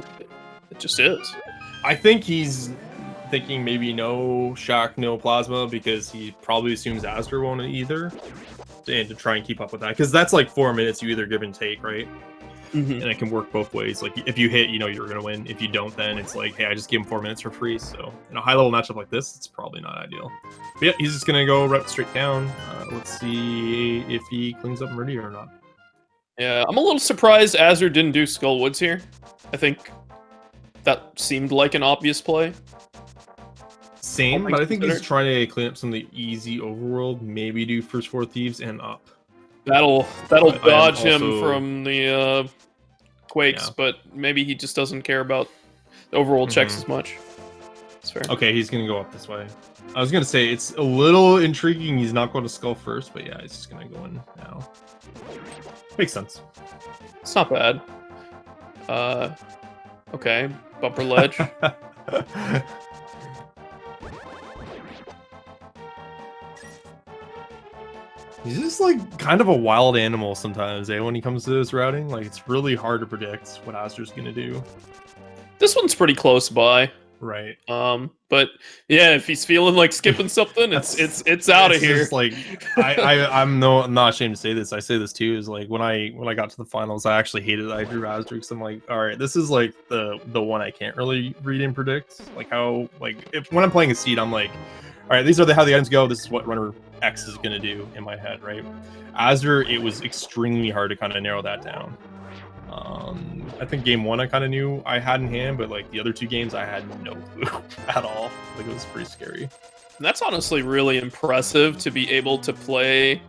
It just is. I think he's thinking maybe no shock, no plasma, because he probably assumes Azder won't either, and to try and keep up with that, because that's like 4 minutes you either give and take, right? Mm-hmm. And it can work both ways. Like if you hit, you know you're gonna win. If you don't, then it's like, hey, I just give him 4 minutes for free. So in a high level matchup like this, it's probably not ideal. But yeah, he's just gonna go right straight down. Let's see if he cleans up Meridian or not. Yeah, I'm a little surprised Azder didn't do Skullwoods here. I think that seemed like an obvious play. Same, All but I things think he's considered. trying to clean up some of the easy overworld. Maybe do first 4 thieves and up. That'll I am dodge him also- from the Quakes, Yeah. but maybe he just doesn't care about the overworld checks as much. It's fair. Okay, he's gonna go up this way. I was gonna say it's a little intriguing. He's not going to skull first, but yeah, he's just gonna go in now. Makes sense. It's not bad. Okay, bumper ledge. He's just like kind of a wild animal sometimes, eh? When he comes to this routing, like it's really hard to predict what Azder's gonna do. This one's pretty close by. Right. But yeah, if he's feeling like skipping something, it's out of It's here. just like I'm not ashamed to say this. I say this too. Is like when I got to the finals, I actually hated that I drew Azder because I'm like, all right, this is like the one I can't really read and predict. Like how when I'm playing a seed, I'm like, all right, these are how the items go. This is what runner X is gonna do in my head, right? Azder, it was extremely hard to kind of narrow that down. I think game 1 I kind of knew I had in hand, but like the other 2 games I had no clue at all. Like it was pretty scary. And that's honestly really impressive to be able to play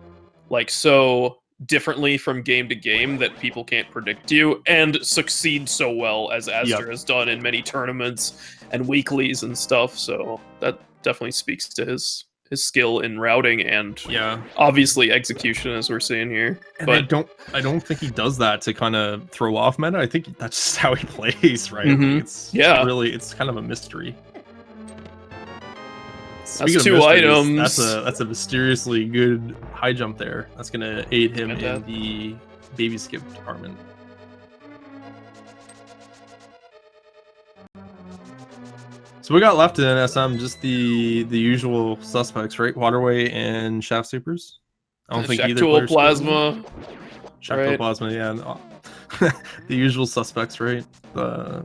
like so differently from game to game that people can't predict you and succeed so well as Azder has done in many tournaments and weeklies and stuff. So that definitely speaks to his his skill in routing and Yeah, obviously execution, as we're seeing here. and But I don't think he does that to kind of throw off meta. I think that's just how he plays, right? Mhm. It's kind of a mystery. Speaking that's of two mysteries, items. That's a mysteriously good high jump there. That's gonna aid him At in that. the baby skip department. So we got left in SM just the usual suspects, right? Waterway and Shaft Supers. I don't think either Shaktual player Plasma. Shaktual right. Plasma, yeah. The usual suspects, right? The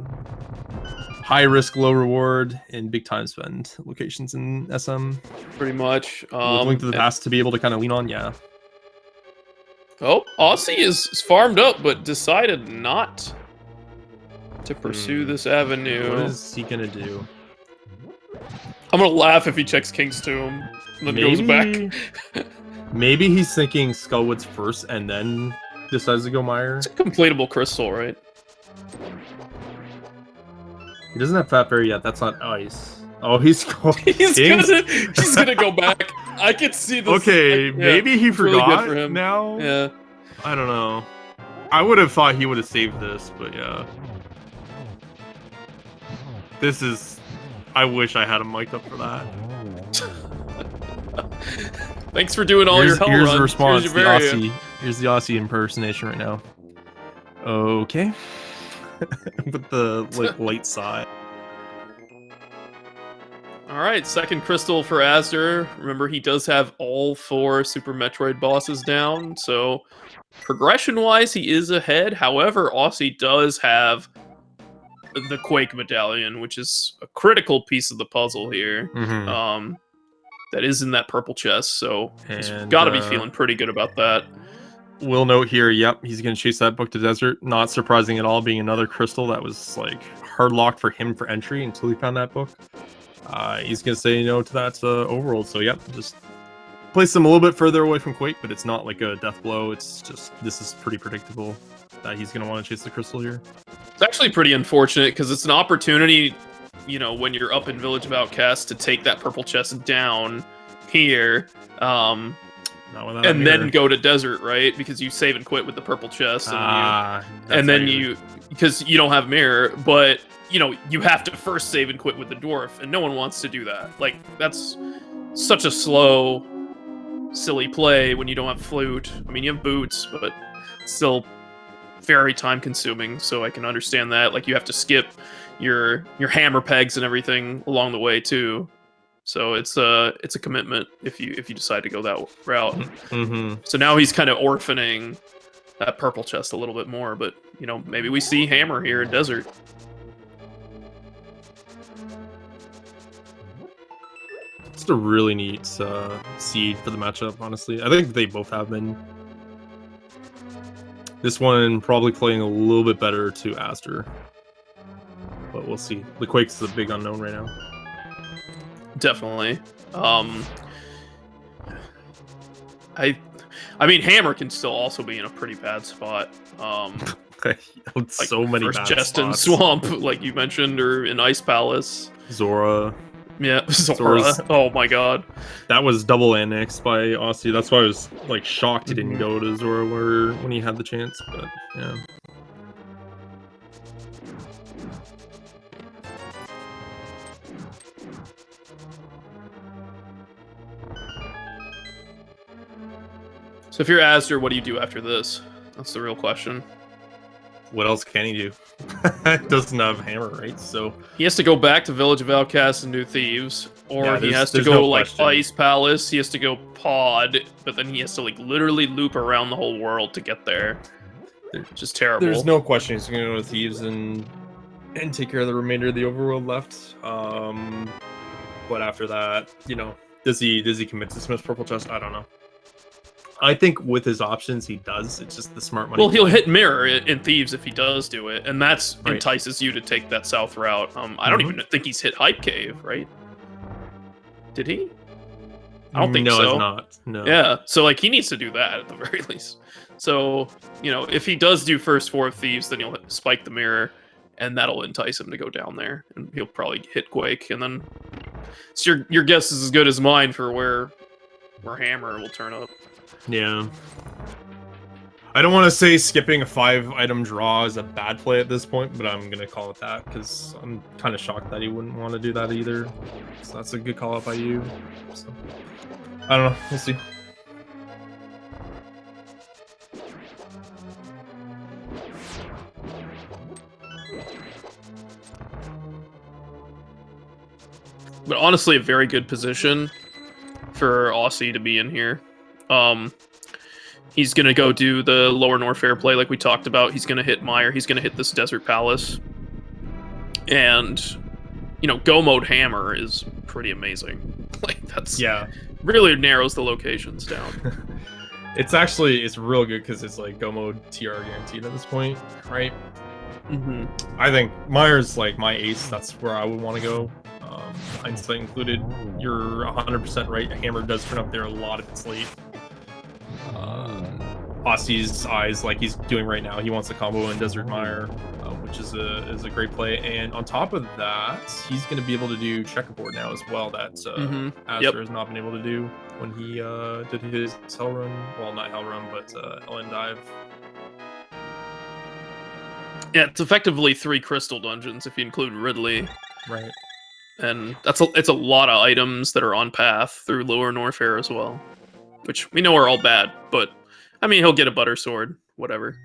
high risk, low reward, and big time spend locations in SM. Pretty much. With Link to the Past to be able to kind of lean on, yeah. Oh, Aussie is farmed up, but decided not to pursue this avenue. What is he gonna do? I'm gonna laugh if he checks King's Tomb and then goes back. Maybe he's thinking Skullwoods first and then decides to go Meyer. It's a completable crystal, right? He doesn't have Fat Fairy yet. That's not ice. Oh, he's going. he's gonna go back. I can see this. Okay, maybe he forgot really good for him. now. Yeah. I don't know. I would have thought he would have saved this, but yeah. This is... I wish I had him mic'd up for that. Thanks for doing all your hell Here's runs. the response. Here's, your Here's the Aussie impersonation right now. Okay. With the light side. Alright, second crystal for azder. Remember, he does have all 4 Super Metroid bosses down, so progression-wise, he is ahead. However, Aussie does have the Quake Medallion, which is a critical piece of the puzzle here. Mm-hmm. That is in that purple chest, so he's And, got to be feeling pretty good about that. We'll note here, yep, he's going to chase that book to desert. Not surprising at all, being another crystal that was like hard locked for him for entry until he found that book. He's going to say no to that overworld. So, yep, just place him a little bit further away from Quake, but it's not like a death blow. It's just, this is pretty predictable that he's going to want to chase the crystal here. It's actually pretty unfortunate because it's an opportunity, you know, when you're up in Village of Outcasts to take that purple chest down here. And then go to desert, right? Because you save and quit with the purple chest, and then you because you don't have mirror, but you know you have to first save and quit with the dwarf, and no one wants to do that. Like that's such a slow, silly play when you don't have flute. I mean, you have boots, but still very time consuming. So I can understand that. Like you have to skip your hammer pegs and everything along the way too. So it's a commitment if you decide to go that route. Mm-hmm. So now he's kind of orphaning that purple chest a little bit more, but you know maybe we see hammer here in desert. It's a really neat seed for the matchup. Honestly, I think they both have been. This one probably playing a little bit better to azder, but we'll see. The Quake's the big unknown right now. Definitely. I mean, hammer can still also be in a pretty bad spot. Like so many first bad chest in spots. swamp, like you mentioned, or in Ice Palace. Zora. Yeah, Zora. Oh my god. That was double annexed by Aussie. That's why I was like shocked he didn't go to Zora when he had the chance. But yeah. So if you're azder, what do you do after this? That's the real question. What else can he do? Doesn't have hammer, right? So he has to go back to Village of Outcasts and do Thieves, or yeah, he has to go like Ice Palace. He has to go Pod, but then he has to like literally loop around the whole world to get there. Just terrible. There's no question he's going to go to Thieves and take care of the remainder of the overworld left. But after that, you know, does he commit to Smith's purple chest? I don't know. I think with his options, he does. It's just the smart money. Well, he'll hit mirror in Thieves if he does do it, and that's entices you to take that south route. I don't even think he's hit Hype Cave, right? Did he? I don't think so. No, it's not. No. Yeah, so like he needs to do that at the very least. So, you know, if he does do first 4 of Thieves, then he'll spike the mirror, and that'll entice him to go down there, and he'll probably hit Quake, and then So your guess is as good as mine for where Hammer will turn up. Yeah. I don't want to say skipping a 5-item draw is a bad play at this point, but I'm gonna call it that because I'm kind of shocked that he wouldn't want to do that either. So that's a good call out by you. So, I don't know. We'll see. But honestly, a very good position for Aussie to be in here. He's gonna go do the lower North fair play like we talked about. He's gonna hit Meyer. He's gonna hit this Desert Palace. And, you know, Go Mode Hammer is pretty amazing. Like, that's... Yeah. Really narrows the locations down. It's real good because it's like Go Mode TR guaranteed at this point, right? Mm-hmm. I think Meyer's like my ace. That's where I would want to go. Hindsight included. You're 100% right. Hammer does turn up there a lot if it's late. Aussie's eyes, like he's doing right now, he wants a combo in Desert Mire, which is a great play. And on top of that, he's going to be able to do checkerboard now as well. That azder has not been able to do when he did his Hell Run. Well, not Hell Run, but LN Dive. Yeah, it's effectively 3 crystal dungeons if you include Ridley. Right. And it's a lot of items that are on path through Lower Norfair as well, which we know are all bad, but I mean, he'll get a butter sword, whatever.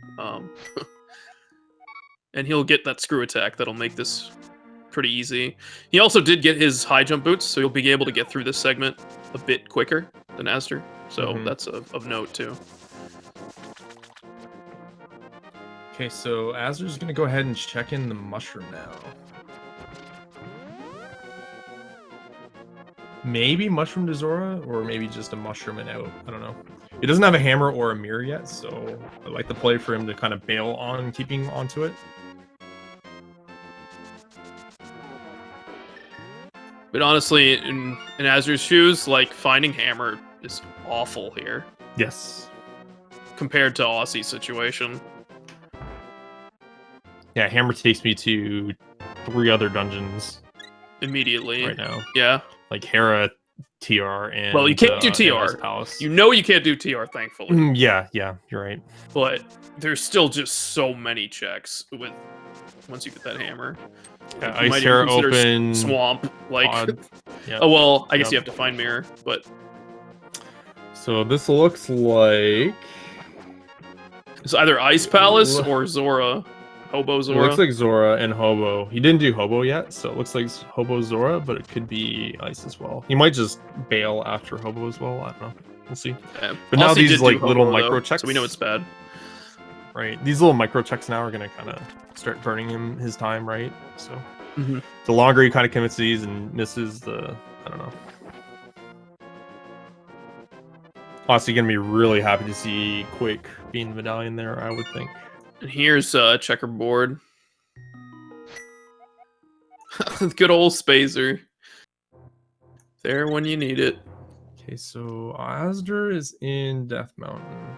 And he'll get that screw attack that'll make this pretty easy. He also did get his high jump boots, so he'll be able to get through this segment a bit quicker than azder. So that's of note too. Okay, so azder's going to go ahead and check in the mushroom now. Maybe mushroom to Zora, or maybe just a mushroom and out. I don't know. He doesn't have a hammer or a mirror yet, so I like the play for him to kind of bail on keeping onto it. But honestly, in azder's shoes, like, finding hammer is awful here. Yes. Compared to Aussie's situation. Yeah, hammer takes me to 3 other dungeons. Immediately. Right now. Yeah. Like Hera, TR, and well, you can't do TR. You know you can't do TR, thankfully. Yeah, you're right. But there's still just so many checks with once you get that hammer. Yeah, Ice Hera open. Swamp, like. Yep. Oh well, I guess you have to find mirror, but. So this looks like it's either Ice Palace or Zora. Hobo Zora. It looks like Zora and Hobo. He didn't do Hobo yet, so it looks like Hobo Zora, but it could be Ice as well. He might just bail after Hobo as well. I don't know. We'll see. Yeah. But now these like Hobo, little micro checks, so we know it's bad. Right. These little micro checks now are gonna kind of start burning him his time, right? So the longer he kind of commits to these and misses the, I don't know. Aussie gonna be really happy to see Quake being the medallion there, I would think. And here's checkerboard. Good old Spazer. There when you need it. Okay, so azder is in Death Mountain.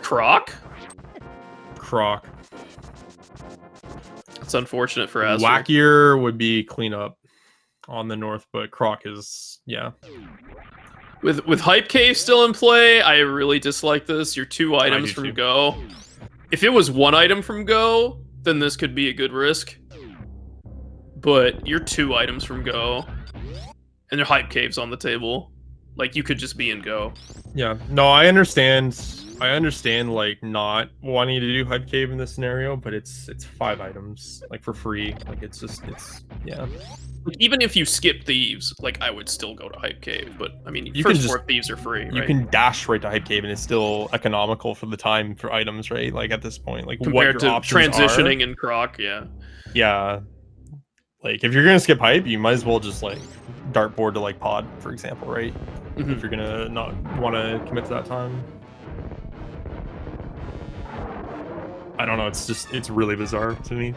Croc? Croc. That's unfortunate for azder. Wackier would be cleanup on the north, but Croc is, yeah. With Hype Cave still in play, I really dislike this. You're 2 items from Go. If it was 1 item from Go, then this could be a good risk. But you're 2 items from Go, and your Hype Cave's on the table. Like, you could just be in Go. Yeah, no, I understand. I understand, like, not wanting to do Hype Cave in this scenario, but it's 5 items, like, for free. Like, it's yeah. Like, even if you skip Thieves, like, I would still go to Hype Cave, but, I mean, you first can 4 Thieves are free, right? You can dash right to Hype Cave, and it's still economical for the time for items, right? Like, at this point, like, compared what to your options transitioning are. in Croc, yeah. Yeah. Like, if you're gonna skip Hype, you might as well just, like, dartboard to, like, Pod, for example, right? If you're gonna not want to commit to that time. I don't know, it's really bizarre to me.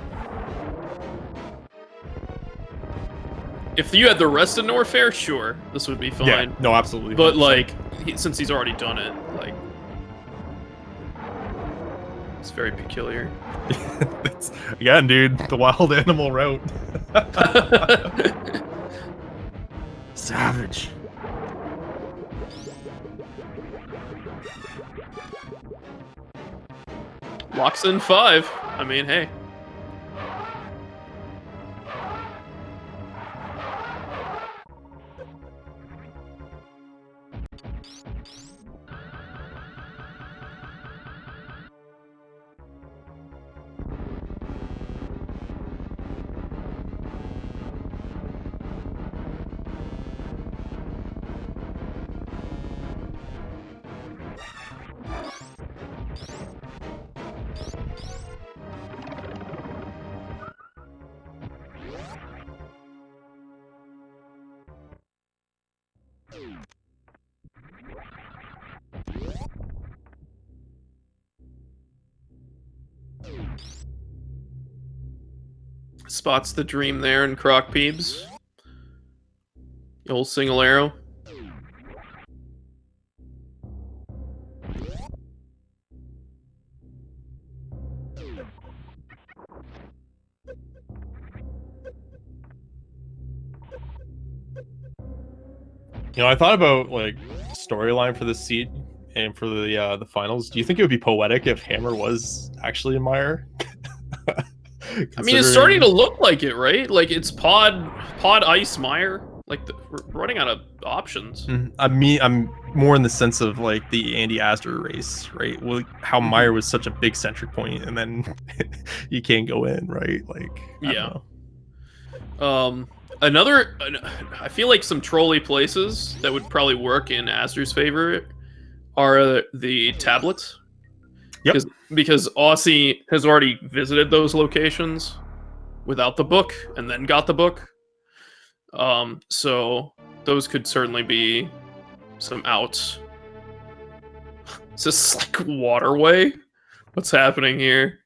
If you had the rest of Norfair, sure, this would be fine. Yeah, no, absolutely. But, like, since he's already done it, like... It's very peculiar. Again, dude, the wild animal route. Savage. Locks in 5. I mean, hey. Spots the dream there in Croc Peebs. The old single arrow. You know, I thought about like storyline for this seed and for the finals. Do you think it would be poetic if Hammer was actually in Mire? I mean, it's starting to look like it, right? Like it's Pod Ice Mire. Like we're running out of options. I'm more in the sense of like the Andy Azder race, right? Well, how Mire was such a big centric point, and then you can't go in, right? Like, yeah. I feel like some trolley places that would probably work in Azder's favor are the tablets. Yep. Because Osse has already visited those locations without the book and then got the book. So those could certainly be some outs. Is this like waterway? What's happening here?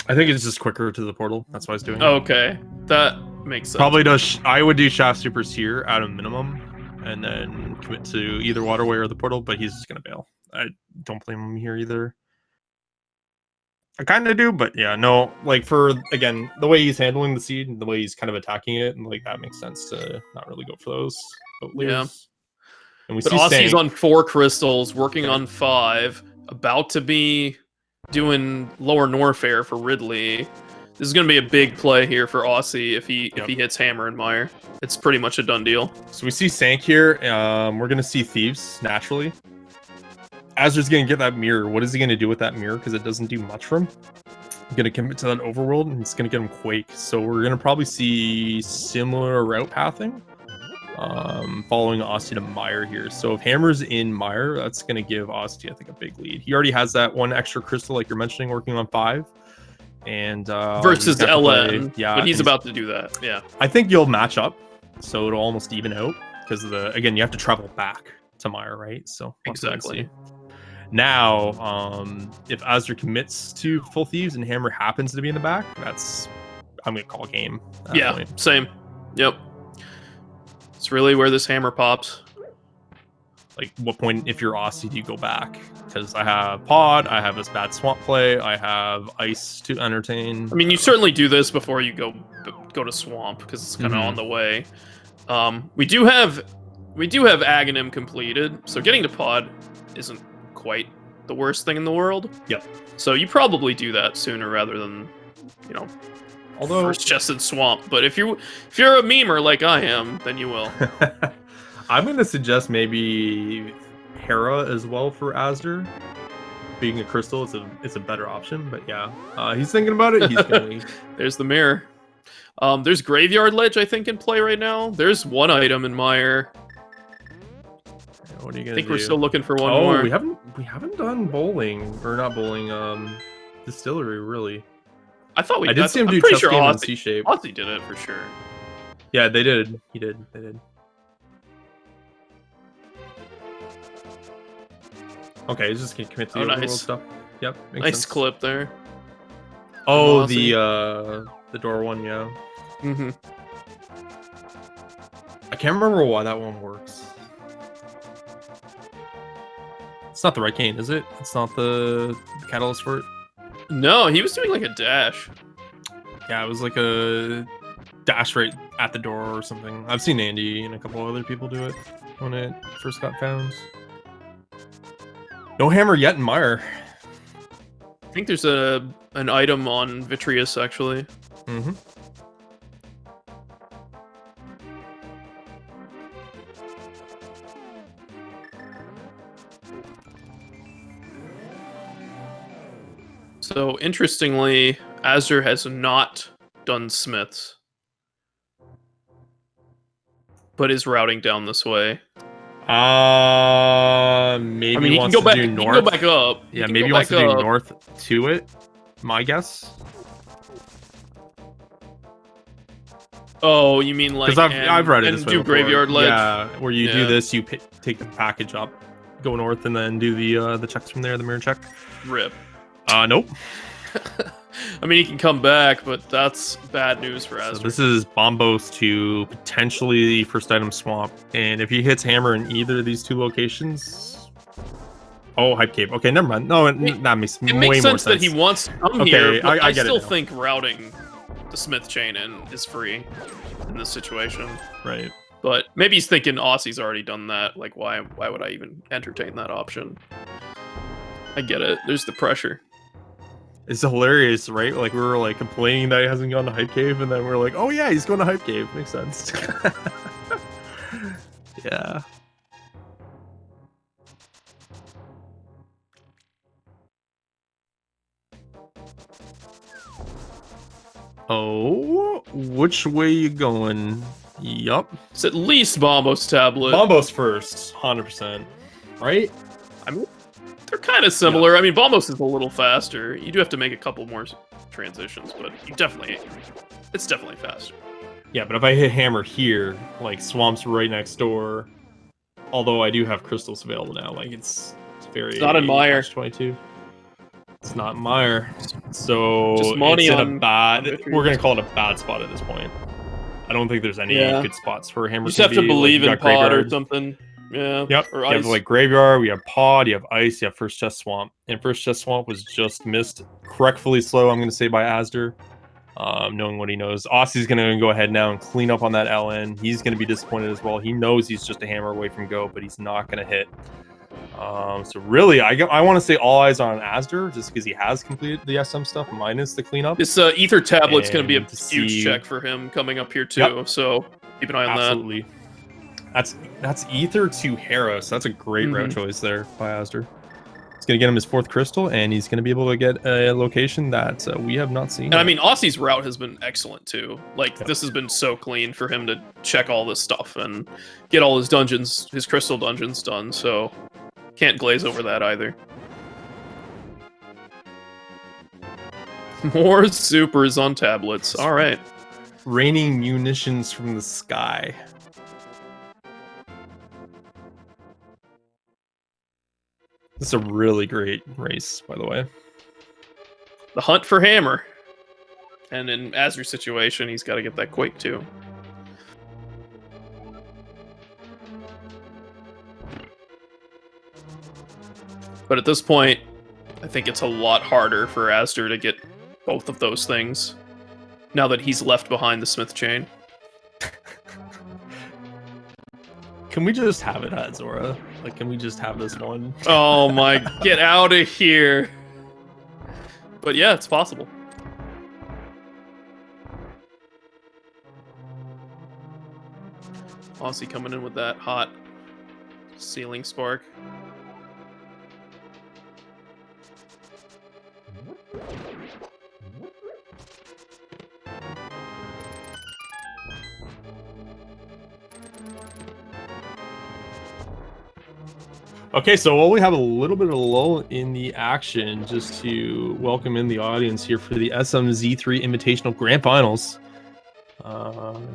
I think it's just quicker to the portal. That's why I was doing it. Okay, that makes sense. Probably does. I would do Shaft Supers here at a minimum, and then commit to either waterway or the portal. But he's just gonna bail. I don't blame him here either. I kind of do, but yeah, no. Like for again, the way he's handling the seed, and the way he's kind of attacking it, and like that makes sense to not really go for those. Yeah. And we but see Osse's Sank on 4 crystals, working on 5, about to be doing lower Norfair for Ridley. This is going to be a big play here for Osse if he hits Hammer and Mire. It's pretty much a done deal. So we see Sank here. We're going to see Thieves naturally. Azder's going to get that mirror. What is he going to do with that mirror? Because it doesn't do much for him. He's going to commit to that overworld, and it's going to get him Quake. So we're going to probably see similar route pathing. Following Osse to Mire here. So if Hammer's in Mire, that's going to give Osse, I think, a big lead. He already has that one extra crystal, like you're mentioning, working on 5. And versus LN, yeah, but he's about to do that. Yeah, I think you'll match up, so it'll almost even out because again, you have to travel back to Mire, right? So exactly. Now, if Azder commits to full Thieves and Hammer happens to be in the back, I'm gonna call game. Yeah, point. Same. Yep. It's really where this Hammer pops. Like, what point, if you're Osse, do you go back? Because I have Pod, I have this bad Swamp play, I have Ice to entertain. I mean, you certainly do this before you go to Swamp, because it's kind of on the way. We do have Aghanim completed, so getting to Pod isn't quite the worst thing in the world. Yep. So you probably do that sooner rather than, although first chested Swamp. But if you're a memer like I am, then you will. I'm going to suggest maybe Hera as well for Azder. Being a crystal, it's a better option, but yeah. He's thinking about it. He's going to... There's the mirror. There's Graveyard Ledge, I think, in play right now. There's one item in Mire. What are you gonna I think do? We're still looking for one more. We haven't done bowling, or not bowling, distillery, really. I thought we I did see him do pretty chess sure game in Osse C-shape. Osse did it for sure. Yeah, they did. They did. Okay, he's just gonna commit to the overworld stuff. Yep, makes nice sense. clip there. Oh, the door one, yeah. Mm-hmm. I can't remember why that one works. It's not the right cane, is it? It's not the catalyst for it? No, he was doing like a dash. Yeah, it was like a dash right at the door or something. I've seen Andy and a couple other people do it when it first got found. No hammer yet in Mire. I think there's an item on Vitreous actually. Mm-hmm. So interestingly, azder has not done Smiths, but is routing down this way. Maybe I mean, he can wants go back. to do He north. can go back up. Yeah, maybe he wants to do north to it. My guess. Oh, you mean like? Because I've read it this way do before. Graveyard Ledge. Yeah, where you do this, you take the package up, go north, and then do the checks from there, the mirror check. Rip. Nope. I mean, he can come back, but that's bad news for azder. So this is Bombos to potentially first item swamp, and if he hits hammer in either of these two locations, hype cave. Okay, never mind. No, that makes it way makes more sense that he wants to come here. But I still think routing the Smith chain in is free in this situation. Right. But maybe he's thinking Ossie's already done that. Like, why would I even entertain that option? I get it. There's the pressure. It's hilarious, right? Like, we were like complaining that he hasn't gone to Hype Cave, and then we're like, oh yeah, he's going to Hype Cave. Makes sense. Yeah. Oh, which way you going? Yup. It's at least Bombos tablet. Bombos first, 100%. Right? I mean, they're kind of similar. Yeah. I mean, Bombos is a little faster. You do have to make a couple more transitions, but it's definitely faster. Yeah, but if I hit hammer here, like Swamp's right next door. Although I do have crystals available now, like it's very. It's not in Mire. 22. It's not in Mire, so just money it's on in a bad. We're gonna call it a bad spot at this point. I don't think there's any good spots for hammer. You just have to believe in pod or something. Yeah. Yep. Or you ice. have like graveyard, we have pod, you have ice, you have first chest swamp. And first chest swamp was just missed correctfully slow, I'm gonna say, by azder. Knowing what he knows. Ossie's gonna go ahead now and clean up on that LN. He's gonna be disappointed as well. He knows he's just a hammer away from go, but he's not gonna hit. So really, I want to say all eyes on azder, just because he has completed the SM stuff minus the cleanup. This ether tablet's gonna be a huge check for him coming up here too. Yep. So keep an eye on that. Absolutely. That's ether to Hera, so that's a great route choice there by azder. It's going to get him his 4th crystal, and he's going to be able to get a location that we have not seen. And I mean, Ossie's route has been excellent too. Like, this has been so clean for him to check all this stuff and get all his dungeons, his crystal dungeons done, so can't glaze over that either. More supers on tablets. All right. Raining munitions from the sky. This is a really great race, by the way. The hunt for hammer. And in azder's situation, he's got to get that quick, too. But at this point, I think it's a lot harder for azder to get both of those things, now that he's left behind the Smith chain. Can we just have it at Zora? Like, can we just have this one? Oh my, get out of here. But yeah, it's possible. Ossie coming in with that hot ceiling spark. Okay, so while we have a little bit of a lull in the action, just to welcome in the audience here for the SMZ3 Invitational Grand Finals,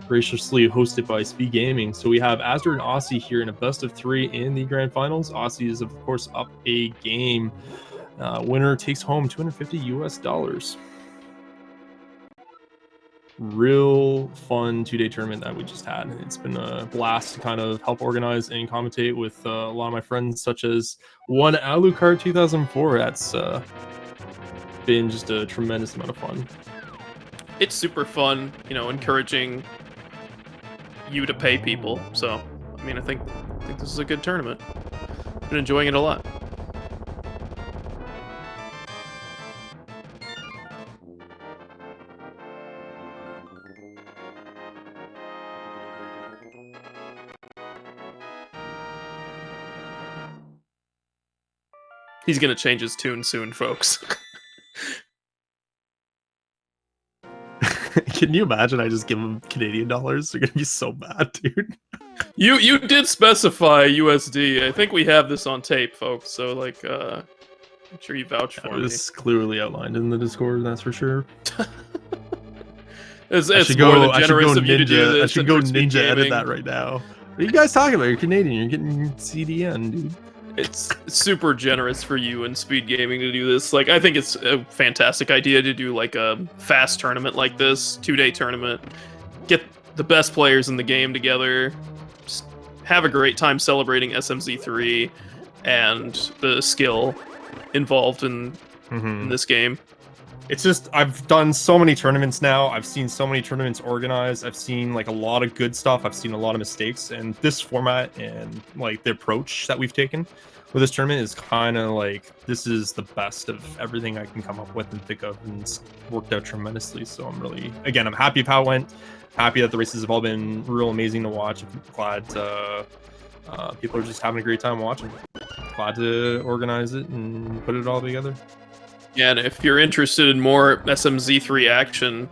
graciously hosted by Speed Gaming. So we have azder and Ossie here in a best of 3 in the Grand Finals. Ossie is, of course, up a game. Winner takes home $250 US. Real fun 2-day tournament that we just had. It's been a blast to kind of help organize and commentate with a lot of my friends, such as one Alucard 2004. That's been just a tremendous amount of fun. It's super fun, you know, encouraging you to pay people. So, I mean, I think this is a good tournament. Been enjoying it a lot. He's gonna change his tune soon, folks. Can you imagine? I just give them Canadian dollars. They're gonna be so bad, dude. You did specify USD. I think we have this on tape, folks. So like, make sure you vouch for me. It's clearly outlined in the Discord. That's for sure. It's more than generous of you to do this. I should go ninja edit that right now. What are you guys talking about? You're Canadian. You're getting CDN, dude. It's super generous for you and Speed Gaming to do this. Like, I think it's a fantastic idea to do like a fast tournament like this, 2-day tournament. Get the best players in the game together. Just have a great time celebrating SMZ3 and the skill involved in this game. It's just, I've done so many tournaments now. I've seen so many tournaments organized. I've seen like a lot of good stuff. I've seen a lot of mistakes, and this format and like the approach that we've taken with this tournament is kind of like, this is the best of everything I can come up with and think of, and it's worked out tremendously. So I'm really, again, I'm happy with how it went. Happy that the races have all been real amazing to watch. I'm glad people are just having a great time watching. Glad to organize it and put it all together. Yeah, and if you're interested in more SMZ3 action,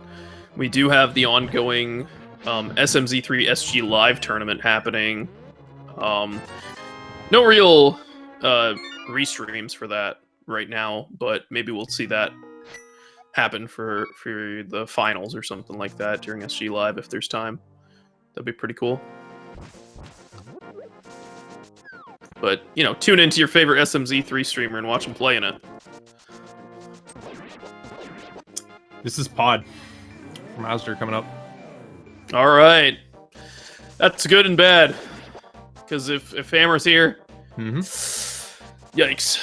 we do have the ongoing SMZ3 SG Live tournament happening. No real restreams for that right now, but maybe we'll see that happen for the finals or something like that during SG Live if there's time. That'd be pretty cool. But, you know, tune into your favorite SMZ3 streamer and watch them play in it. This is Pod from azder coming up. All right. That's good and bad. Because if Hammer's here, yikes.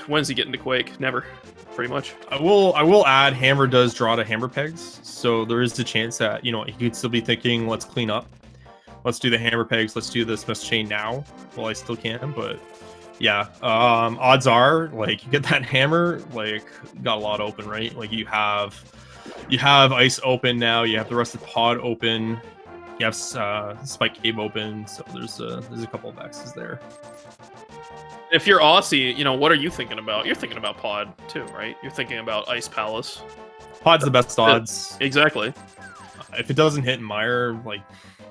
When's he getting to Quake? Never, pretty much. I will add, Hammer does draw to Hammer pegs, so there is the chance that, you know, he could still be thinking, let's clean up. Let's do the Hammer pegs. Let's do the Smith's chain now. Well, I still can, but yeah. Odds are, like, you get that Hammer, like, you got a lot open, right? Like, you have Ice open now. You have the rest of the Pod open. You have Spike Cave open. So there's a couple of X's there. If you're Aussie, you know, what are you thinking about? You're thinking about Pod too, right? You're thinking about Ice Palace. Pod's the best odds. Exactly. If it doesn't hit Meyer, like,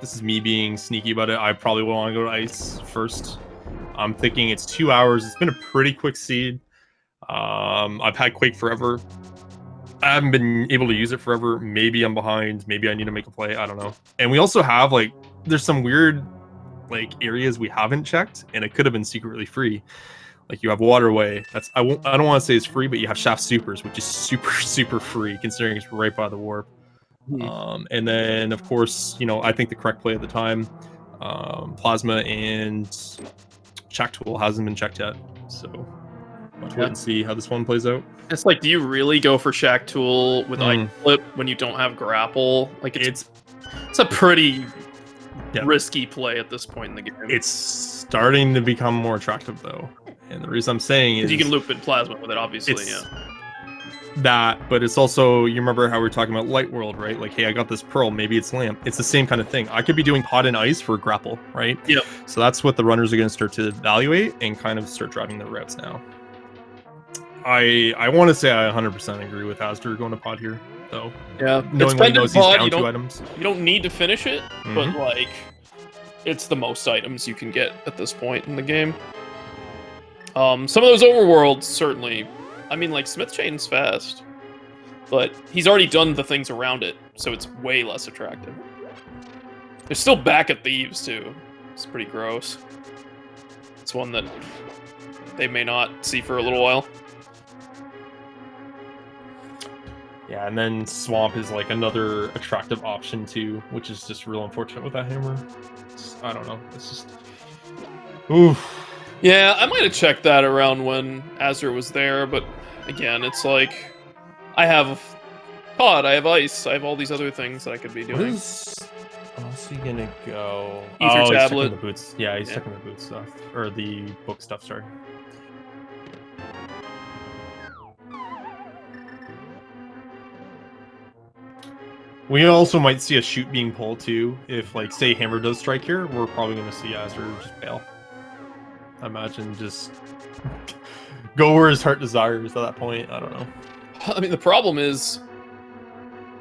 this is me being sneaky about it, I probably will want to go to Ice first. I'm thinking it's 2 hours. It's been a pretty quick seed. I've had Quake forever. I haven't been able to use it forever. Maybe I'm behind. Maybe I need to make a play. I don't know. And we also have, like, there's some weird, like, areas we haven't checked, and it could have been secretly free. Like, you have Waterway. That's I don't want to say it's free, but you have Shaft Supers, which is super free considering it's right by the warp. And then, of course, you know, I think the correct play at the time, Plasma and Shack Tool hasn't been checked yet. So let's wait and see how this one plays out. It's like, do you really go for Shack Tool with Ice Flip when you don't have Grapple? Like, it's a pretty risky play at this point in the game. It's starting to become more attractive, though. And the reason I'm saying is, you can loop in Plasma with it, obviously, that, but it's also, you remember how we were talking about Light World, right? Like, hey, I got this Pearl, maybe it's Lamp. It's the same kind of thing. I could be doing Pod and Ice for Grapple, right? Yep. So that's what the runners are going to start to evaluate and kind of start driving their routes now. I want to say I 100% agree with azder going to Pod here, though. Yeah. Knowing what he knows, he's down 2 items. You don't need to finish it, but, like, it's the most items you can get at this point in the game. Some of those overworlds, certainly. I mean, like, Smith Chain's fast, but he's already done the things around it, so it's way less attractive. They're still back at Thieves, too. It's pretty gross. It's one that they may not see for a little while. Yeah, and then Swamp is, like, another attractive option, too, which is just real unfortunate with that Hammer. I don't know. It's just... oof. Yeah, I might have checked that around when azder was there, but again, it's like I have pod, I have ice, I have all these other things that I could be What doing. is Osse gonna go? Ether He's tablet. checking the boots. Yeah, he's checking the boot stuff. Or the book stuff, sorry. We also might see a shoot being pulled too. If, like, say Hammer does strike here, we're probably going to see azder just bail. I imagine just go where his heart desires at that point. I don't know. I mean, the problem is,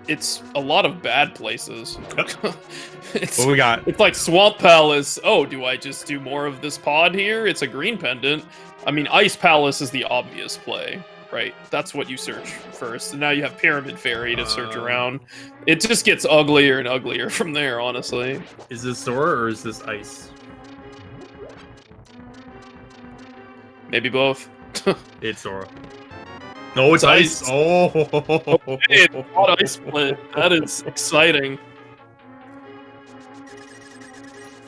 it's a lot of bad places. What we got? It's like Swamp Palace. Oh, do I just do more of this pod here? It's a green pendant. I mean, Ice Palace is the obvious play, right? That's what you search first. And now you have Pyramid Fairy to search around. It just gets uglier and uglier from there, honestly. Is this Sora or is this Ice? Maybe both. It's Sora. No, it's Ice. Oh, Hey, pod ice split. That is exciting.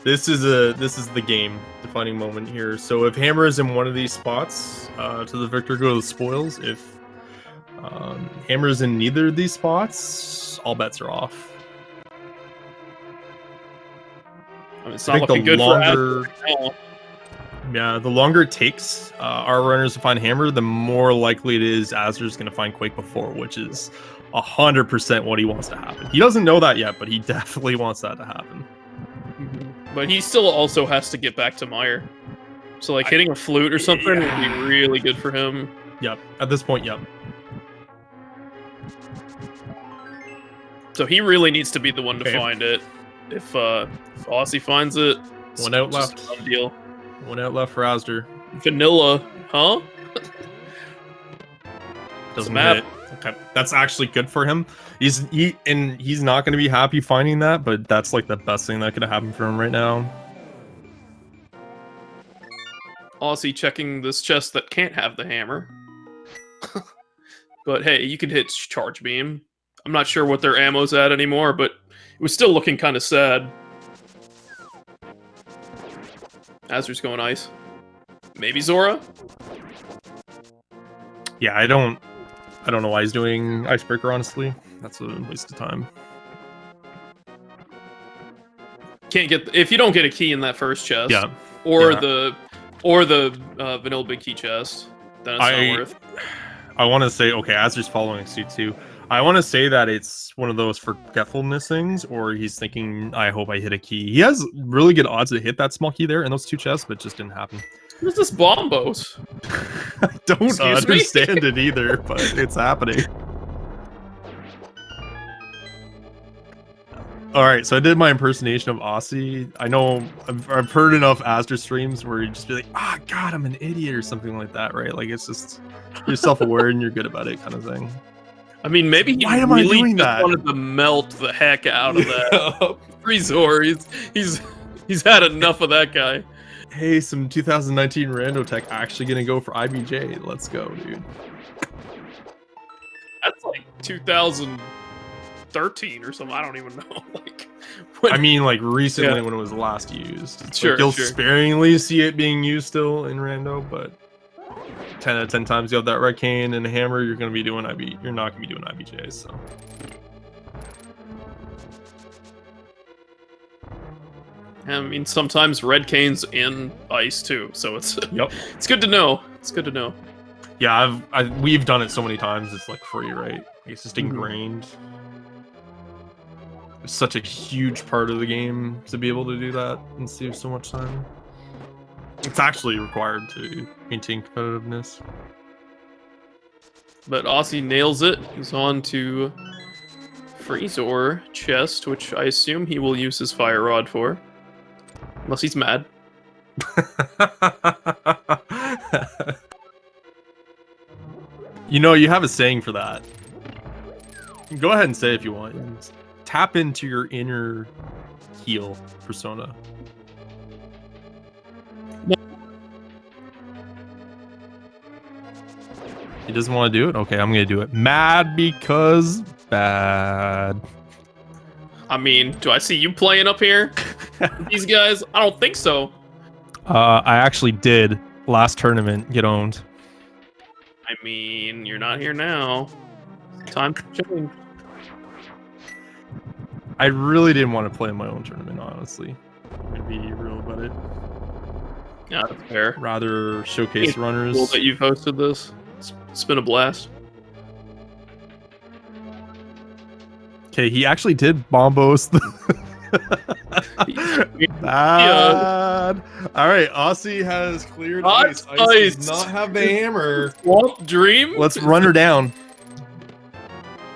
This is the game defining moment here. So if Hammer is in one of these spots, to the victor go to the spoils. If Hammer is in neither of these spots, all bets are off. I mean, it's not looking good for azder right now. Yeah, the longer it takes our runners to find Hammer, the more likely it is azder's going to find Quake before, which is 100% what he wants to happen. He doesn't know that yet, but he definitely wants that to happen. But he still also has to get back to Meyer. So, like, hitting a flute or something would be really good for him. Yep, at this point, yep. So he really needs to be the one to find it. If Osse finds it, one out left. A done deal. One out left for azder. Vanilla, huh? Doesn't hit. Okay, that's actually good for him. He's not going to be happy finding that, but that's like the best thing that could happen for him right now. Osse checking this chest that can't have the hammer. But hey, you can hit charge beam. I'm not sure what their ammo's at anymore, but it was still looking kind of sad. azder's going ice. Maybe Zora? Yeah, I don't know why he's doing Icebreaker, honestly. That's a waste of time. Can't get if you don't get a key in that first chest. Yeah. Or the vanilla big key chest, then it's not worth. I want to say, okay, azder's following suit too. I want to say that it's one of those forgetfulness things, or he's thinking, I hope I hit a key. He has really good odds to hit that small key there in those two chests, but it just didn't happen. Who's this Bombos? I don't understand it either, but it's happening. Alright, so I did my impersonation of Osse. I know I've heard enough azder streams where you just be like, ah, God, I'm an idiot or something like that, right? Like, it's just, you're self-aware and you're good about it kind of thing. I mean, maybe he Why am I doing just that? wanted to melt the heck out of that. Freezor, he's had enough of that guy. Hey, some 2019 Rando Tech actually gonna go for IBJ. Let's go, dude. That's like 2013 or something. I don't even know. Like, I mean, like recently when it was last used. Sure, like, you'll sparingly see it being used still in Rando, but 10 out of 10 times you have that red cane and a hammer, you're gonna be doing You're not gonna be doing IBJ. So. I mean, sometimes red cane's in ice too, so it's it's good to know. It's good to know. Yeah, we've done it so many times. It's like free, right? It's just ingrained. It's such a huge part of the game to be able to do that and save so much time. It's actually required to maintain competitiveness. But Osse nails it. He's on to Freezor chest, which I assume he will use his fire rod for. Unless he's mad. You know, you have a saying for that. Go ahead and say it if you want. Tap into your inner heel persona. He doesn't want to do it? Okay, I'm going to do it. Mad because bad. I mean, do I see you playing up here? These guys? I don't think so. I actually did last tournament get owned. I mean, you're not here now. Time to change. I really didn't want to play in my own tournament, honestly. I'm gonna be real about it. Yeah, that's fair. Rather showcase It's runners. cool that you've hosted this. It's been a blast. Okay, he actually did bombos. Bad. All right, Aussie has cleared ice. Ice does not have the hammer. Swamp Dream. Let's run her down.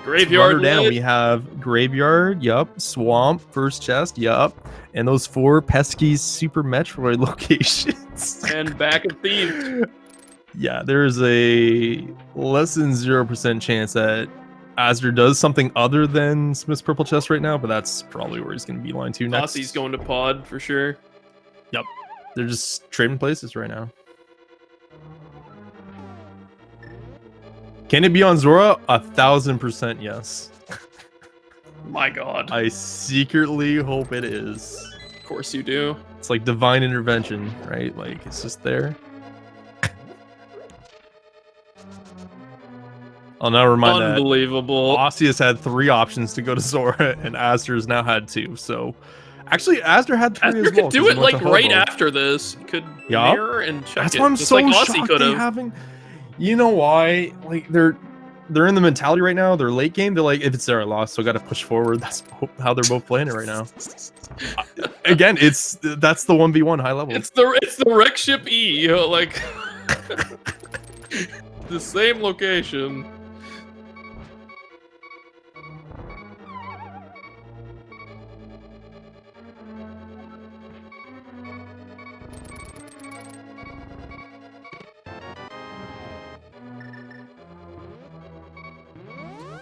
Graveyard. Run her down. We have graveyard. Yup. Swamp. First chest. Yup. And those 4 pesky Super Metroid locations. And back of thieves. Yeah, there's a less than 0% chance that azder does something other than Smith's purple chest right now, but that's probably where he's going to be line 2 next. Aussie's going to pod for sure. Yep. They're just trading places right now. Can it be on Zora? 1000% yes. My God. I secretly hope it is. Of course you do. It's like divine intervention, right? Like, it's just there. I'll now remind that Unbelievable. Aussie has had 3 options to go to Zora, and azder has now had 2. So, actually, azder had 3 Azder as well. could do it like right after this. Could Yup. mirror and check That's it. why I'm just so like Aussie shocked could they have. having. You know why? Like they're in the mentality right now. They're late game. They're like, if it's there, I lost, so got to push forward. That's how they're both playing it right now. Again, that's the 1v1 high level. It's the wreck ship E. You know, like the same location.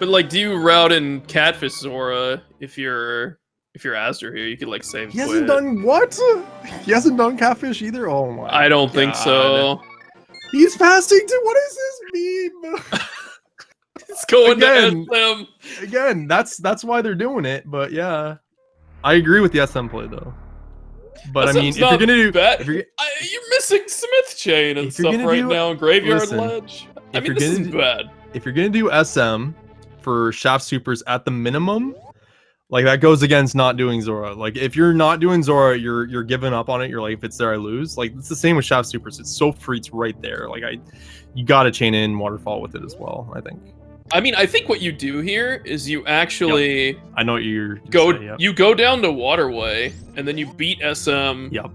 But like, do you route in Catfish Zora if you're azder here? You could like save. He hasn't done what? He hasn't done catfish either. Oh my! I don't think so. He's fasting too. What is this meme? It's going Again. to SM. Again, that's why they're doing it. But yeah, I agree with the SM play though. But I mean, if you're gonna do, you're missing Smith Chain and stuff right now. Graveyard Ledge. I mean, this isn't bad. If you're gonna do SM for Shaft Supers at the minimum, like that goes against not doing Zora. Like if you're not doing Zora, you're giving up on it. You're like, if it's there, I lose. Like it's the same with Shaft Supers. It's so free. It's right there. Like you gotta chain in Waterfall with it as well. I think. I mean, I think what you do here is you actually. Yep. I know what you're. You go down to Waterway and then you beat SM. Yep.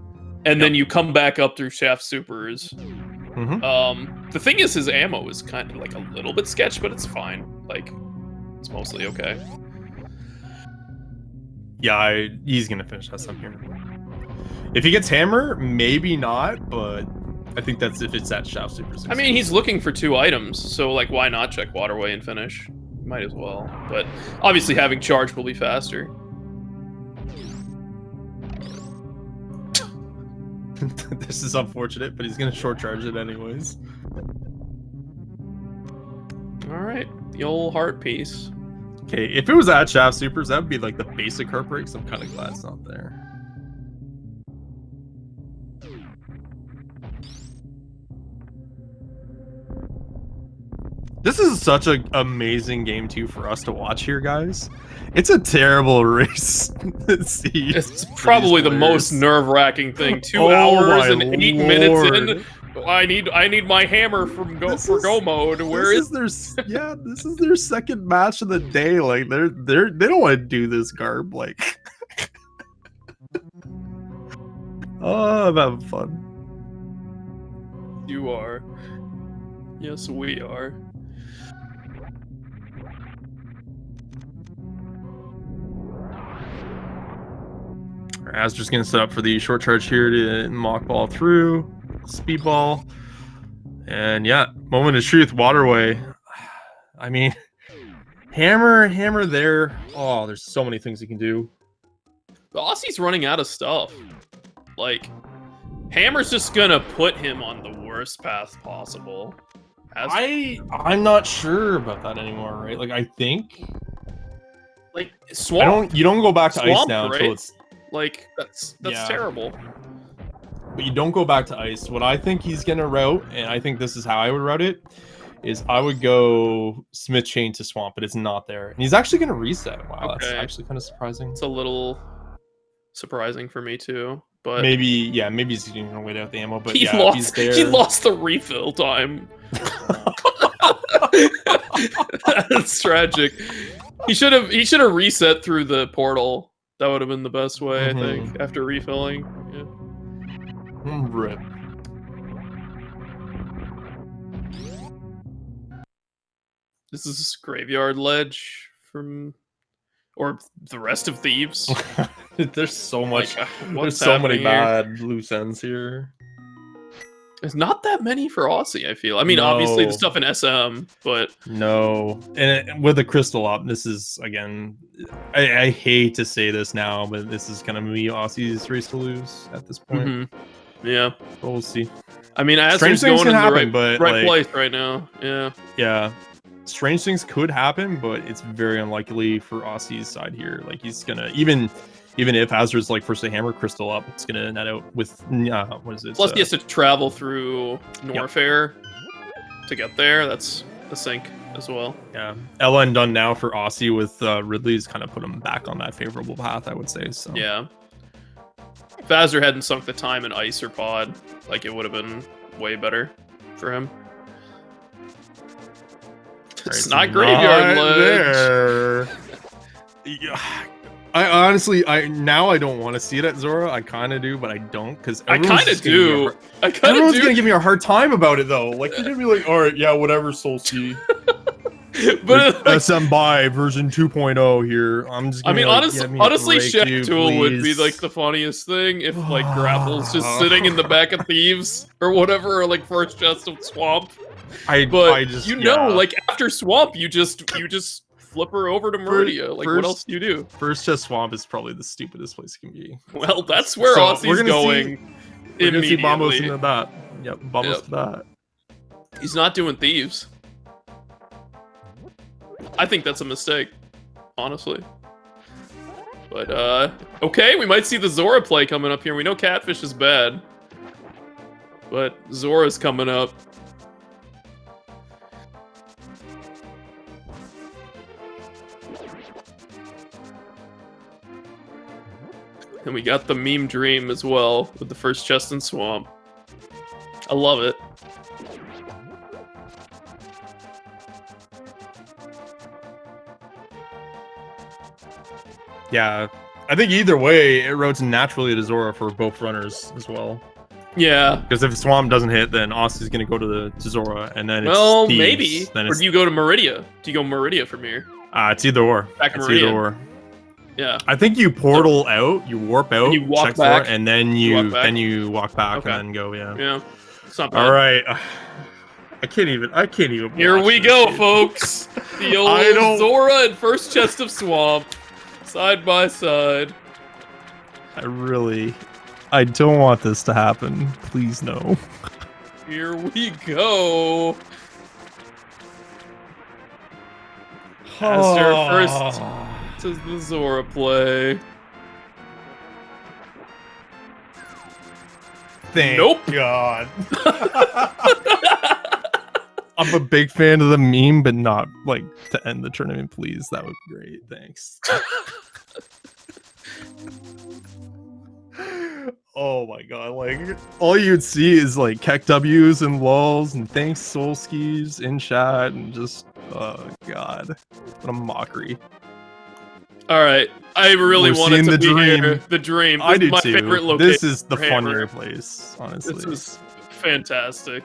And then you come back up through Shaft Supers. Mm-hmm. The thing is, his ammo is kind of like a little bit sketch, but it's fine. Like, it's mostly okay. Yeah, he's gonna finish SM here. If he gets hammer, maybe not, but I think that's if it's at Shaft Supers. I mean, he's looking for 2 items, so like, why not check Waterway and finish? Might as well. But obviously, having charge will be faster. This is unfortunate, but he's gonna short charge it anyways. Alright, the old heart piece. Okay, if it was at Shaft Supers, that would be like the basic heartbreak, so I'm kind of glad it's not there. This is such an amazing game too for us to watch here, guys. It's a terrible race. It's probably the most nerve-wracking thing. 2 hours and 8 minutes in. I need my hammer from go mode. Where is their this is their second match of the day. Like they don't want to do this garb. Like oh, I'm having fun. You are. Yes, we are. Azder's gonna set up for the short charge here to mock ball through, speedball, and yeah, moment of truth, Waterway. I mean, hammer there. Oh, there's so many things he can do. The Aussie's running out of stuff. Like, hammer's just gonna put him on the worst path possible. I'm not sure about that anymore, right? Like I think, like Swamp. You don't go back to Swamp, ice now right? until it's. Like, that's Yeah. terrible. But you don't go back to ice. What I think he's gonna route, and I think this is how I would route it, is I would go Smith Chain to Swamp, but it's not there. And he's actually going to reset. Wow, that's Okay. actually kind of surprising. It's a little surprising for me too, but Maybe he's going to wait out the ammo, but he yeah, lost. he's there. He lost the refill time. That's tragic. He should have reset through the portal. That would have been the best way, I think, after refilling. Yeah. Rip. This is Graveyard Ledge from, or the rest of Thieves. There's so much. Like, there's so many here? bad loose ends here. There's not that many for Aussie, I feel. I mean, obviously the No. stuff in SM, but No, and with the crystal up, this is again. I hate to say this now, but this is gonna be Aussie's race to lose at this point. Yeah. But we'll see. I mean, Strange Azder's things going in can the happen, but, right like- place right now. Yeah. Yeah, strange things could happen, but it's very unlikely for Aussie's side here. Like he's gonna even if Azder's like first to hammer crystal up, it's gonna net out with what is it? Plus, he has to travel through Norfair to get there. That's a sink as well. Yeah, Ella and done now for Aussie with Ridley's kind of put him back on that favorable path, I would say. So Yeah. If Azder hadn't sunk the time in Ice or Pod, like it would have been way better for him. It's not Graveyard Ledge. There. Yeah. I honestly, now I don't want to see it at Zora. I kind of do, but I don't because I kind of do. Everyone's gonna give me a hard time about it though. Like they're gonna be like, "All right, yeah, whatever, Solski." But like, SM by version 2.0 here. I'm just. Gonna, honestly, Chef you, Tool would be please. like the funniest thing if like Grapple's just sitting in the back of Thieves or whatever, or like first chest of Swamp. But like after Swamp, you just flip her over to Meridia. Like what else do you do? First chest Swamp is probably the stupidest place it can be. Well, that's where Aussie's going. We're gonna see Bombos immediately. into that. Yep, Bombos to that. He's not doing Thieves. I think that's a mistake, honestly. But, okay, we might see the Zora play coming up here. We know Catfish is bad. But Zora's coming up. And we got the meme dream as well, with the first chest in Swamp. I love it. Yeah, I think either way, it rotates naturally to Zora for both runners as well. Yeah. Because if Swamp doesn't hit, then Aussie's going to go to Zora, and then it's Thieves. Maybe. Then or do you go to Meridia? Do you go Meridia from here? It's either or. Back it's Meridian. either or. Yeah. I think you portal out, you warp out, you walk check back, for it, and then you walk back. and then go. Yeah. Yeah. It's not bad. All right. I can't even. Here we go, shit. folks. The old Zora and first chest of Swamp, side by side. I don't want this to happen. Please no. Here we go. Azder first to the Zora play. Thank Nope. God. I'm a big fan of the meme, but not like to end the tournament, please. That would be great. Thanks. Oh my god, like all you'd see is like Keck W's and lulls and thanks Solskis in chat and just oh god. What a mockery. Alright. I really We're wanted seeing to the be dream. here. The dream. I do my too. favorite location. This is the for Hammer. funnier place, honestly. This is fantastic.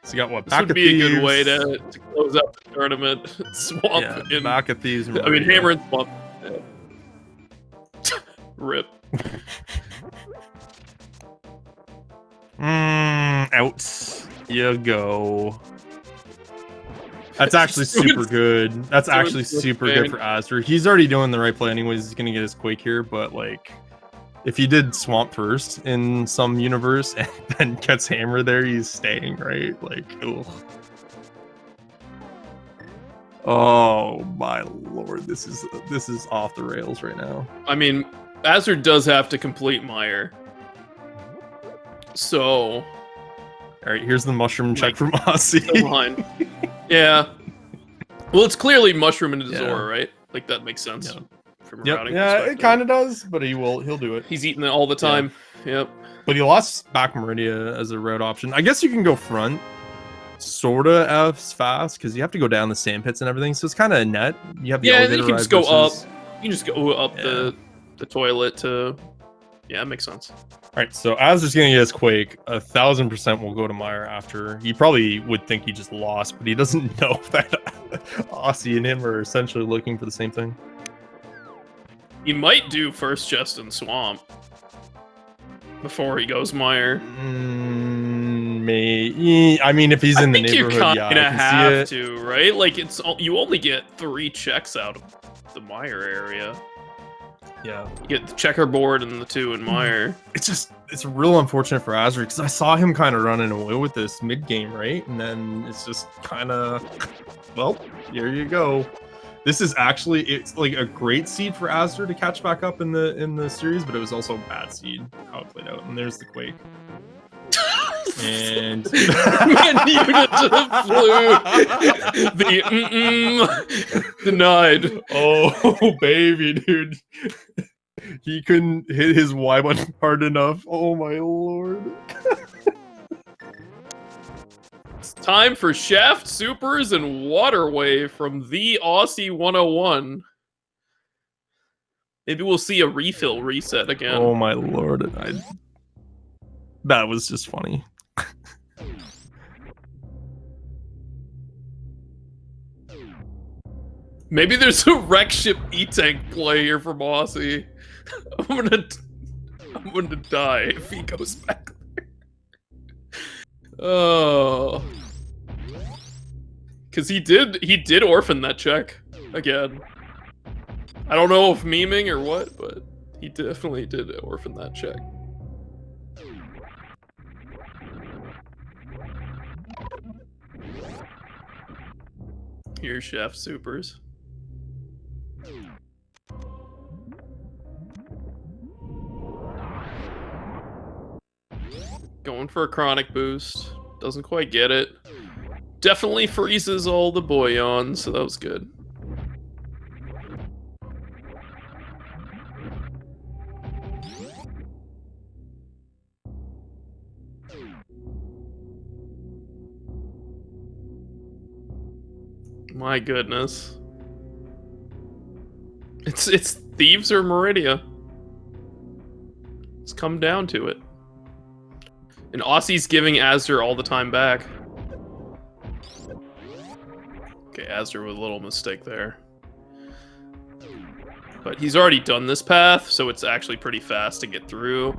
So you got what? This Back would of be a Thieves. good way to close out the tournament. Swamp in Back of Thieves. I mean, Hammer and Swamp. Rip. Out you go. That's actually super good. That's actually super good for Azder. He's already doing the right play anyways. He's gonna get his Quake here, but like, if he did Swamp first in some universe and then gets Hammer there, he's staying, right? Like, ugh. Oh my lord, this is off the rails right now. I mean, Azder does have to complete Meyer. So, All right, here's the mushroom check from Still Osse. behind. Yeah. Well, it's clearly mushroom into Zora, right? Like that makes sense from a routing perspective. It kind of does, but he'll do it. He's eating it all the time. Yep. But he lost back Meridia as a route option. I guess you can go front, sorta as fast because you have to go down the sand pits and everything. So it's kind of a net. You have the then elevator you can ride just go versus... up. You can just go up the toilet to. Yeah, it makes sense. All right, so Azder's gonna get his Quake. 1000% will go to Meyer after. He probably would think he just lost, but he doesn't know that Osse and him are essentially looking for the same thing. He might do first chest and swamp before he goes Meyer. I mean, if he's in the neighborhood, you yeah, I can have see it. to, right? Like you only get 3 checks out of the Meyer area. Yeah, You get the checkerboard and the 2 in Meyer. It's real unfortunate for Azder because I saw him kind of running away with this mid game, right? And then it's just kind of, well, here you go. This is actually, it's like a great seed for Azder to catch back up in the series, but it was also a bad seed how it played out. And there's the Quake. And Man, you just flew. Denied. Oh baby, dude. He couldn't hit his Y button hard enough. Oh my lord. It's time for Shaft, Supers, and Waterway from the Osse101. Maybe we'll see a refill reset again. Oh my lord. That was just funny. Maybe there's a wreck ship E-Tank play here from Osse. I'm gonna die if he goes back there. Oh. Cause he did orphan that check again. I don't know if memeing or what, but he definitely did orphan that check. Here's Chef Supers. Going for a chronic boost. Doesn't quite get it. Definitely freezes all the Boyons, so that was good. My goodness. It's Thieves or Meridia. It's come down to it. And Osse's giving Azder all the time back. Okay, Azder with a little mistake there. But he's already done this path, so it's actually pretty fast to get through.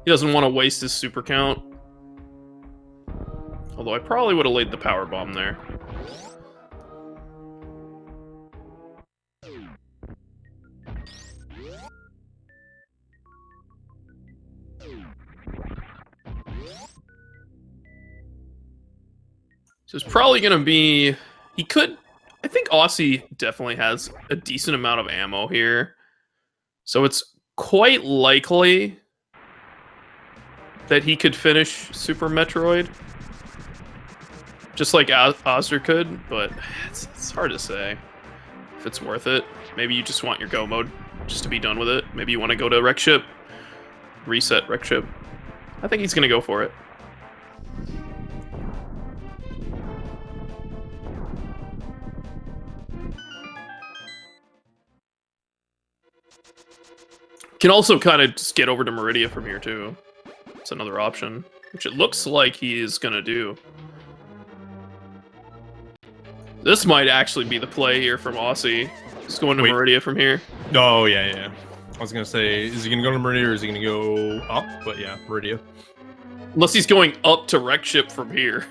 He doesn't want to waste his super count. Although I probably would have laid the power bomb there. So it's probably going to be... He could... I think Osse definitely has a decent amount of ammo here. So it's quite likely that he could finish Super Metroid. Just like Azder could, but it's hard to say if it's worth it. Maybe you just want your go mode just to be done with it. Maybe you want to go to Wreck Ship, reset Wreck Ship. I think he's going to go for it. Can also kind of just get over to Meridia from here, too. It's another option, which it looks like he is going to do. This might actually be the play here from Osse. Just going to Meridia from here. Oh, yeah. I was going to say, is he going to go to Meridia or is he going to go up? But yeah, Meridia. Unless he's going up to Wreck Ship from here.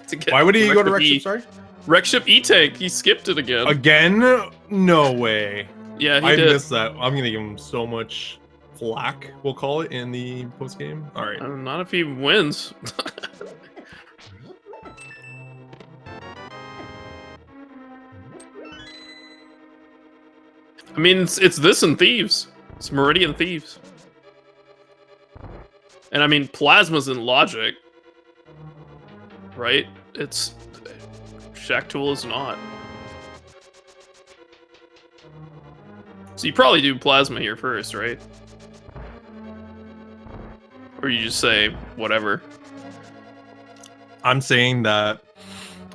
To get Why would he go to Wreck Ship, sorry? Wreck Ship E-Tank. He skipped it again. Again? No way. Yeah, he did. I missed that. I'm going to give him so much flack, we'll call it, in the post-game. All right. Not if he wins. I mean, it's this and Thieves. It's Meridian Thieves. And I mean, Plasma's in Logic. right? It's Shack Tool is not. So you probably do Plasma here first, right? Or you just say whatever. I'm saying that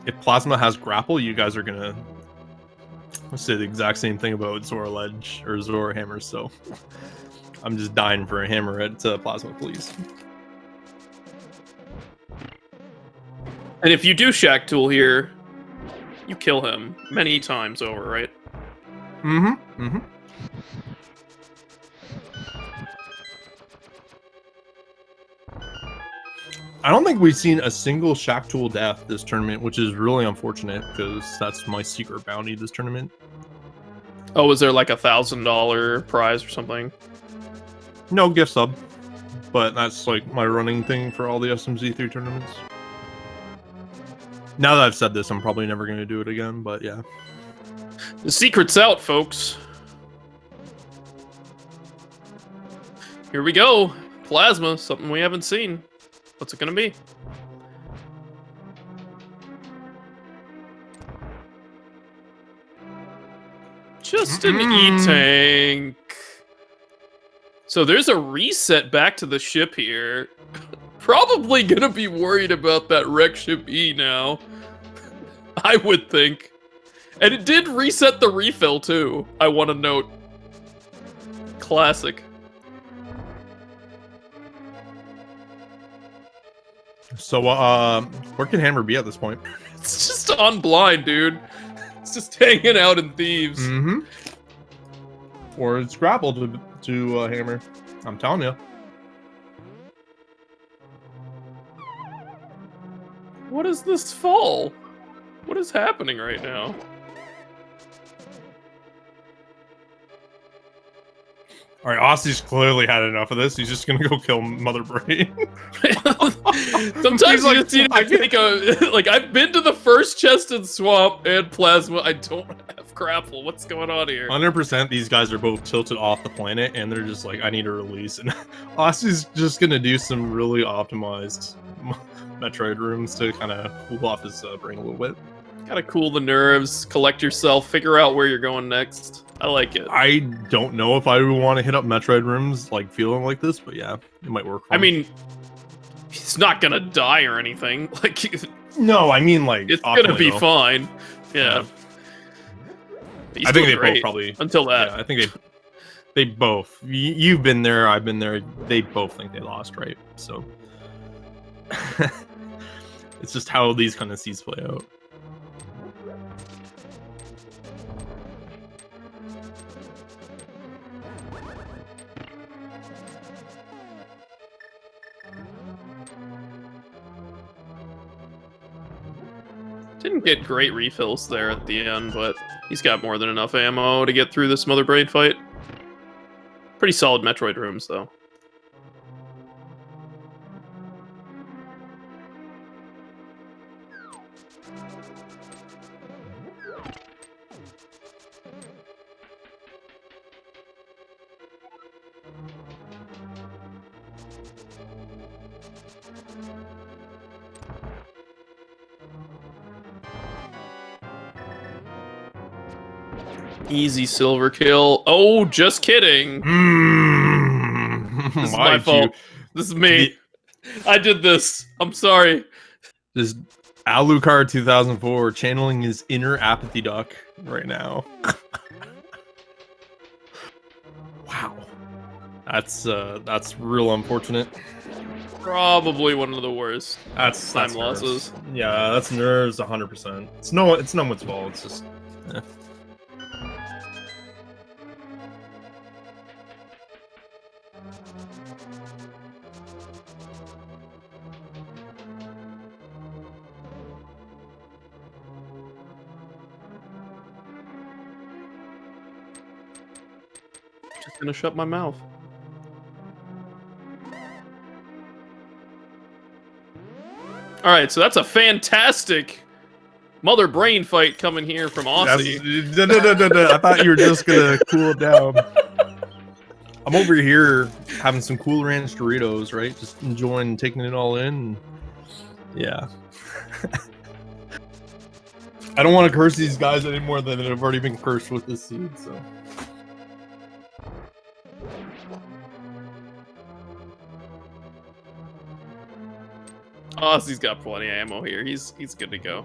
if Plasma has grapple, you guys are gonna say the exact same thing about Zora Ledge or Zora Hammer, so I'm just dying for a hammer at Plasma, please. And if you do Shack Tool here, you kill him many times over, right? Mm-hmm. Mm-hmm. I don't think we've seen a single Shack Tool death this tournament, which is really unfortunate because that's my secret bounty this tournament. Oh, is there like $1,000 prize or something? No gift sub, but that's like my running thing for all the SMZ3 tournaments. Now that I've said this, I'm probably never going to do it again, but yeah. The secret's out, folks. Here we go. Plasma, something we haven't seen. What's it gonna be? Just an E-Tank. So there's a reset back to the ship here. Probably gonna be worried about that wreck ship E now. I would think. And it did reset the refill too, I want to note. Classic. So, where can Hammer be at this point? It's just on blind, dude. It's just hanging out in Thieves. Mm-hmm. Or it's grappled to Hammer. I'm telling you. What is this fall? What is happening right now? All right, Ossie's clearly had enough of this. He's just gonna go kill Mother Brain. Sometimes you just need to take a... Like, I've been to the first chest in Swamp and Plasma. I don't have grapple. What's going on here? 100% these guys are both tilted off the planet, and they're just like, I need a release. And Ossie's just gonna do some really optimized Metroid rooms to kind of cool off his brain a little bit. Gotta cool the nerves, collect yourself, figure out where you're going next. I like it. I don't know if I would want to hit up Metroid rooms like feeling like this, but yeah, it might work for I me. mean, he's not gonna die or anything. Like, no, I mean like it's gonna be fine. Yeah. I think they both probably until that. Yeah, I think they both. You've been there, I've been there. They both think they lost, right? So it's just how these kind of seeds play out. Didn't get great refills there at the end, but he's got more than enough ammo to get through this Mother Brain fight. Pretty solid Metroid rooms, though. Easy silver kill. Oh, just kidding. This is my fault. This is me. I did this. I'm sorry. This Alucard 2004 channeling his inner apathy duck right now. Wow. That's real unfortunate. Probably one of the worst. That's time losses. Yeah, that's nerves 100%. It's no one's fault. It's just Just gonna shut my mouth. All right, so that's a fantastic Mother Brain fight coming here from Aussie. I thought you were just gonna cool it down. I'm over here having some Cool Ranch Doritos, right? Just enjoying taking it all in. Yeah. I don't want to curse these guys any more than have already been cursed with this seed, so. Ozzy's got plenty of ammo here. He's good to go.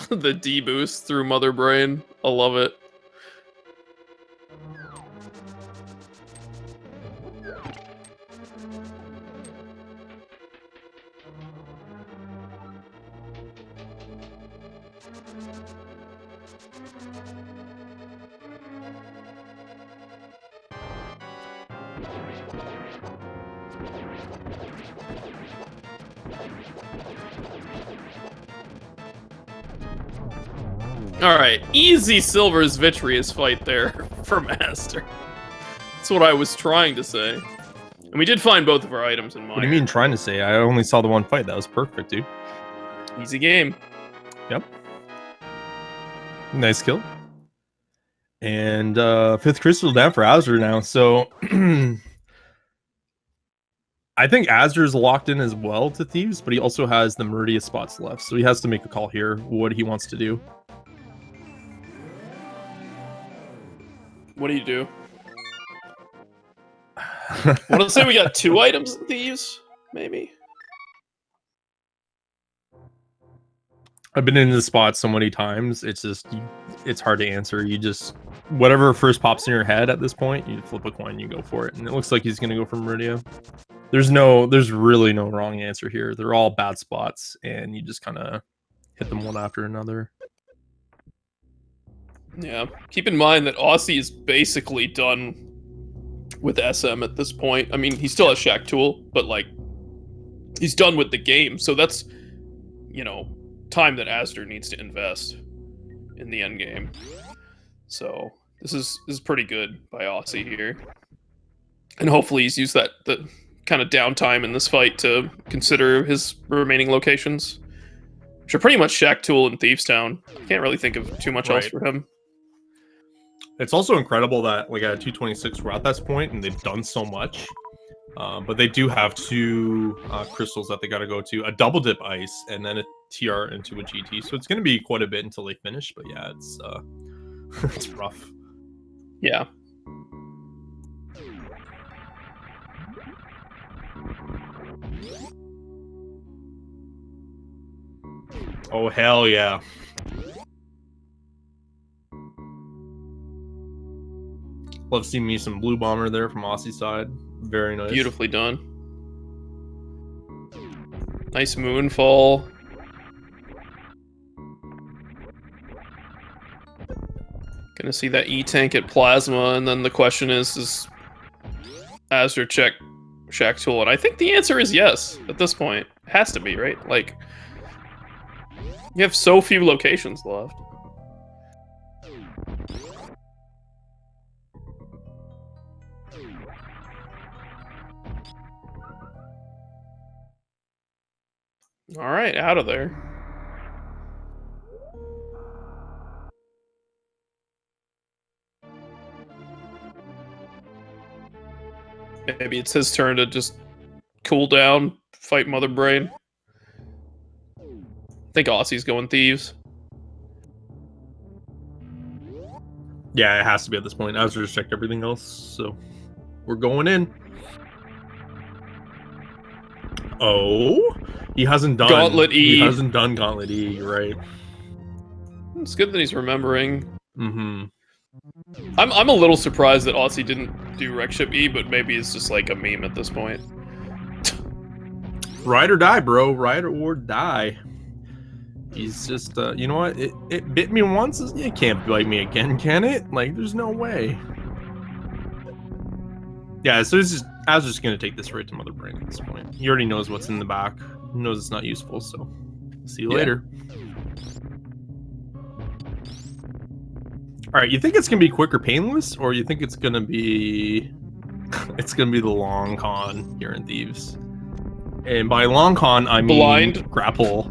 The D boost through Mother Brain. I love it. Alright, easy Silver's Vitreous fight there from Azder. That's what I was trying to say. And we did find both of our items in mine. What do you mean trying to say? I only saw the one fight. That was perfect, dude. Easy game. Yep. Nice kill. And 5th crystal down for Azder now. So I think Azder is locked in as well to Thieves, but he also has the Meridia spots left. So he has to make a call here what he wants to do. What do you do? Want to say we got 2 items in Thieves? Maybe? I've been in this spot so many times. It's just, it's hard to answer. You just, whatever first pops in your head at this point, you flip a coin, you go for it. And it looks like he's going to go for Meridia. There's really no wrong answer here. They're all bad spots, and you just kind of hit them one after another. Yeah. Keep in mind that Aussie is basically done with SM at this point. I mean, he still has Shack Tool, but, like, he's done with the game. So that's, you know, time that Azder needs to invest in the end game. So this is pretty good by Aussie here. And hopefully he's used the kind of downtime in this fight to consider his remaining locations, which are pretty much Shack Tool and Thieves Town. I can't really think of too much else for him. It's also incredible that, like, at 226 we're at this point and they've done so much. But they do have 2 crystals that they got to go to, a double dip ice and then a TR into a GT. So it's going to be quite a bit until they finish. But yeah, it's it's rough. Yeah. Oh, hell yeah. Love seeing me some blue bomber there from Aussie's side. Very nice. Beautifully done. Nice moonfall. Gonna see that E-tank at Plasma, and then the question is Azder check Shack Tool? And I think the answer is yes at this point. It has to be, right? Like, you have so few locations left. All right, out of there. Maybe it's his turn to just cool down, fight Mother Brain. I think Aussie's going Thieves. Yeah, it has to be at this point. I've just checked everything else, so we're going in. Oh, he hasn't done Gauntlet E. He hasn't done Gauntlet E, right? It's good that he's remembering. Mm-hmm. I'm a little surprised that Aussie didn't do Wreck Ship E, but maybe it's just like a meme at this point. Ride or die, bro. Ride or die. He's just, you know what? It bit me once. It can't bite me again, can it? Like, there's no way. Yeah, so it's just, I was just gonna take this right to Mother Brain at this point. He already knows what's in the back. He knows it's not useful, so see you later. All right, you think it's gonna be quick or painless, or you think it's gonna be the long con here in Thieves? And by long con, I mean Blind? grapple.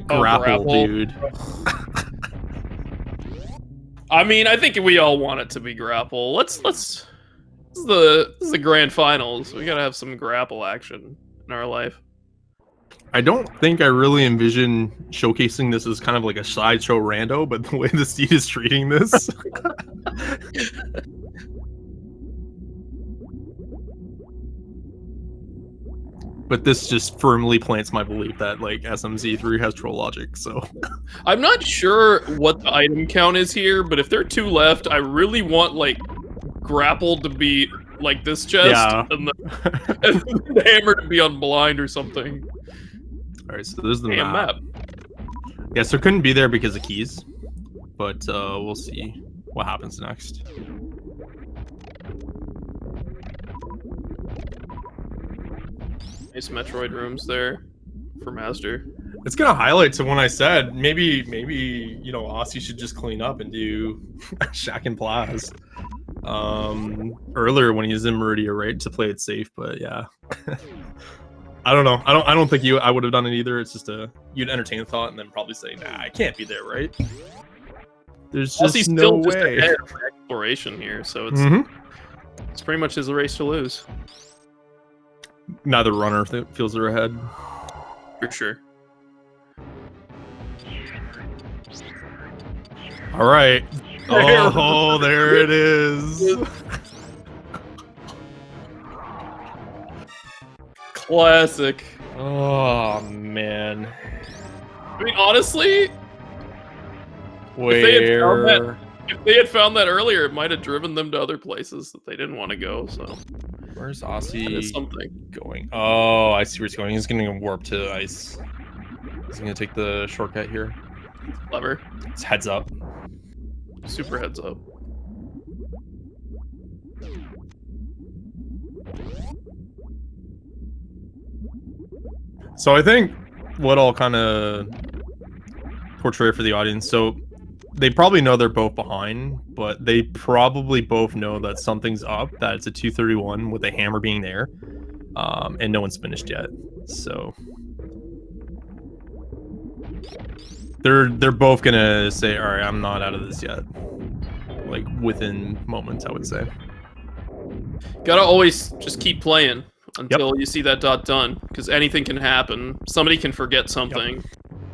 Grapple. Dude. I mean, I think we all want it to be grapple. Let's. This is the grand finals. We gotta have some grapple action in our life. I don't think I really envision showcasing this as kind of like a sideshow rando, but the way the Steed is treating this. But this just firmly plants my belief that like SMZ3 has troll logic, so I'm not sure what the item count is here, but if there are 2 left, I really want like grapple to be like this chest, yeah. and the hammer to be on blind or something. Alright, so there's the Damn map. Yeah, so it couldn't be there because of keys, but we'll see what happens next. Nice Metroid rooms there for Master. It's gonna highlight to when I said maybe you know Osse should just clean up and do Shack and Plaz earlier when he was in Meridia, right, to play it safe. But yeah, I don't know. I don't think I would have done it either. It's just you'd entertain the thought and then probably say, nah, I can't be there, right? There's just Osse's no still way. just ahead of exploration here, so it's pretty much his race to lose. Neither runner feels they're ahead. For sure. All right. Oh, there it is. Classic. Oh man. I mean, honestly, Where? if they had found that earlier, it might have driven them to other places that they didn't want to go. So, Where's Osse something going? Oh, I see where he's going. He's going to warp to ice. He's going to take the shortcut here. Clever. It's heads up. Super heads up. So I think what I'll kind of portray for the audience. So they probably know they're both behind, but they probably both know that something's up, that it's a 231 with a hammer being there, and no one's finished yet. So they're both gonna say, all right, I'm not out of this yet. Like within moments, I would say. Gotta always just keep playing until you see that dot done, because anything can happen. Somebody can forget something.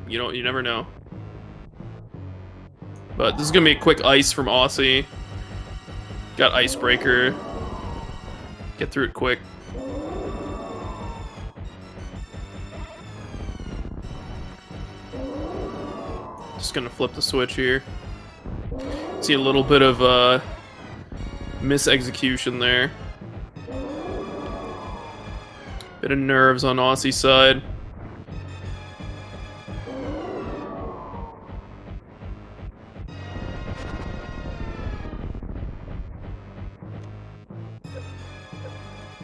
You never know. But this is gonna be a quick ice from Osse. Got icebreaker. Get through it quick. Just gonna flip the switch here. See a little bit of misexecution there. Bit of nerves on Osse's side.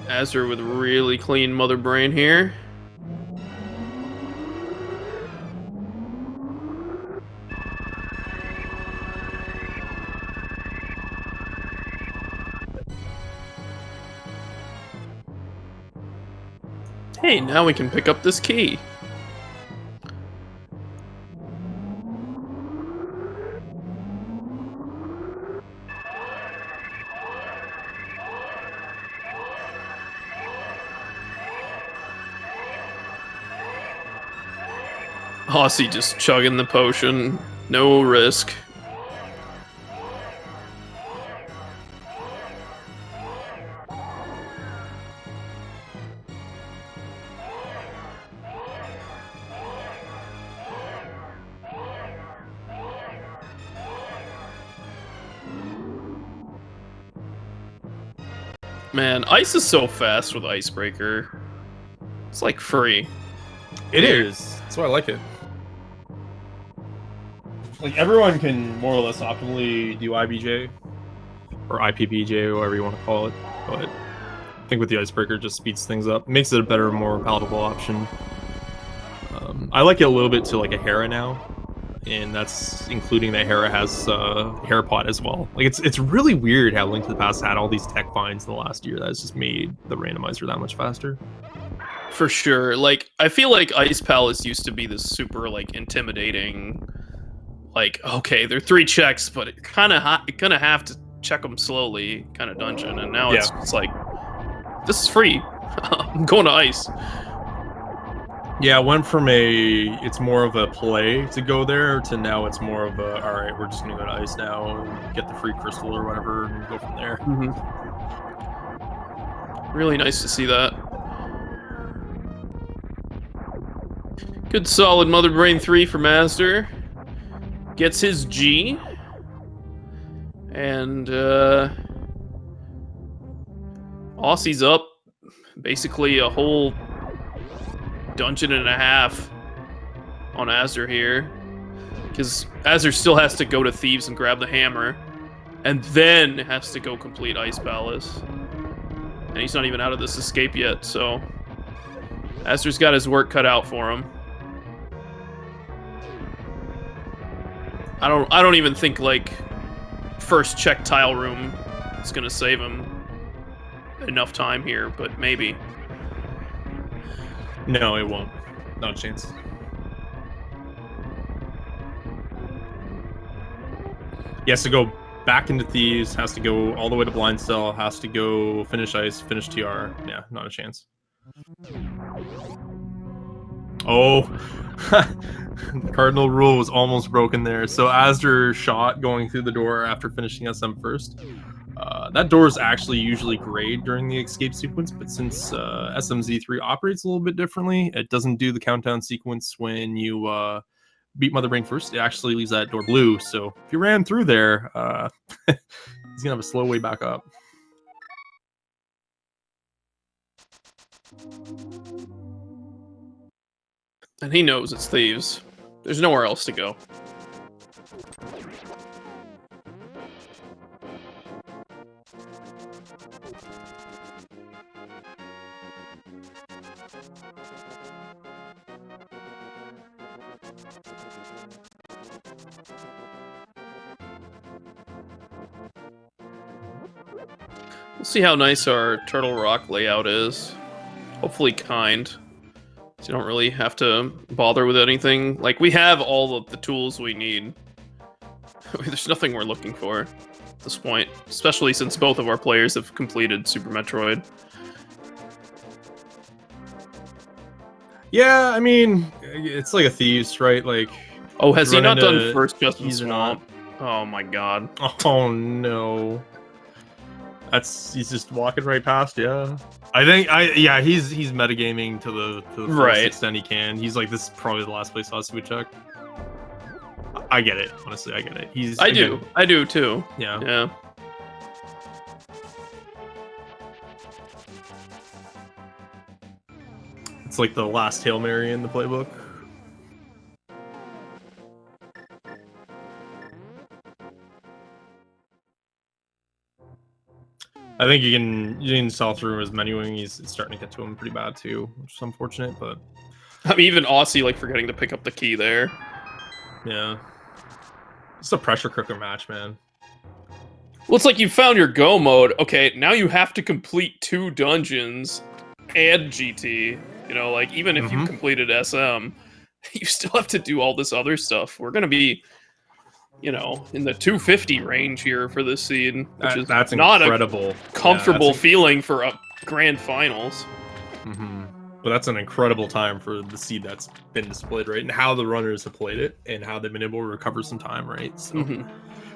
Azder with really clean mother brain here. Hey, now we can pick up this key. Osse just chugging the potion, no risk. Man, ice is so fast with Icebreaker. It's like free. It is. That's why I like it. Like everyone can more or less optimally do IBJ or IPBJ, whatever you want to call it. But I think with the Icebreaker, it just speeds things up, makes it a better, more palatable option. I like it a little bit to like a Hera now, and that's including that Hera has Hera Pot as well. Like it's really weird how Link to the Past had all these tech finds in the last year. That's just made the randomizer that much faster. For sure. Like, I feel like Ice Palace used to be this super, like, intimidating, like, okay, they're 3 checks, but it kind of gonna have to check them slowly kind of dungeon. And now it's like, this is free. I'm going to Ice. Yeah, it went from it's more of a play to go there to now it's more of a, all right, we're just gonna go to Ice now and get the free crystal or whatever and go from there. Really nice to see that. Good solid Mother Brain 3 from azder. Gets his G. And Ossie's up. Basically a whole dungeon and a half on azder here. Because azder still has to go to Thieves and grab the hammer. And then has to go complete Ice Palace. And he's not even out of this escape yet, so azder's got his work cut out for him. I don't even think, like, first check tile room is gonna save him enough time here, but maybe. No, it won't. Not a chance. He has to go back into Thieves, has to go all the way to Blind Cell, has to go finish Ice, finish TR. Yeah, not a chance. Oh, Cardinal rule was almost broken there. So azder shot going through the door after finishing SM first. That door is actually usually grayed during the escape sequence, but since SMZ3 operates a little bit differently, it doesn't do the countdown sequence when you beat Mother Brain first. It actually leaves that door blue. So if you ran through there, he's gonna have a slow way back up. And he knows it's Thieves. There's nowhere else to go. We'll see how nice our Turtle Rock layout is. Hopefully kind. So you don't really have to bother with anything. Like, we have all of the tools we need. There's nothing we're looking for at this point. Especially since both of our players have completed Super Metroid. Yeah, I mean, it's like a Thieves, right? Like, oh, has he not done first Just in Swamp? Not. Oh my god. Oh no. He's just walking right past, yeah. He's metagaming to the fullest extent he can. He's like, this is probably the last place Osse would check. I get it, honestly, I get it. I do too. Yeah. Yeah. It's like the last Hail Mary in the playbook. I think you can saw through his menuing. It's starting to get to him pretty bad too, which is unfortunate. But I mean, even Osse like forgetting to pick up the key there. Yeah, it's a pressure cooker match, man. Well, it's like you found your go mode. Okay, now you have to complete 2 dungeons and GT. You know, like even if you completed SM, you still have to do all this other stuff. We're gonna be, you know, in the 250 range here for this seed, which is that's not incredible. A comfortable feeling for a grand finals. But that's an incredible time for the seed that's been displayed, right? And how the runners have played it and how they've been able to recover some time, right? So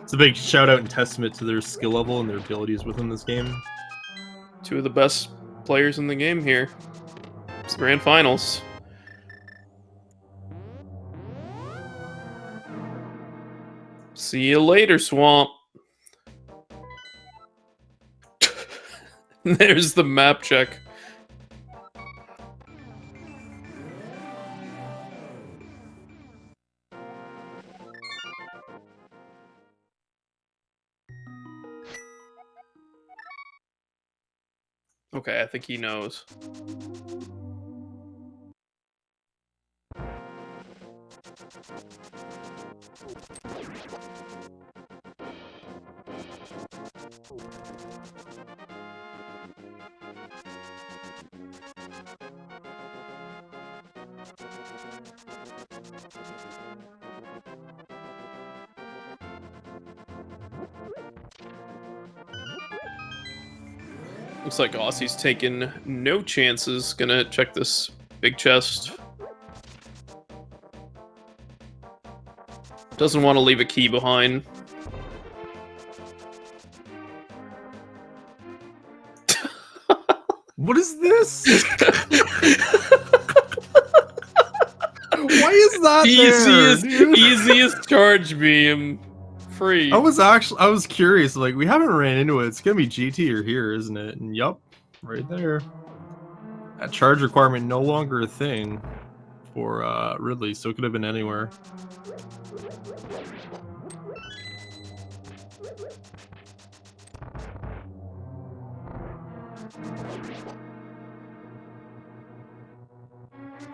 it's a big shout out and testament to their skill level and their abilities within this game. 2 of the best players in the game here. It's the grand finals. See you later, Swamp. There's the map check. Okay, I think he knows. Looks like Ossie's taking no chances. Gonna check this big chest. Doesn't want to leave a key behind. What is this? Why is that Easiest charge beam. Free. I was curious, like, we haven't ran into it. It's gonna be GT or here, isn't it? And yup, right there. That charge requirement no longer a thing for Ridley, so it could have been anywhere.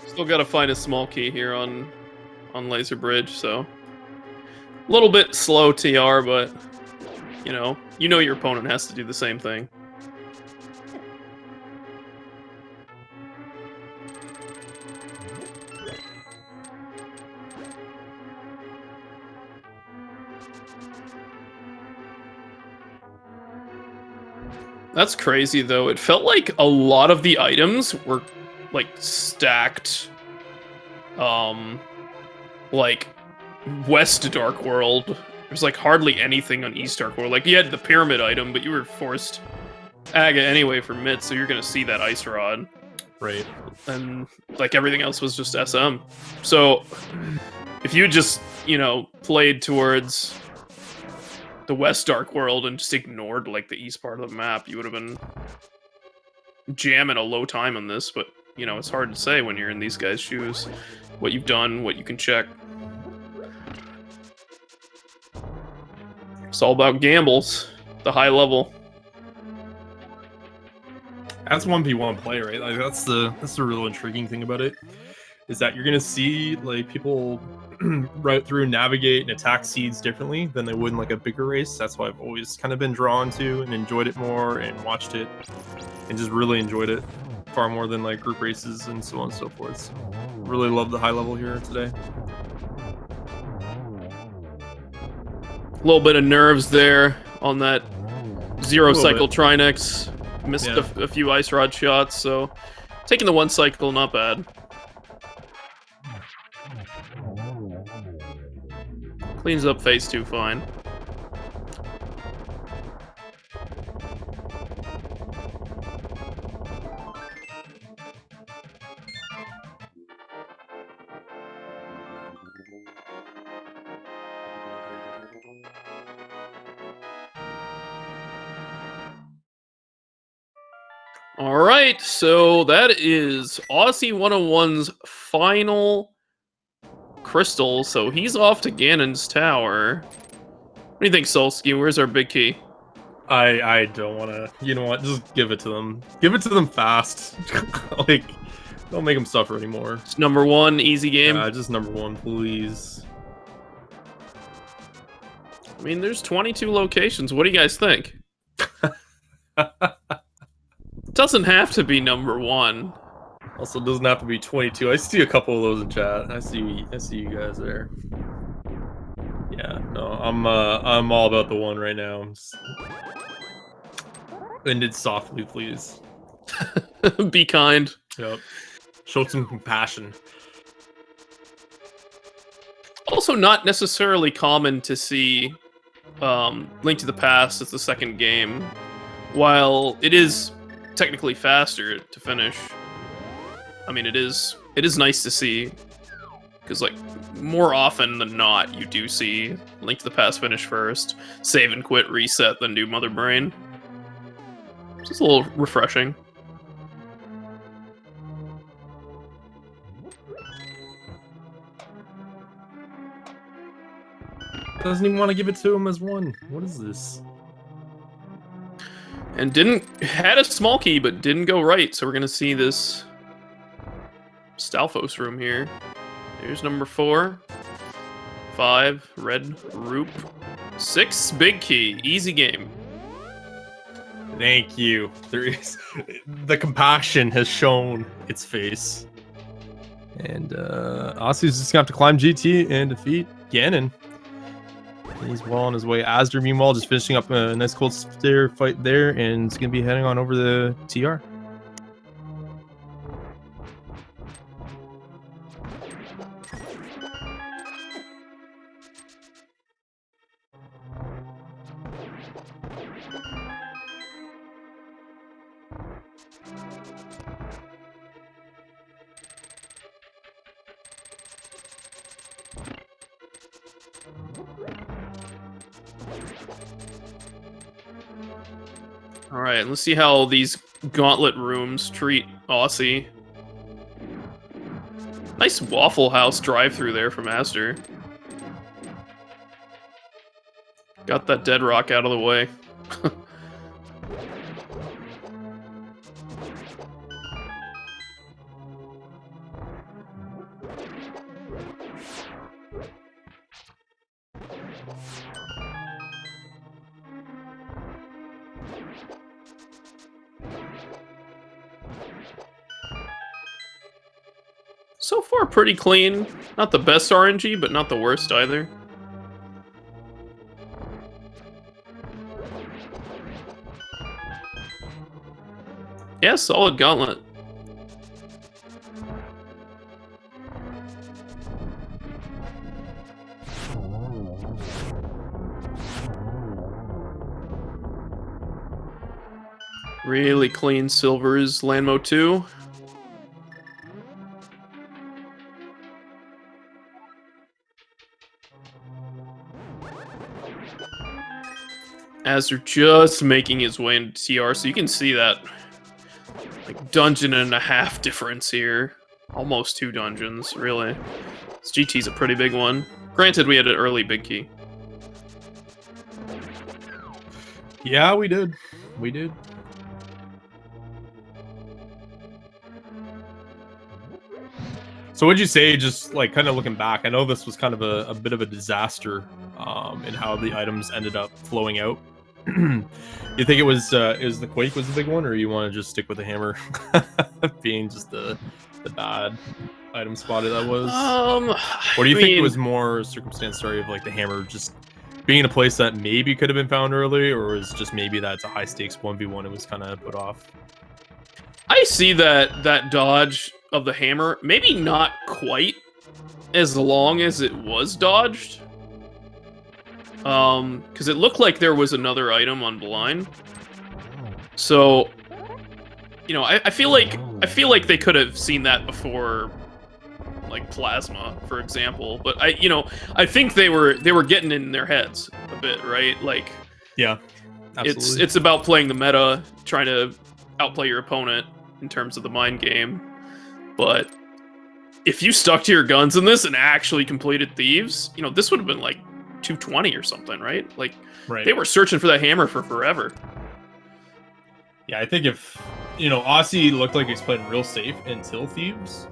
Still gotta find a small key here on Laser Bridge, so a little bit slow TR, but you know your opponent has to do the same thing. That's crazy though. It felt like a lot of the items were like stacked like West Dark World. There's like hardly anything on East Dark World. Like you had the pyramid item, but you were forced Aga anyway for mid, so you're gonna see that ice rod. Right. And like everything else was just SM. So if you just, played towards the West Dark World and just ignored like the east part of the map, you would have been jamming a low time on this, but it's hard to say when you're in these guys' shoes, what you've done, what you can check. It's all about gambles, the high level. That's 1v1 play, right? Like that's the real intriguing thing about it, is that you're gonna see like people right through navigate and attack seeds differently than they would in like a bigger race. That's why I've always kind of been drawn to and enjoyed it more and watched it and just really enjoyed it far more than like group races and so on and so forth. So really love the high level here today. A little bit of nerves there on that zero cycle Trinex. Missed a few ice rod shots, so taking the one cycle, not bad. Cleans up phase 2 fine. All right, so that is Osse101's final crystal, so he's off to Ganon's tower. What do you think, Solski? Where's our big key? I don't want to. You know what? Just give it to them. Give it to them fast. Like, don't make them suffer anymore. It's number 1, easy game. Just number 1, please. I mean, there's 22 locations. What do you guys think? Doesn't have to be number 1. Also, doesn't have to be 22. I see a couple of those in chat. I see you guys there. Yeah, no, I'm all about the 1 right now. End it softly, please. Be kind. Yep. Show some compassion. Also, not necessarily common to see Link to the Past as the second game, while it is technically faster to finish. I mean, it is nice to see, because like more often than not, you do see Link to the Past finish first, save and quit, reset, then do Mother Brain. It's just a little refreshing. Doesn't even want to give it to him as 1. What is this? And had a small key, but didn't go right. So we're gonna see this Stalfos room here. Here's number 4, 5, red Roop, 6, big key, easy game. Thank you. The compassion has shown its face. And Ossie's just gonna have to climb GT and defeat Ganon. He's well on his way. Azder, meanwhile, just finishing up a nice cold stair fight there, and it's gonna be heading on over the TR. All right, let's see how these gauntlet rooms treat Aussie. Nice Waffle House drive-through there from Azder. Got that dead rock out of the way. So far, pretty clean. Not the best RNG, but not the worst either. Yeah, solid gauntlet. Really clean silvers, Landmo 2. Azder just making his way into TR, so you can see that like dungeon and a half difference here. Almost 2 dungeons, really. This GT's a pretty big one. Granted, we had an early big key. Yeah, we did. We did. So what'd you say, just like kind of looking back? I know this was kind of a bit of a disaster in how the items ended up flowing out. You think it was the Quake was the big one, or you want to just stick with the hammer being just the bad item spotted that was? Or do you think it was more circumstance story of like the hammer just being in a place that maybe could have been found early, or was just maybe that's a high stakes 1v1 it was kind of put off? I see that dodge of the hammer, maybe not quite as long as it was dodged. Because it looked like there was another item on blind. So, you know, I feel like they could have seen that before, like plasma, for example. But I think they were getting in their heads a bit, right? Like, yeah, absolutely. it's about playing the meta, trying to outplay your opponent in terms of the mind game. But if you stuck to your guns in this and actually completed Thieves, you know, this would have been like 220 or something, right? Like, right. They were searching for that hammer for forever. Yeah, I think if, you know, Aussie looked like he's playing real safe until Thieves.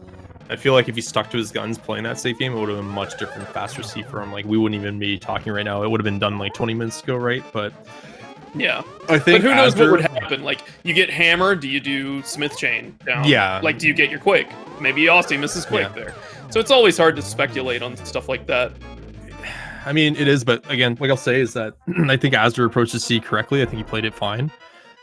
I feel like if he stuck to his guns playing that safe game, it would have been much different, faster C for him. Like, we wouldn't even be talking right now. It would have been done like 20 minutes ago, right? But yeah, I think. But who knows what would happen? Like, you get hammer, do you do Smith Chain down? Yeah. Like, do you get your Quake? Maybe Aussie misses Quake there. So it's always hard to speculate on stuff like that. I mean, it is, but again, like I'll say is that I think Azder approached the C correctly. I think he played it fine.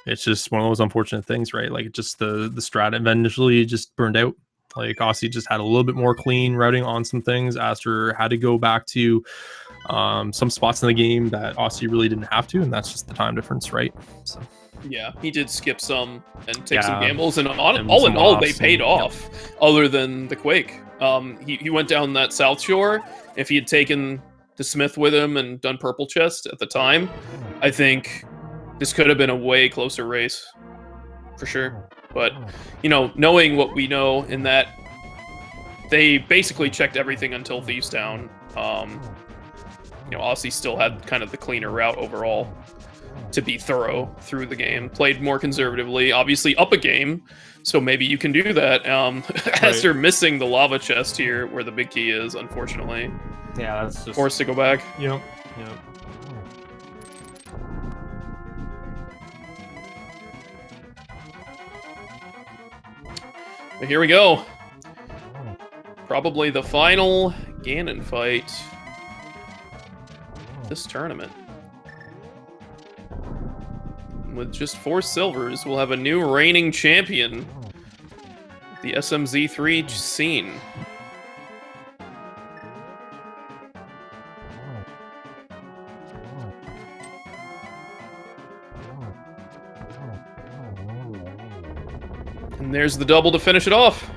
It's just one of those unfortunate things, right? Like, just the strat eventually just burned out. Like, Aussie just had a little bit more clean routing on some things. Azder had to go back to some spots in the game that Aussie really didn't have to, and that's just the time difference, right? So yeah, he did skip some and take some gambles, and all in all, they paid off. Other than the Quake, he went down that South Shore. If he had taken the Smith with him and done Purple Chest at the time, I think this could have been a way closer race, for sure. But, you know, knowing what we know in that they basically checked everything until Thieves Town, you know, Aussie still had kind of the cleaner route overall to be thorough through the game. Played more conservatively, obviously up a game, so maybe you can do that. As they're missing the lava chest here where the big key is, unfortunately. Yeah, that's just forced to go back. Yep. But here we go. probably the final Ganon fight this tournament. With just 4 silvers, we'll have a new reigning champion, the SMZ3 scene. And there's the double to finish it off.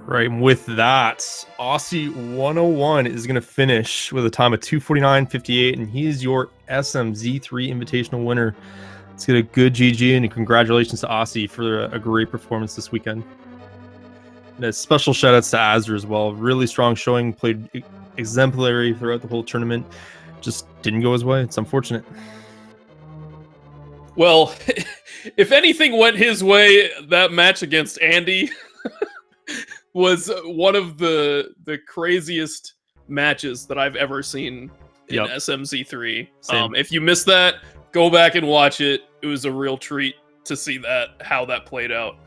Right, and with that, Osse101 is going to finish with a time of 2:49.58, and he is your SMZ3 Invitational winner. Let's get a good GG, and congratulations to Osse for a great performance this weekend. And a special shout outs to azder as well. Really strong showing, played exemplary throughout the whole tournament. Just didn't go his way. It's unfortunate. Well, if anything went his way, that match against Andy was one of the craziest matches that I've ever seen in SMZ3. If you missed that, go back and watch it. It was a real treat to see how that played out.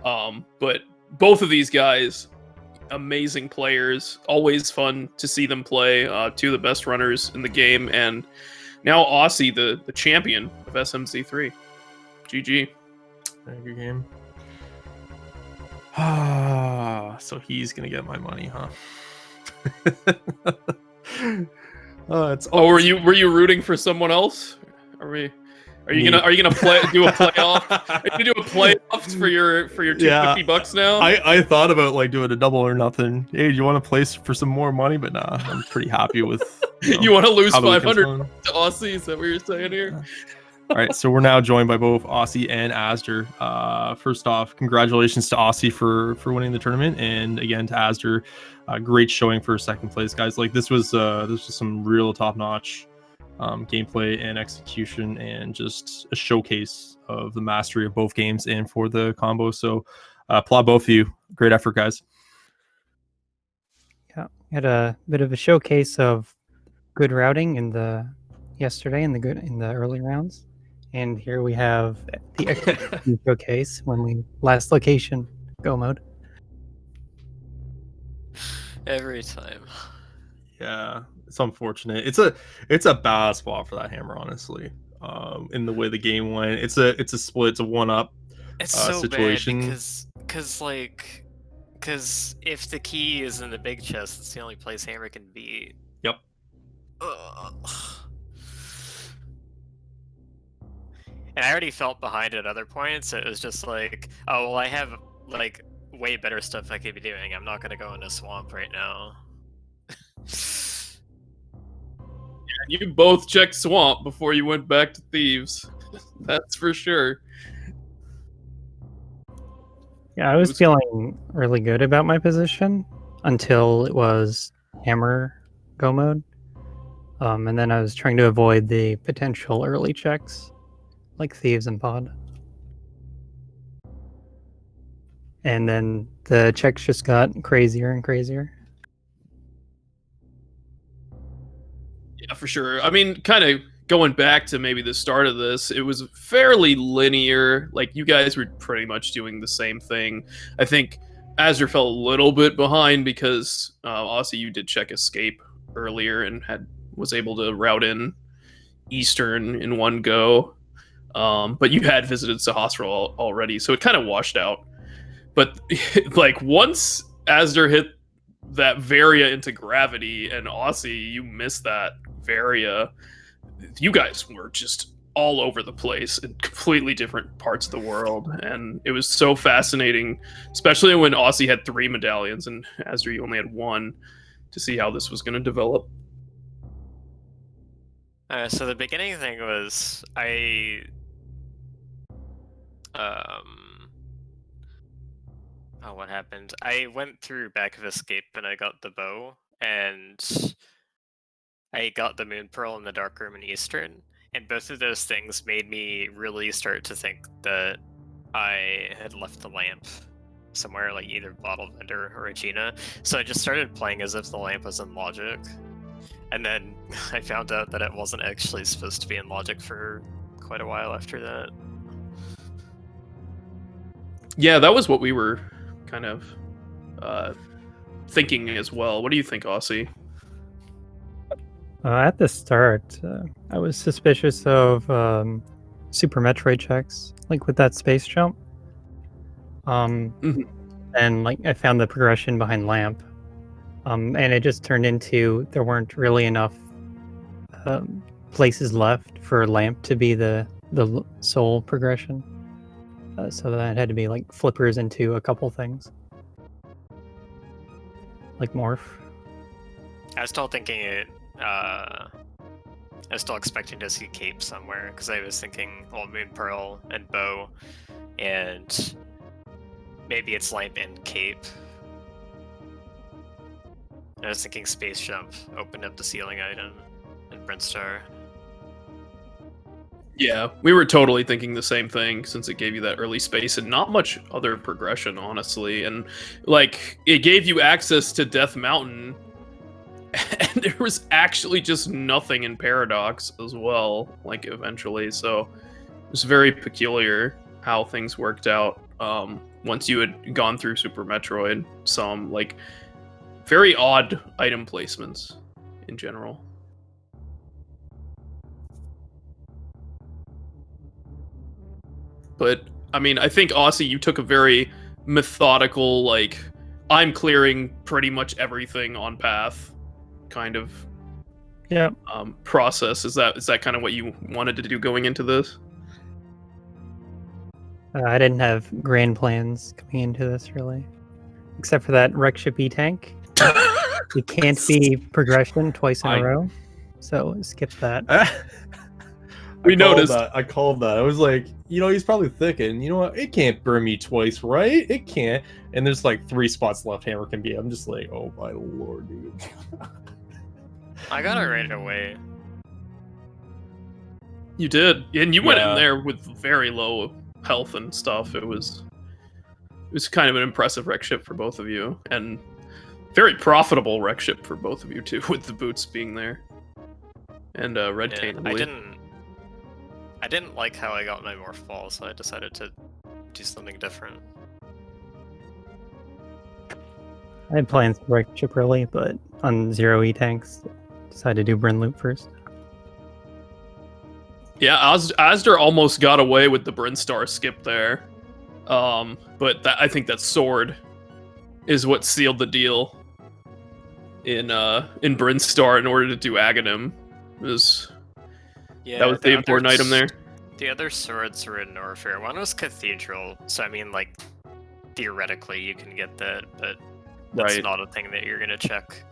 But both of these guys, amazing players. Always fun to see them play. 2 of the best runners in the game, and now Osse, the champion of SMZ3. GG. Very good game. So he's gonna get my money, huh? Were you rooting for someone else? Are you gonna do a playoff? Are you gonna do a playoffs for your $250 now? I thought about like doing a double or nothing. Hey, do you want to place for some more money? But nah, I'm pretty happy with. You want to lose 500 to Osse? Is that what you're saying here? All right, so we're now joined by both Osse and azder. First off, congratulations to Osse for winning the tournament, and again to azder, great showing for second place, guys. Like this was some real top-notch gameplay and execution, and just a showcase of the mastery of both games and for the combo. So applaud both of you. Great effort, guys. Yeah, had a bit of a showcase of good routing yesterday in the early rounds. And here we have the execution showcase when we last location go mode. Every time. Yeah, it's unfortunate. It's a bad spot for that hammer, honestly. In the way the game went, it's a split, it's a 1-up situation. Bad because if the key is in the big chest, it's the only place hammer can be. Yep. And I already felt behind at other points. It was just like, oh well, I have like way better stuff I could be doing. I'm not gonna go into swamp right now. You both checked swamp before you went back to thieves. That's for sure. Yeah, I was feeling really good about my position until it was hammer go mode. And then I was trying to avoid the potential early checks, like thieves and pod. And then the checks just got crazier and crazier. Yeah, for sure. I mean, kind of going back to maybe the start of this, it was fairly linear. Like, you guys were pretty much doing the same thing. I think azder fell a little bit behind because, Osse, you did check escape earlier and was able to route in Eastern in one go. But you had visited Sahasra already, so it kind of washed out. But, like, once azder hit that Varia into gravity, and Osse, you missed that Varia, you guys were just all over the place in completely different parts of the world, and it was so fascinating, especially when Osse had 3 medallions and azder, you only had 1, to see how this was going to develop. So the beginning thing was what happened? I went through back of escape and I got the bow, and I got the moon pearl in the dark room in Eastern, and both of those things made me really start to think that I had left the lamp somewhere, like either Bottle Vendor or Regina. So I just started playing as if the lamp was in Logic. And then I found out that it wasn't actually supposed to be in Logic for quite a while after that. Yeah, that was what we were kind of thinking as well. What do you think, Aussie? At the start, I was suspicious of Super Metroid checks, like with that space jump. Mhm. And like I found the progression behind Lamp, and it just turned into there weren't really enough places left for Lamp to be the sole progression. So that had to be like flippers into a couple things, like Morph. I was still thinking it. I was still expecting to see Cape somewhere because I was thinking, well, Moon Pearl and Bow, and maybe it's Lamp and Cape. I was thinking Space Jump opened up the ceiling item and Brinstar. Yeah, we were totally thinking the same thing since it gave you that early space and not much other progression, honestly. And like, it gave you access to Death Mountain, and there was actually just nothing in Paradox as well, like, eventually. So it was very peculiar how things worked out once you had gone through Super Metroid. Some, like, very odd item placements in general. But I mean, I think Aussie, you took a very methodical, like, I'm clearing pretty much everything on path kind of Yeah. process. Is that kind of what you wanted to do going into this? I didn't have grand plans coming into this really, except for that wreck ship E tank. It can't be progression twice in a row, so skip that. We noticed. I called that. I was like, he's probably thinking, you know what? It can't burn me twice, right? It can't. And there's like 3 spots left Hammer can be. I'm just like, oh my lord, dude. I got it right away. You did, and you went in Yeah. there with very low health and stuff. It was kind of an impressive wreck ship for both of you, and very profitable wreck ship for both of you too, with the boots being there. And Red Cane. I didn't like how I got my Morph Ball, so I decided to do something different. I had plans to wreck ship early, but on 0 E tanks, decided to do Bryn Loop first. Yeah, azder almost got away with the Brinstar skip there, but I think that sword is what sealed the deal in Brinstar in order to do Aghanim. That was the important item there. The other swords were in Norfair. One was Cathedral, so I mean, like, theoretically you can get that, but that's not a thing that you're gonna check.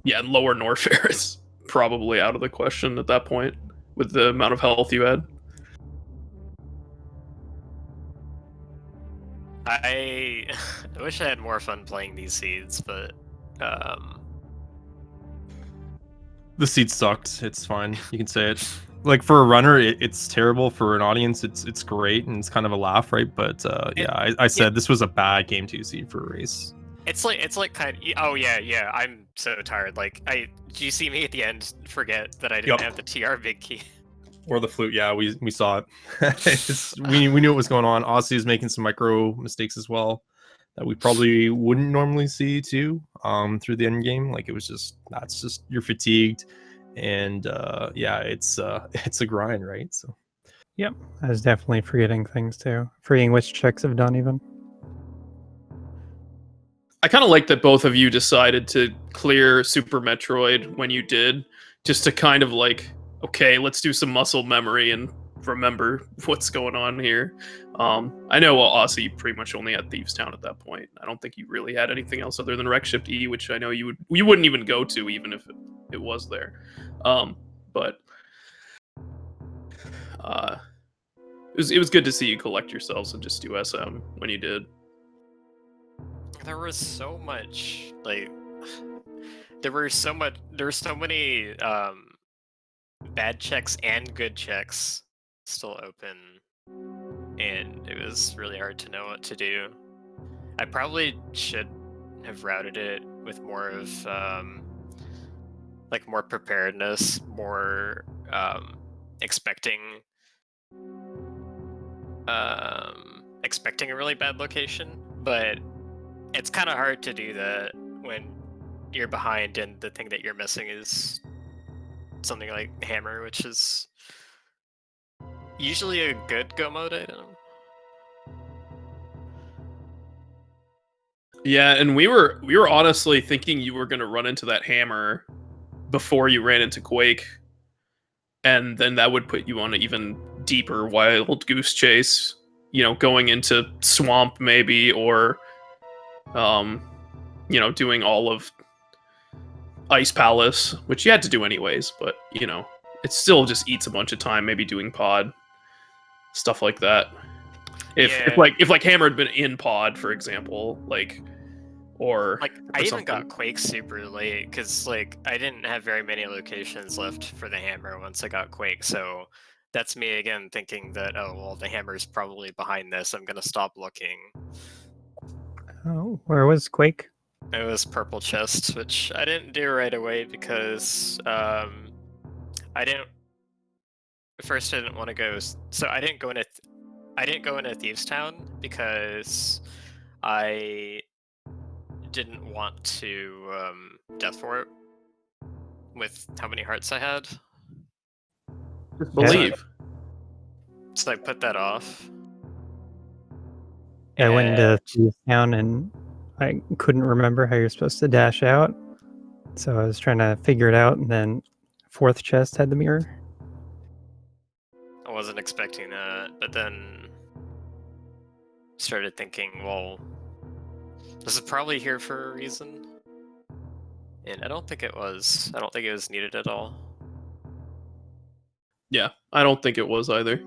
Yeah, and lower Norfair is probably out of the question at that point, with the amount of health you had. I wish I had more fun playing these seeds, but the seed sucked. It's fine. You can say it. Like, for a runner, it's terrible. For an audience, it's great, and it's kind of a laugh, right? But I said this was a bad game 2 seed for a race. It's like kind of, oh yeah. I'm so tired. Like, do you see me at the end forget that I didn't have the TR big key? Or the flute, yeah, we saw it. we knew what was going on. Aussie is making some micro mistakes as well that we probably wouldn't normally see too. Through the end game, like, it was just you're fatigued, and it's a grind, right? So Yep, I was definitely forgetting things too, forgetting which checks I've done even. I kind of like that both of you decided to clear Super Metroid when you did, just to kind of like, okay, let's do some muscle memory and remember what's going on here. I know, Aussie, you pretty much only had Thieves Town at that point. I don't think you really had anything else other than Wreck Ship E, which I know you wouldn't even go to even if it was there. But it was good to see you collect yourselves and just do SM when you did. There was so much, like, there were so many bad checks and good checks still open, and it was really hard to know what to do. I probably should have routed it with more of like more preparedness, more expecting expecting a really bad location, but it's kind of hard to do that when you're behind and the thing that you're missing is something like hammer, which is usually a good go mode item. Yeah, and we were honestly thinking you were going to run into that hammer before you ran into Quake, and then that would put you on an even deeper wild goose chase, you know, going into swamp maybe, or you know, doing all of Ice Palace, which you had to do anyways, but you know, it still just eats a bunch of time, maybe doing pod stuff like that. If Hammer had been in pod, for example, like, or like or I even something. got Quake super late because like I didn't have very many locations left for the hammer once I got Quake, so that's me again thinking that, oh well, the hammer's probably behind this, I'm gonna stop looking. Oh, where was Quake? It was purple chest, which I didn't do right away because I didn't want to go. So I didn't go into Thieves Town because I didn't want to death fort with how many hearts I had. Just believe. So I put that off. I went into Thieves Town and I couldn't remember how you're supposed to dash out. So I was trying to figure it out, and then fourth chest had the mirror. I wasn't expecting that, but then started thinking, well, this is probably here for a reason. And I don't think it was. I don't think it was needed at all. Yeah, I don't think it was either.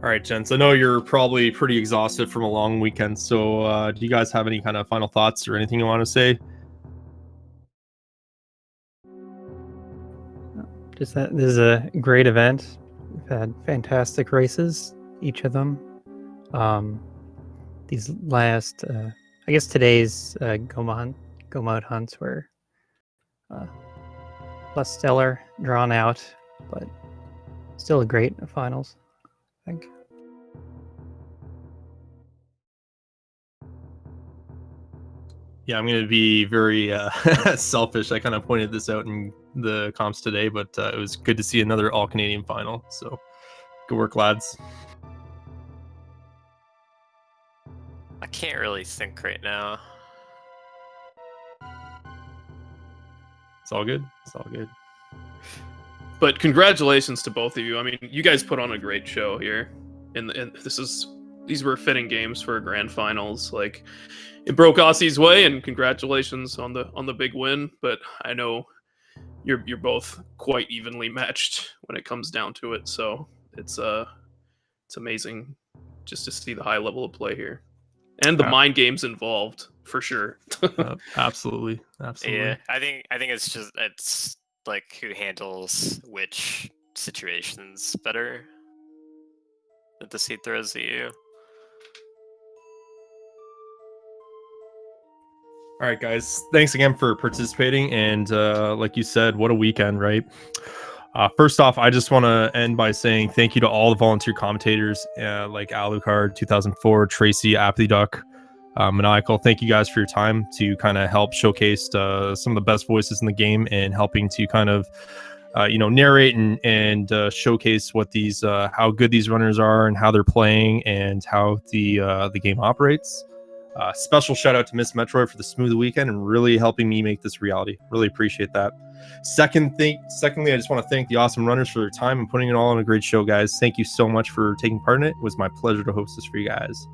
All right, gents. I know you're probably pretty exhausted from a long weekend, so do you guys have any kind of final thoughts or anything you want to say? Just that this is a great event. We've had fantastic races, each of them. These last, I guess today's go mode hunts were less stellar, drawn out, but still a great finals, I think. Yeah, I'm going to be very selfish. I kind of pointed this out in the comps today, but it was good to see another all-Canadian final. So good work, lads. I can't really think right now. It's all good. It's all good. But congratulations to both of you. I mean, you guys put on a great show here, and these were fitting games for grand finals. Like, it broke Aussie's way, and congratulations on the big win. But I know you're both quite evenly matched when it comes down to it. So it's amazing just to see the high level of play here, and the mind games involved for sure. Absolutely. Yeah, I think it's like who handles which situations better that the seed throws at you. All right, guys. Thanks again for participating. And like you said, what a weekend, right? First off, I just want to end by saying thank you to all the volunteer commentators like Alucard, 2004, Tracy, Aptly Duck, Maniacal. Thank you guys for your time to kind of help showcase some of the best voices in the game and helping to kind of narrate and showcase what these how good these runners are and how they're playing and how the game operates. Special shout out to Miss Metroid for the smooth weekend and really helping me make this reality. Really appreciate that. Secondly, I just want to thank the awesome runners for their time and putting it all on a great show, guys. Thank you so much for taking part in it. It was my pleasure to host this for you guys.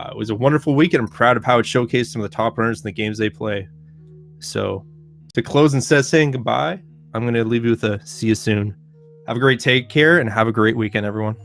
It was a wonderful week, and I'm proud of how it showcased some of the top runners in the games they play. So, to close instead of saying goodbye, I'm going to leave you with a see you soon. Have a great take care, and have a great weekend, everyone.